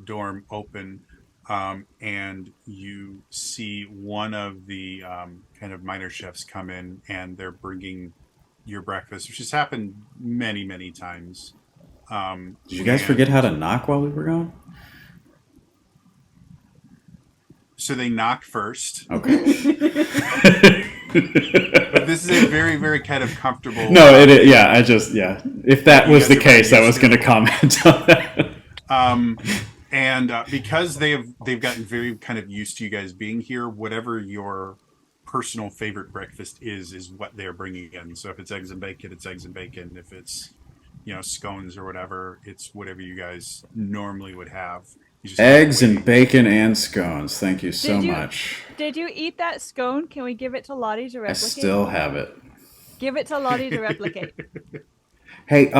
dorm open, and you see one of the kind of minor chefs come in, and they're bringing your breakfast, which has happened many, many times. Did you guys forget how to knock while we were gone? So they knock first. Okay. But this is a very, very kind of comfortable. No, it is. Yeah, If that was the guys are case, I used was to going to it. comment on that. And because they've gotten very kind of used to you guys being here, whatever your personal favorite breakfast is what they're bringing in. So if it's eggs and bacon, it's eggs and bacon. If it's scones or whatever, it's whatever you guys normally would have. You just Eggs and bacon and scones. Thank you so Did you- much. Did you eat that scone? Can we give it to Lottie to I replicate? still have it. Give it to Lottie to replicate. Hey,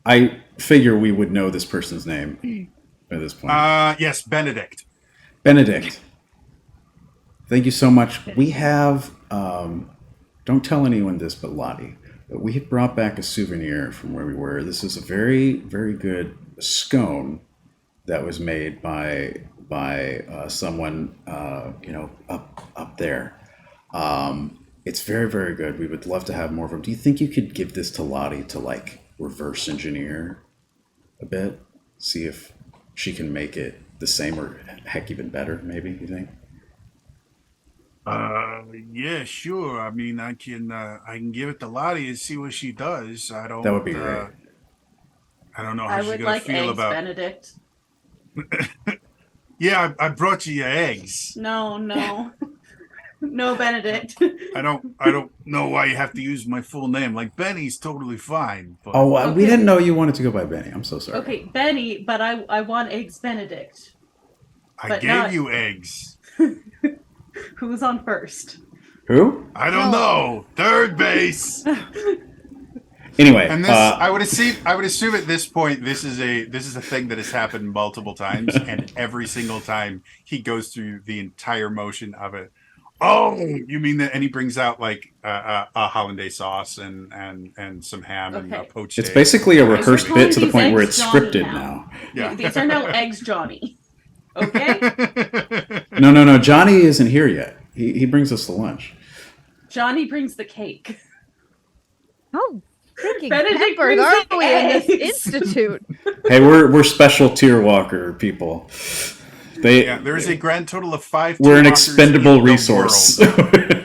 I figure we would know this person's name by this point. Yes, Benedict. Benedict. Thank you so much. We have, don't tell anyone this but Lottie, but we had brought back a souvenir from where we were. This is a very, very good scone that was made by someone, up there. It's very, very good. We would love to have more of them. Do you think you could give this to Lottie to like reverse engineer a bit? See if she can make it the same or heck even better, maybe, you think? Yeah, sure. I mean, I can give it to Lottie and see what she does. I don't. That would be great. I don't know how I she's would gonna like feel eggs, about. Benedict. Yeah, I brought you your eggs. No. No, Benedict. I don't know why you have to use my full name. Like Benny's totally fine. But Oh, we Okay. didn't know you wanted to go by Benny. I'm so sorry. Okay, Benny, but I want eggs, Benedict. I but gave not- you eggs. Who's on first? Who? I don't know. Third base. Anyway, And this, I would assume at this point, this is a thing that has happened multiple times, and every single time he goes through the entire motion of it. Oh, you mean that? And he brings out like a hollandaise sauce and some ham and Okay. poached. it's egg. basically a We're rehearsed calling bit to the these point where eggs it's Johnny scripted now. now. Yeah. These are now eggs, Johnny. Okay? No. Johnny isn't here yet. He brings us the lunch. Johnny brings the cake. How freaking Benedict pampered brings are the we in this eggs. institute? Hey, we're special tier walker people. Yeah, there is a grand total of 5. We're an walkers expendable in the resource. world. or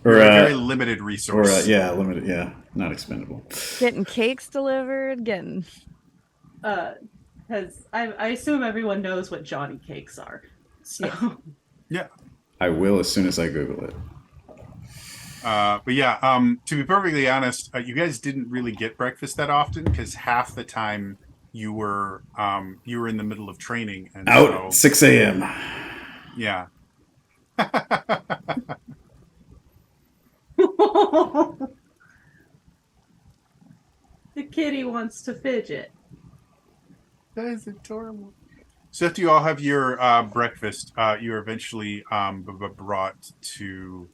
We're a very uh, limited or resource. limited. Yeah, not expendable. Getting cakes delivered, getting Because I assume everyone knows what Johnny cakes are. So Yeah. I will as soon as I Google it. But yeah, to be perfectly honest, you guys didn't really get breakfast that often because half the time you were in the middle of training and Out so 6 a.m. yeah. the kitty wants to fidget. That is adorable. So after you all have your breakfast, you're eventually brought to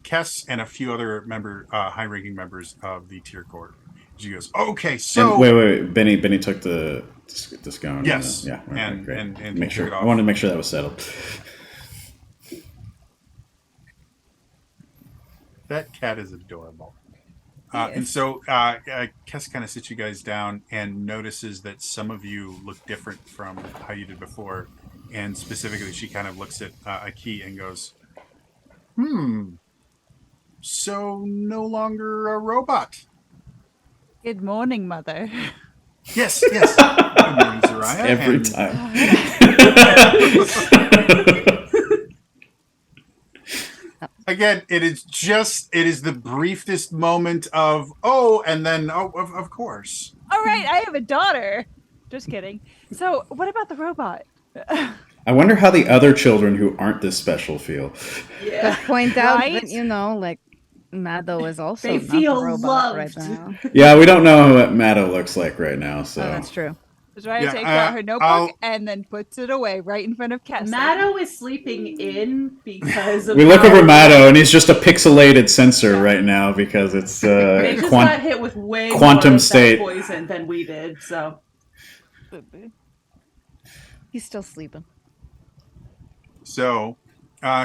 Kess and a few other high-ranking members of the tier court. She goes, okay, so And wait. Benny took the scone. Yes. Yeah. Okay, And- great. and make took sure. it I off. wanted to make sure that was settled. that cat is adorable. And so Kess kind of sits you guys down and notices that some of you look different from how you did before. And specifically, she kind of looks at Aki and goes, so no longer a robot. Good morning, Mother. Yes. Good morning, Zariah. Every And time. Again, it is the briefest moment of, oh, and then, oh, of course. All right, I have a daughter. Just kidding. So, what about the robot? I wonder how the other children who aren't this special feel. Yeah. Point out Right? that, like, Mado is also They not feel a robot loved. right now. Yeah, we don't know what Maddo looks like right now, so. Oh, that's true. Zariah Yeah, takes out her notebook I'll- and then puts it away right in front of Cassie. Maddo is sleeping in because of We look how- over Maddo, and he's just a pixelated sensor right now because it's They just got hit with way quantum more of state. that poison than we did, so. He's still sleeping. So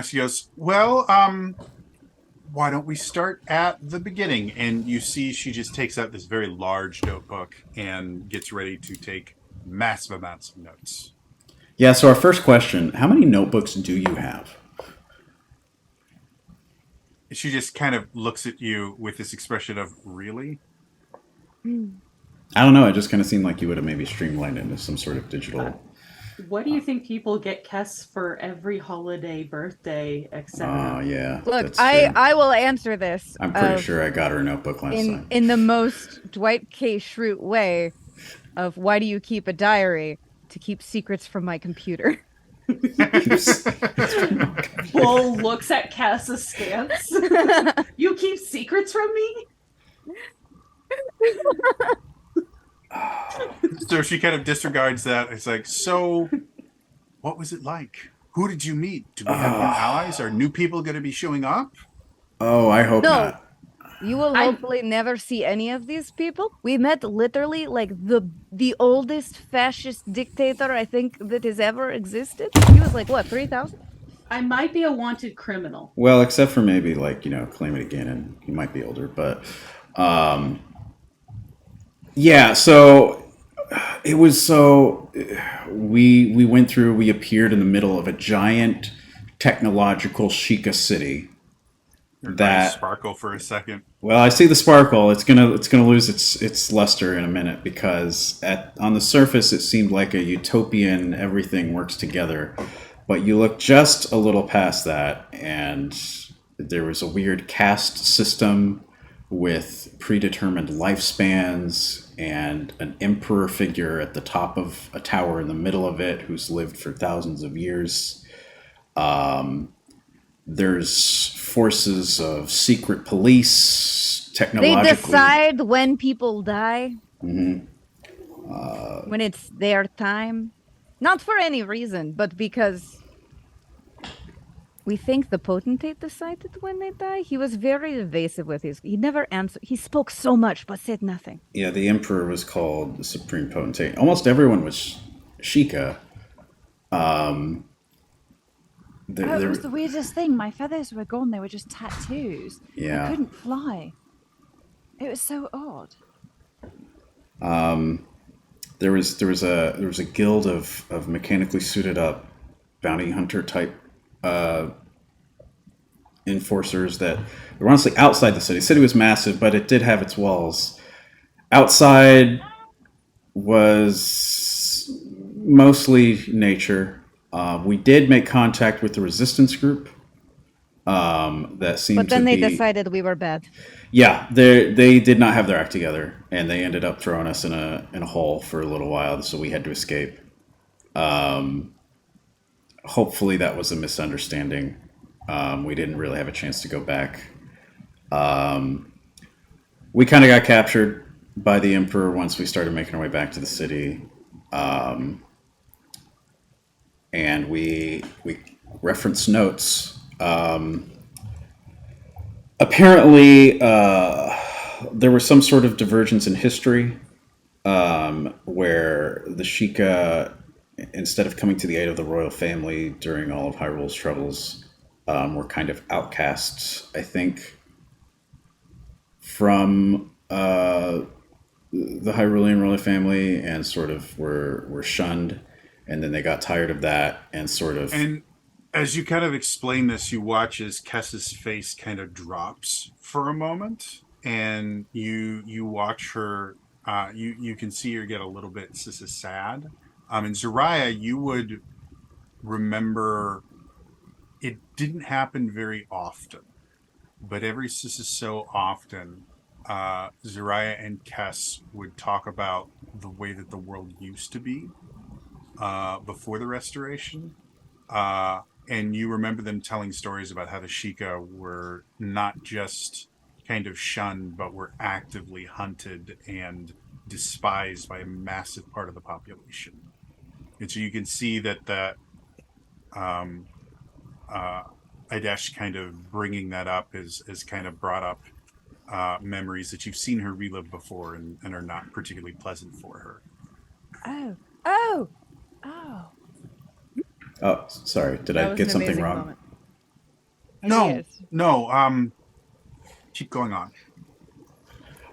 she goes, well, why don't we start at the beginning? And you see she just takes out this very large notebook and gets ready to take massive amounts of notes. Yeah, so our first question, how many notebooks do you have? She just kind of looks at you with this expression of, really? I don't know, it just kind of seemed like you would have maybe streamlined it into some sort of digital... What do you think people get Kess for every holiday, birthday, Oh, etc.? yeah. Look, that's I true. will answer this. I'm pretty sure I got her a notebook last time. in the most Dwight K. Schrute way of why do you keep a diary? To keep secrets from my computer. Bull looks at Cass askance. You keep secrets from me? So she kind of disregards that. It's like, so what was it like? Who did you meet? Do we have more allies? Are new people going to be showing up? Oh, I hope No. not. You will hopefully never see any of these people. We met literally like the oldest fascist dictator I think that has ever existed. He was like what, 3,000? I might be a wanted criminal. Well, except for maybe like, claim it again, and he might be older, but yeah, so it was we went through, we appeared in the middle of a giant technological Sheikah city. Your eyes That sparkle for a second. well, I see the sparkle. It's gonna lose its luster in a minute because on the surface it seemed like a utopian, everything works together, but you look just a little past that, and there was a weird caste system with predetermined lifespans and an emperor figure at the top of a tower in the middle of it who's lived for thousands of years. There's forces of secret police, They technologically. decide when people die. Mhm. When it's their time. Not for any reason, but because we think the potentate decided when they die. He was very evasive with he never answered. He spoke so much but said nothing. Yeah, the emperor was called the supreme potentate. Almost everyone was Sheikah. It was the weirdest thing. My feathers were gone. They were just tattoos. Yeah. I couldn't fly. It was so odd. There was a guild of mechanically suited up bounty hunter type enforcers that were honestly outside the city. The city was massive, but it did have its walls. Outside was mostly nature. We did make contact with the resistance group. That seemed But then to they be, decided we were bad. Yeah, they did not have their act together, and they ended up throwing us in a hole for a little while, so we had to escape. Hopefully that was a misunderstanding. We didn't really have a chance to go back. We kind of got captured by the Emperor once we started making our way back to the city. And we reference notes. Apparently, there was some sort of divergence in history where the Sheikah, instead of coming to the aid of the royal family during all of Hyrule's troubles, were kind of outcasts, I think, from the Hyrulean royal family, and sort of were shunned. And then they got tired of that and sort of... And as you kind of explain this, you watch as Kessa's face kind of drops for a moment, and you watch her. You can see her get a little bit sad. And Zariah, you would remember it didn't happen very often, but every so often, Zariah and Kess would talk about the way that the world used to be before the restoration. And you remember them telling stories about how the Sheikah were not just kind of shunned, but were actively hunted and despised by a massive part of the population. And so you can see that Aidesh kind of bringing that up is kind of brought up memories that you've seen her relive before and are not particularly pleasant for her. Oh. Oh, sorry. Did I get something wrong? No. Keep going on.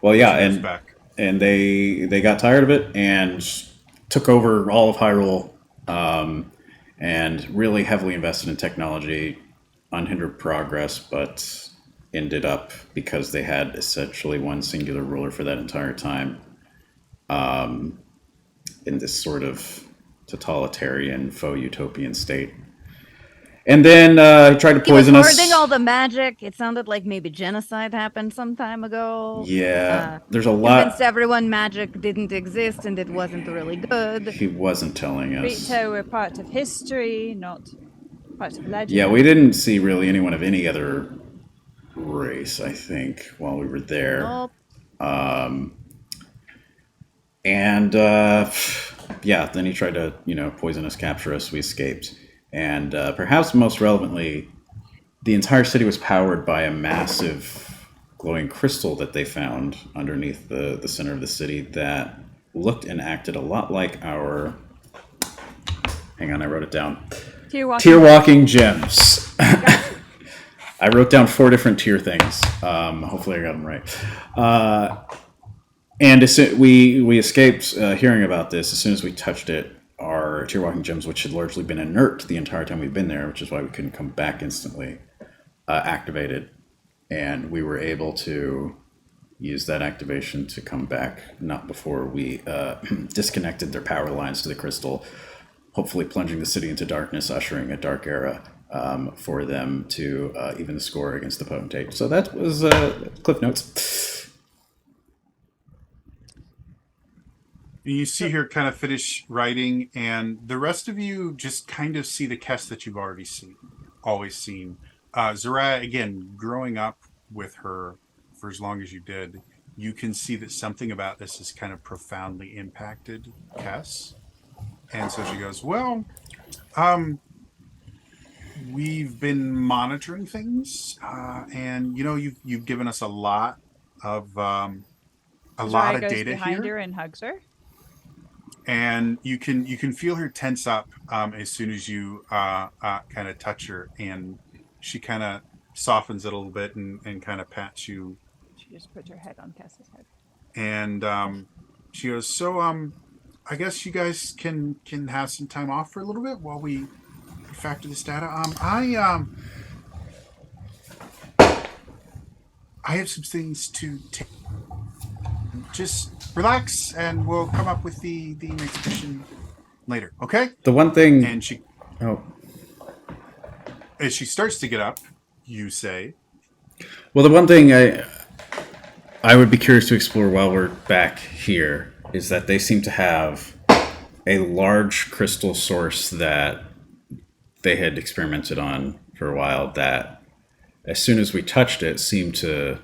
Well, yeah, She goes and back. and they got tired of it and took over all of Hyrule, and really heavily invested in technology, unhindered progress, but ended up, because they had essentially one singular ruler for that entire time, in this sort of totalitarian faux utopian state. And then he tried to He was poison us. hoarding all the magic. It sounded like maybe genocide happened some time ago. Yeah, there's a lot. Convinced everyone magic didn't exist and it wasn't really good. He wasn't telling us. Rito were part of history, not part of legend. Yeah, we didn't see really anyone of any other race, I think, while we were there. Nope. And yeah, then he tried to, poison us, capture us. We escaped. And perhaps most relevantly, the entire city was powered by a massive glowing crystal that they found underneath the center of the city that looked and acted a lot like our... Hang on, I wrote it down. Tear walking gems. I wrote down 4 different tier things. Hopefully I got them right. And we escaped hearing about this as soon as we touched it. Our tear walking gems, which had largely been inert the entire time we've been there, which is why we couldn't come back instantly, activated. And we were able to use that activation to come back, not before we disconnected their power lines to the crystal, hopefully plunging the city into darkness, ushering a dark era for them to even the score against the potentate. So that was Cliff Notes. You see her kind of finish writing, and the rest of you just kind of see the Kess that you've always seen. Zariah, again, growing up with her for as long as you did, you can see that something about this has kind of profoundly impacted Kess. And so she goes, well, we've been monitoring things, and you've given us a lot of Zariah goes data behind here. her and hugs her. And you can feel her tense up as soon as you kind of touch her, and she kind of softens it a little bit and kind of pats you. She just puts her head on Kess's head. And she goes, so I guess you guys can have some time off for a little bit while we factor this data. I have some things to take. Just relax, and we'll come up with the next mission later. Okay? The one thing... And she, Oh. as she starts to get up, you say, Well, the one thing I would be curious to explore while we're back here is that they seem to have a large crystal source that they had experimented on for a while that, as soon as we touched it, seemed to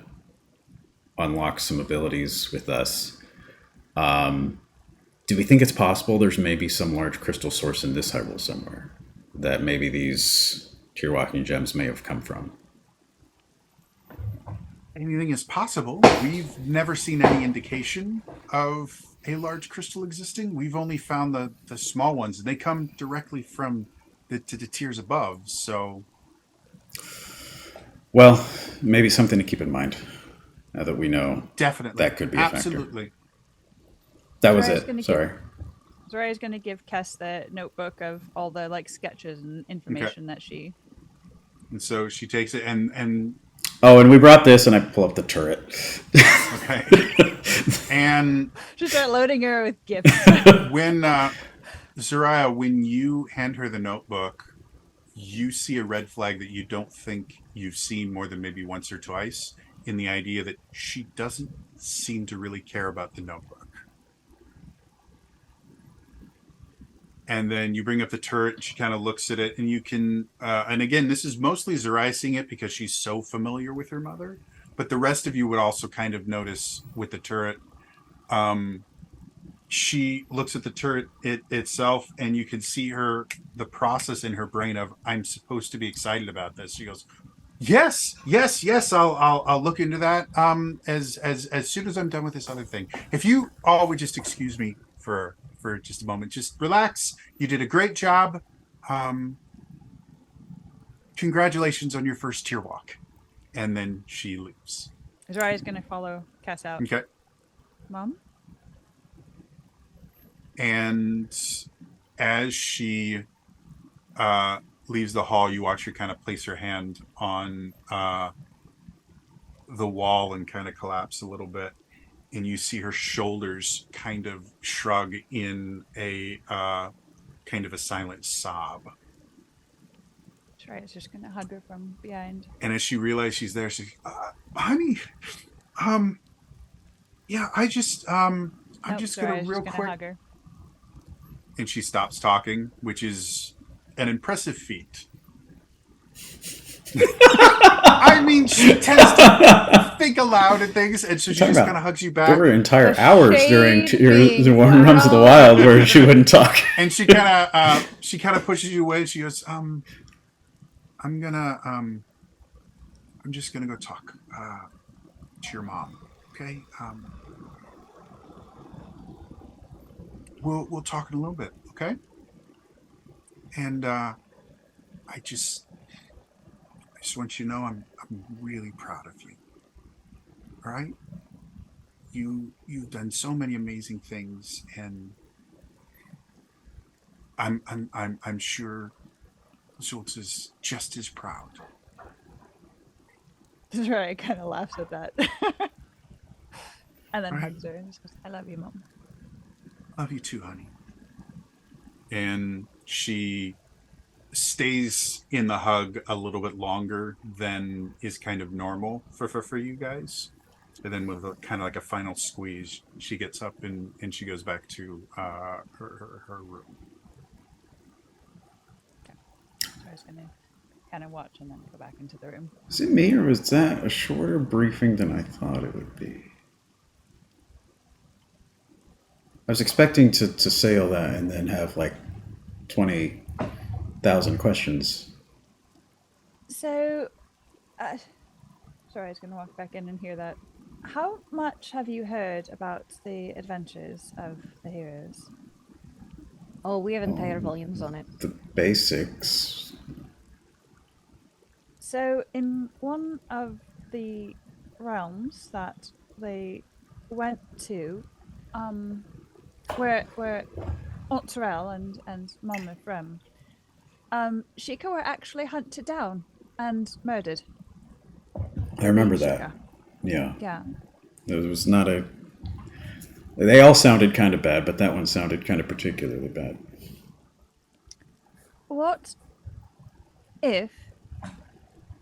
unlock some abilities with us. Do we think it's possible there's maybe some large crystal source in this Hyrule somewhere that maybe these tear walking gems may have come from? anything is possible. We've never seen any indication of a large crystal existing. We've only found the small ones, and they come directly from the tiers above. So, Well, maybe something to keep in mind now that we know definitely, that could be a factor. absolutely. That was Zariah's gonna it. Sorry. Zariah's going to give Kess the notebook of all the sketches and information that she... And so she takes it, and Oh, and we brought this, and I pull up the turret. okay, and She start loading her with gifts. when Zariah, when you hand her the notebook, you see a red flag that you don't think you've seen more than maybe once or twice, in the idea that she doesn't seem to really care about the notebook. And then you bring up the turret, she kind of looks at it, and you can, and again, this is mostly Zariah seeing it because she's so familiar with her mother, but the rest of you would also kind of notice with the turret. She looks at the turret itself, and you can see the process in her brain of, I'm supposed to be excited about this. She goes, yes, I'll look into that as soon as I'm done with this other thing. If you all would just excuse me for just a moment, just relax. You did a great job. Congratulations on your first tier walk. And then she leaves. Zariah's going to follow Cass out. Okay. Mom? And as she leaves the hall, you watch her kind of place her hand on the wall and kind of collapse a little bit. And you see her shoulders kind of shrug in a kind of a silent sob. Zariah's just going to hug her from behind. And as she realizes she's there, she's, honey, yeah, I'm just gonna real quick. Hug her. And she stops talking, which is an impressive feat. I mean, she tends to think aloud and things, and so she just kind of hugs you back. There were entire hours during shade the One Realms of the Wild where she wouldn't talk. And she kind of pushes you away. She goes, I'm just gonna go talk to your mom, okay? We'll talk in a little bit, okay? And I just want you to know I'm really proud of you. All right? You've done so many amazing things, and I'm sure Zoltz is just as proud. Zariah kind of laughs at that. And then Right. hugs her and just goes, I love you, Mom. Love you too, honey. And she stays in the hug a little bit longer than is kind of normal for you guys. And then with kind of like a final squeeze, she gets up and she goes back to her room. Zariah's going to kind of watch and then go back into the room. Was it me, or was that a shorter briefing than I thought it would be? I was expecting to say all that and then have like 20,000 questions. So, sorry, I was going to walk back in and hear that. How much have you heard about the adventures of the heroes? Oh, we have entire volumes on it. The basics. So, in one of the realms that they went to, where Otterel and Monmouth Rim, Sheikah were actually hunted down and murdered. I remember Sheikah. that. Yeah. Yeah. It was not a... They all sounded kind of bad, but that one sounded kind of particularly bad. What if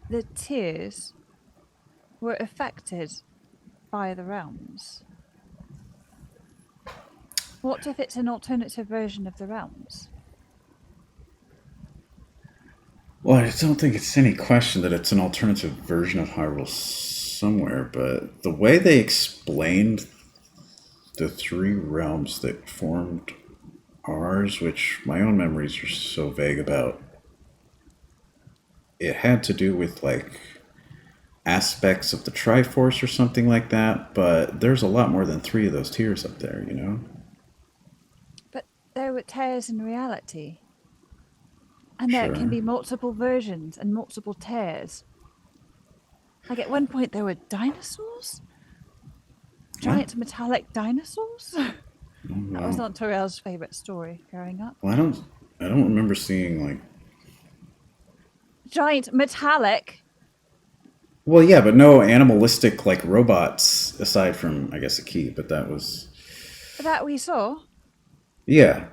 the tears were affected by the realms? What if it's an alternative version of the realms? Well, I don't think it's any question that it's an alternative version of Hyrule somewhere, but the way they explained the three realms that formed ours, which my own memories are so vague about, it had to do with like aspects of the Triforce or something like that, but there's a lot more than three of those tiers up there, you know? But there were tears in reality. And there can Sure. be multiple versions and multiple tears. Like at one point there were dinosaurs? Giant metallic dinosaurs? That was not Terrell's favorite story growing up. Well, I don't remember seeing like... Giant metallic. Well, yeah, but no animalistic like robots aside from, I guess, a key, but that was... That we saw. Yeah.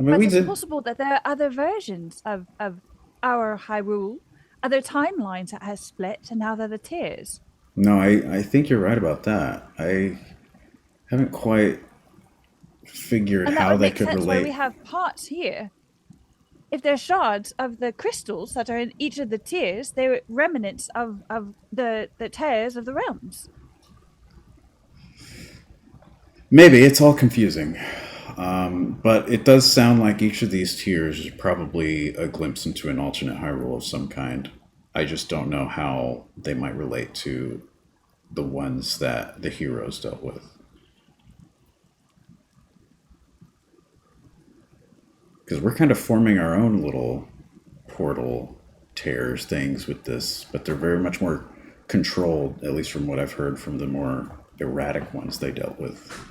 I mean, But we it's did. possible that there are other versions of our Hyrule, other timelines that has split, and now they're the tiers. No, I think you're right about that. I haven't quite figured And that how would they make could sense why we relate. have parts here. If they're shards of the crystals that are in each of the tiers, they're remnants of the tiers of the realms. Maybe it's all confusing. But it does sound like each of these tiers is probably a glimpse into an alternate Hyrule of some kind. I just don't know how they might relate to the ones that the heroes dealt with. Because we're kind of forming our own little portal tears things with this, but they're very much more controlled, at least from what I've heard from the more erratic ones they dealt with.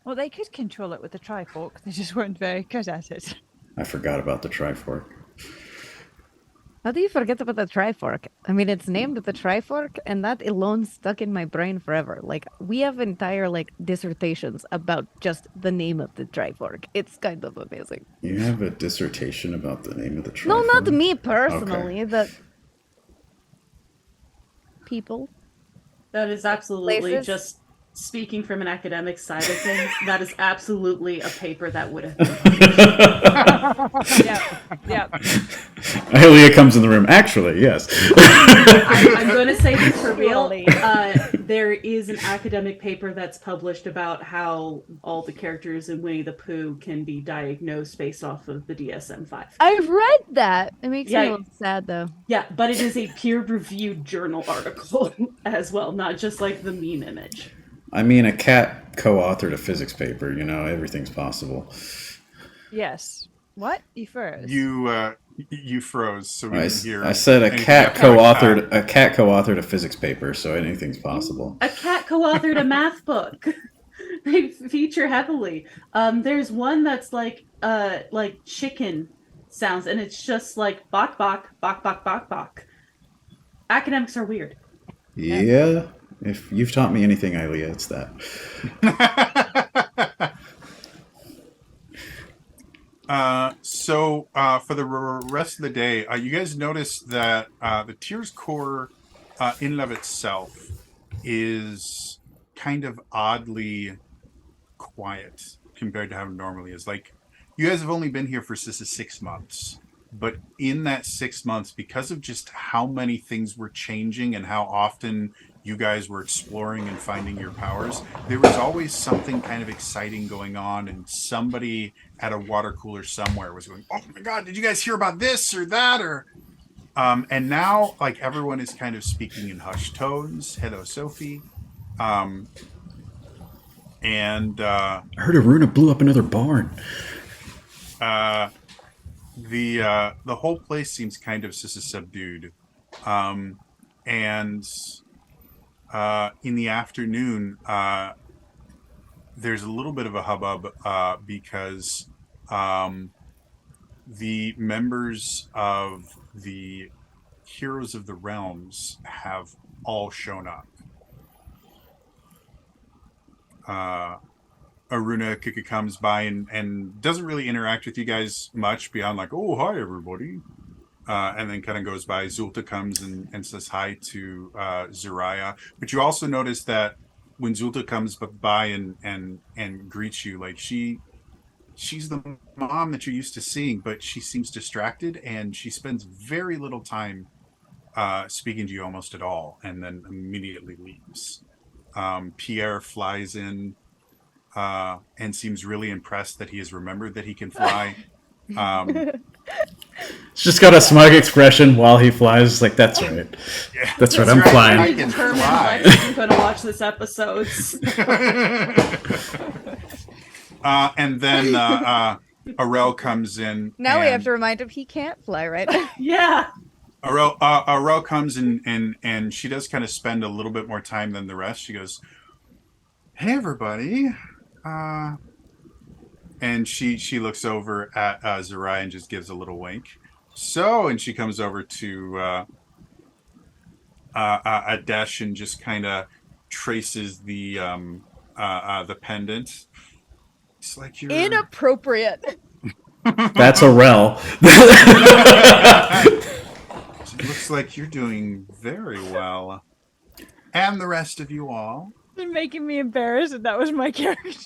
Well, they could control it with the Trifork. They just weren't very good at it. I forgot about the Trifork. How do you forget about the Trifork? I mean, it's named the Trifork, and that alone stuck in my brain forever. Like, we have entire, like, dissertations about just the name of the Trifork. It's kind of amazing. You have a dissertation about the name of the Trifork? No, not me personally. The people. That is absolutely Places? just speaking from an academic side of things. That is absolutely a paper that would have been. Yeah. Aelia comes in the room. Actually, yes. I'm going to say this for real. Surely. There is an academic paper that's published about how all the characters in Winnie the Pooh can be diagnosed based off of the DSM-5. I've read that. It makes me Yeah. a little sad, though. Yeah, but it is a peer-reviewed journal article as well, not just like the meme image. I mean, a cat co-authored a physics paper. You know, everything's possible. Yes. What? You froze. You froze, so we didn't hear. I said a anything cat about co-authored a cat co-authored a physics paper, so anything's possible. A cat co-authored a math book. They feature heavily. There's one that's like chicken sounds, and it's just like bok bok bok bok bok bok. Academics are weird. Yeah, if you've taught me anything, Aelia, it's that. So for the rest of the day, you guys notice that the Tears core in and of itself is kind of oddly quiet compared to how it normally is. Like, you guys have only been here for 6 months, but in that 6 months, because of just how many things were changing and how often you guys were exploring and finding your powers, there was always something kind of exciting going on, and somebody at a water cooler somewhere was going, "Oh my god, did you guys hear about this or that?" Or and now, like, everyone is kind of speaking in hushed tones. Hello, Sophie. And I heard Aruna blew up another barn. the whole place seems kind of subdued. And in the afternoon, there's a little bit of a hubbub because the members of the Heroes of the Realms have all shown up. Aruna Kika comes by and doesn't really interact with you guys much beyond like, "Oh, hi, everybody." And then kind of goes by. Zulta comes and says hi to Zariah. But you also notice that when Zulta comes by and greets you, like, she's the mom that you're used to seeing, but she seems distracted and she spends very little time speaking to you, almost at all, and then immediately leaves. Pierre flies in and seems really impressed that he has remembered that he can fly. He's just got a smug expression while he flies. Like, that's right. Yeah, That's right, I'm I flying. can Determined fly. Lex isn't going to watch this episode. And then Arel comes in. Now we have and to remind him he can't fly, right? Yeah. Arel comes in and she does kind of spend a little bit more time than the rest. She goes, "Hey, everybody." And she looks over at Zariah and just gives a little wink. So, and she comes over to Adesh and just kind of traces the pendant. It's like you're Inappropriate. That's a rel. It looks like you're doing very well. And the rest of you all. You're making me embarrassed that that was my character.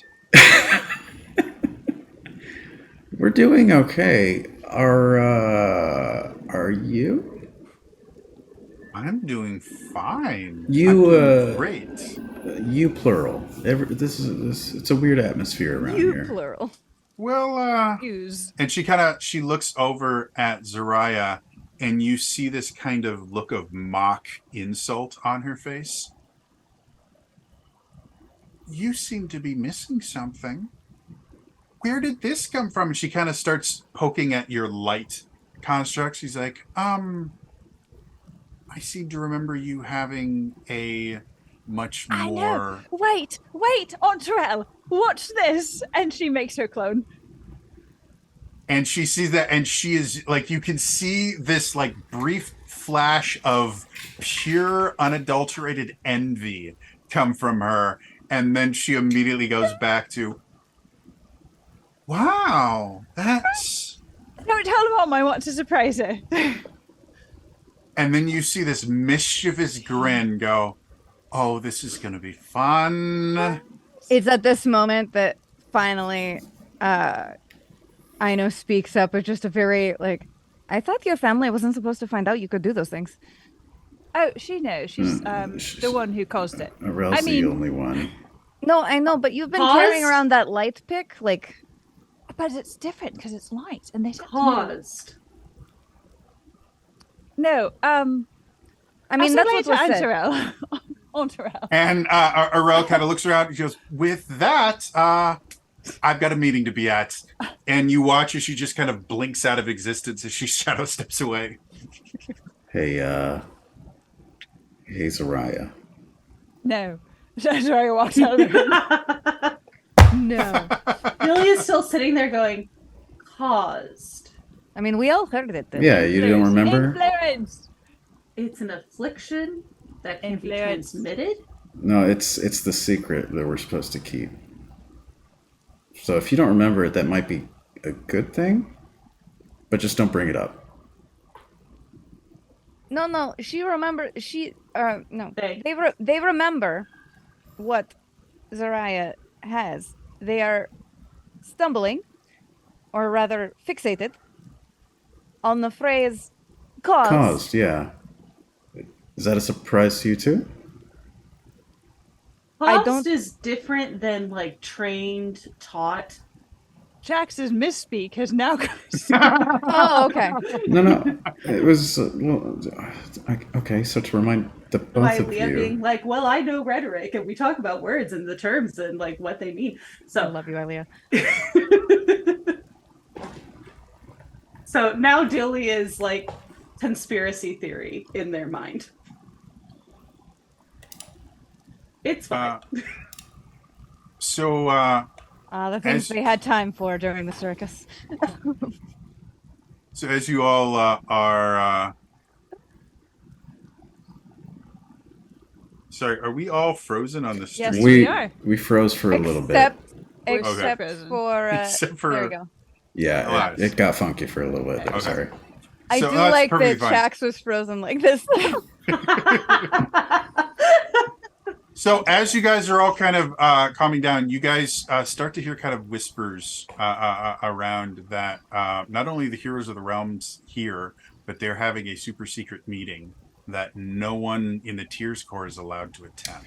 We're doing okay. Are you? I'm doing fine. You, I'm doing great. You plural. It's a weird atmosphere around You here. plural. Well, Use. and she looks over at Zariah, and you see this kind of look of mock insult on her face. You seem to be missing something. Where did this come from? And she kind of starts poking at your light construct. She's like, I seem to remember you having a much I more. know. Wait, Entrell, watch this. And she makes her clone. And she sees that, and she is like, you can see this like brief flash of pure, unadulterated envy come from her. And then she immediately goes back to, wow, that's. Don't tell Mom I want to surprise her. And then you see this mischievous grin go, oh, this is going to be fun. It's at this moment that finally Aino speaks up with just a very, like, I thought your family wasn't supposed to find out you could do those things. Oh, she knows. She's the one who caused it. Arel's the only one. No, I know, but you've been Pause? carrying around that light pick, like... But it's different because it's light, and they don't know. Paused. No, I mean, that's what was said. Entrell. Entrell. And Arel kind of looks around and goes, with that, I've got a meeting to be at. And you watch as she just kind of blinks out of existence as she shadow steps away. Hey, Zariah. No. Sorry, walks out of the room. No. Julia's still sitting there going, caused. I mean, we all heard it. Then. Yeah, you don't remember? Influence. It's an affliction that can be Influence. transmitted. No, it's the secret that we're supposed to keep. So if you don't remember it, that might be a good thing, but just don't bring it up. No, she remember. No. They. They remember what Zariah has. They are stumbling, or rather fixated, on the phrase Caused, yeah. Is that a surprise to you too? I Caused don't- is different than like trained, taught. Jax's misspeak has now Oh, okay. No. It was okay. So to remind the both By of Leah you, being like, well, I know rhetoric and we talk about words and the terms and like what they mean. I So love you, Elia. so now Dilly is like conspiracy theory in their mind. It's fine. So, The things As- they had time for during the circus. so as you all are... Sorry, are we all frozen on the street? Yes. we are. we froze for a little bit. Except Okay. for Except for- there we go. Yeah, Relax. it got funky for a little bit. There, Okay. Sorry. I So do that's like that perfectly fine. Shax was frozen like this. So as you guys are all kind of calming down, you guys start to hear kind of whispers around that not only the Heroes of the Realms here, but they're having a super secret meeting that no one in the Tears Corps is allowed to attend.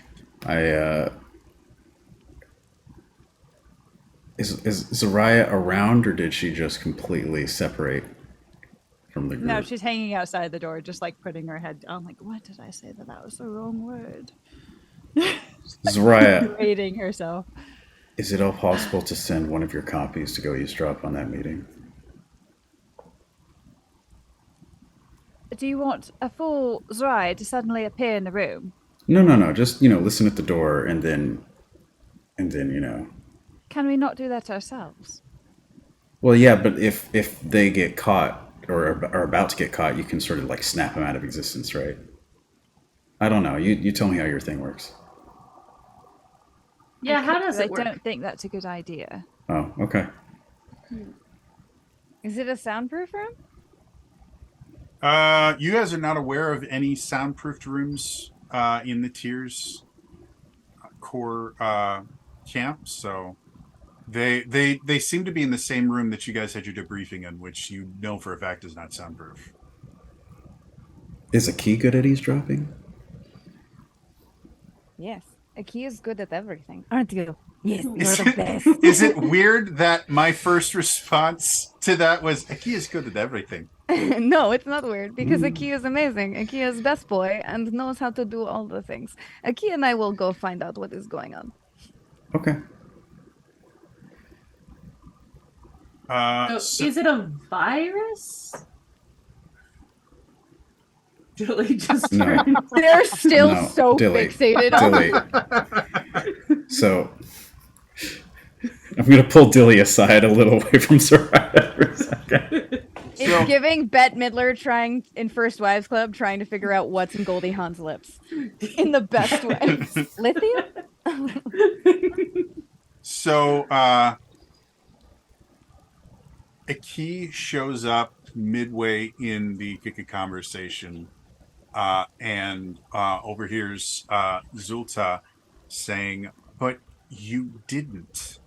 Is Zariah around, or did she just completely separate from the group? No, she's hanging outside the door, just like putting her head down. Like, what did I say? That was the wrong word. Zariah, Rating herself. is it all possible to send one of your copies to go eavesdrop on that meeting? Do you want a full Zrai to suddenly appear in the room? No. Just listen at the door, and then Can we not do that ourselves? Well, yeah, but if they get caught or are about to get caught, you can sort of like snap them out of existence, right? I don't know. You tell me how your thing works. Yeah, how does I it work? don't think that's a good idea. Oh, okay. Is it a soundproof room? You guys are not aware of any soundproofed rooms in the Tiers core camp, so they seem to be in the same room that you guys had your debriefing in, which you know for a fact is not soundproof. Is a key good at eavesdropping? Yes. Aki is good at everything, aren't you? Yes, you're Is the it, best. is it weird that my first response to that was Aki is good at everything? No, it's not weird because Aki is amazing. Aki is best boy and knows how to do all the things. Aki and I will go find out what is going on. Okay. So is it a virus? Dilly just No. turned. They're still No, so Dilly. fixated on Dilly. So I'm gonna pull Dilly aside a little away from Soraya for a second. It's So- giving Bette Midler trying in First Wives Club, trying to figure out what's in Goldie Hawn's lips in the best way. Lithium? So Aki shows up midway in the Kika conversation and overhears Zulta saying, "But you didn't."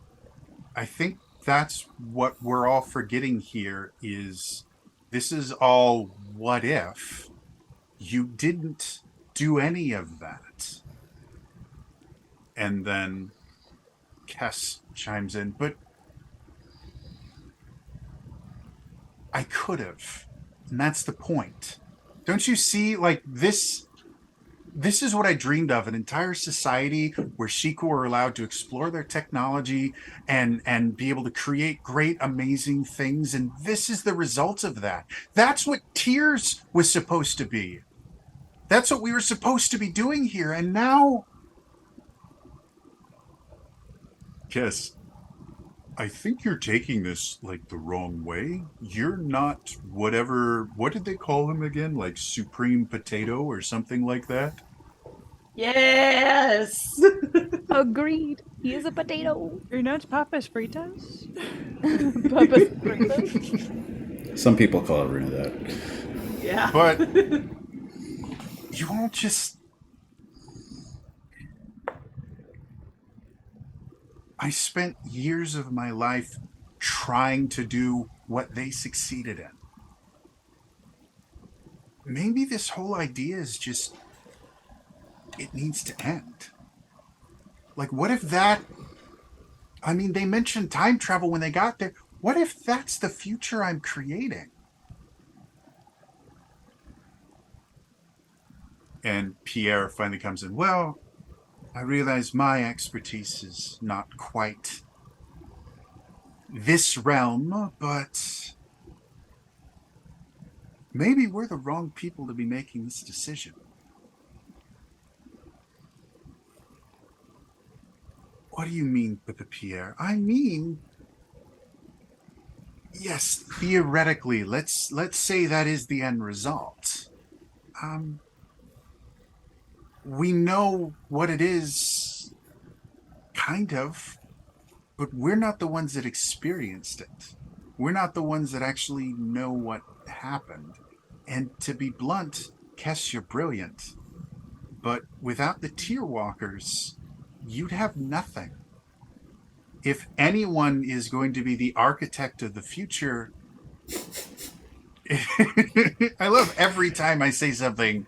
I think that's what we're all forgetting here is this is all what if. You didn't do any of that. And then Kess chimes in, but I could have. And that's the point. Don't you see, like, this is what I dreamed of, an entire society where Shiku are allowed to explore their technology and be able to create great, amazing things. And this is the result of that. That's what Tears was supposed to be. That's what we were supposed to be doing here. And now... Kiss, I think you're taking this like the wrong way. You're not whatever. What did they call him again? Like Supreme Potato or something like that? Yes. Agreed. He is a potato. You're not Papa's Fritas? Papa's fritas. Some people call it Runa that. Yeah. But you won't just. I spent years of my life trying to do what they succeeded in. Maybe this whole idea is just, it needs to end. Like, what if that, I mean, they mentioned time travel when they got there. What if that's the future I'm creating? And Pierre finally comes in, well, I realize my expertise is not quite this realm, but maybe we're the wrong people to be making this decision. What do you mean, Pierre? I mean, yes, theoretically, let's say that is the end result. We know what it is, kind of, but we're not the ones that experienced it. We're not the ones that actually know what happened. And to be blunt, Kess, you're brilliant. But without the Tier Walkers, you'd have nothing. If anyone is going to be the architect of the future, I love every time I say something.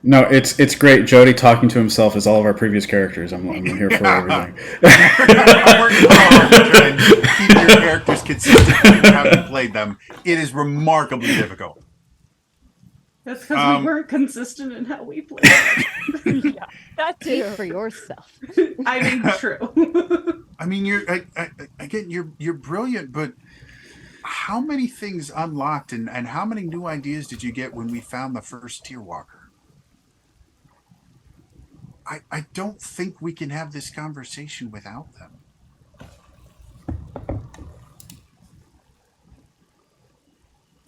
No, it's great. Jody talking to himself as all of our previous characters. I'm here for everything. I'm working hard to try and keep your characters consistent in how you played them. It is remarkably difficult. That's because we weren't consistent in how we played. Yeah, that Speak too. for yourself. I mean, true. I mean, again, you're brilliant, but how many things unlocked and how many new ideas did you get when we found the first Tier Walker? I don't think we can have this conversation without them.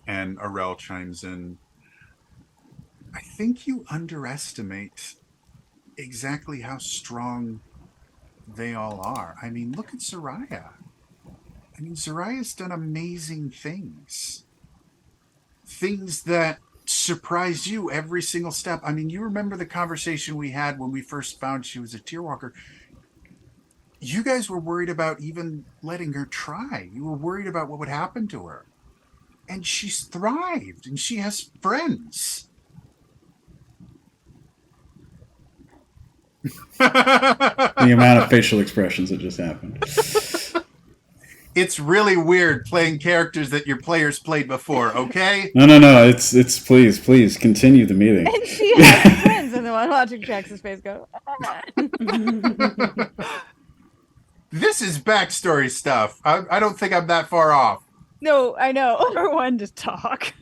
And Arel chimes in. I think you underestimate exactly how strong they all are. I mean, look at Soraya. I mean, Zariah's done amazing things. Things that surprised you every single step. I mean, you remember the conversation we had when we first found she was a tier walker. You guys were worried about even letting her try. You were worried about what would happen to her. And she's thrived and she has friends. The amount of facial expressions that just happened. It's really weird playing characters that your players played before, okay? No. It's please continue the meeting. And she has friends, and the one watching Jax's face go. This is backstory stuff. I don't think I'm that far off. No, I know. For one to talk.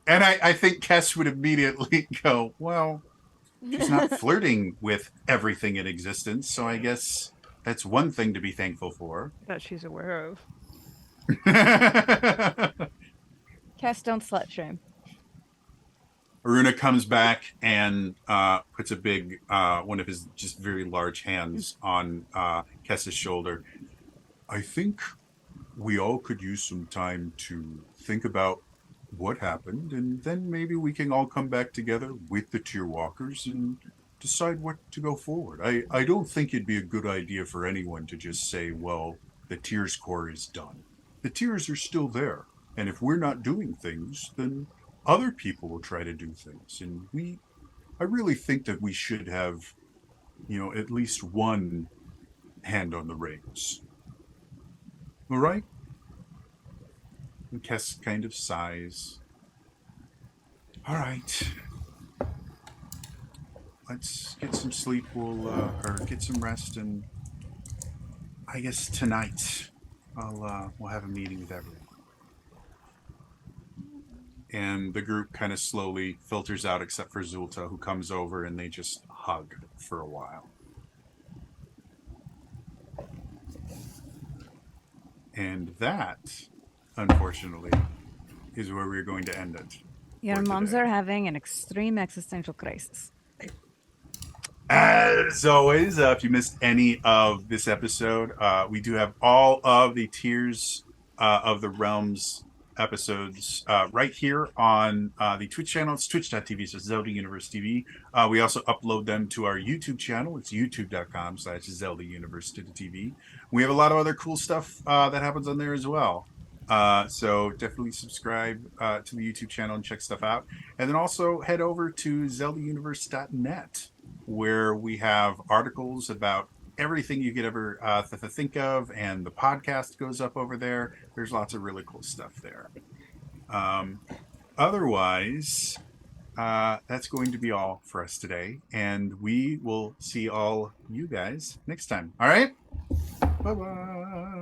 And I think Kess would immediately go, well, she's not flirting with everything in existence, so I guess that's one thing to be thankful for. That she's aware of. Cass, don't slut shame. Aruna comes back and puts a big, one of his just very large hands on Kess's shoulder. I think we all could use some time to think about what happened, and then maybe we can all come back together with the tier walkers and decide what to go forward. I don't think it'd be a good idea for anyone to just say, well, the tiers core is done. The tiers are still there, and if we're not doing things, then other people will try to do things. And I really think that we should have, at least one hand on the reins. All right? And Kess kind of sighs. All right. Let's get some sleep. Or get some rest, and I guess tonight we'll have a meeting with everyone. And the group kind of slowly filters out, except for Zulta, who comes over, and they just hug for a while. And that, unfortunately, is where we're going to end it. Your for moms today. are having an extreme existential crisis. As always, if you missed any of this episode, we do have all of the Tears of the Realms episodes right here on the Twitch channel. It's twitch.tv, so Zelda Universe TV. We also upload them to our YouTube channel. It's youtube.com/Zelda Universe TV. We have a lot of other cool stuff that happens on there as well. So definitely subscribe to the YouTube channel and check stuff out. And then also head over to zeldauniverse.net, where we have articles about everything you could ever think of, and the podcast goes up over there. There's lots of really cool stuff there. Otherwise, that's going to be all for us today, and we will see all you guys next time. All right? Bye-bye.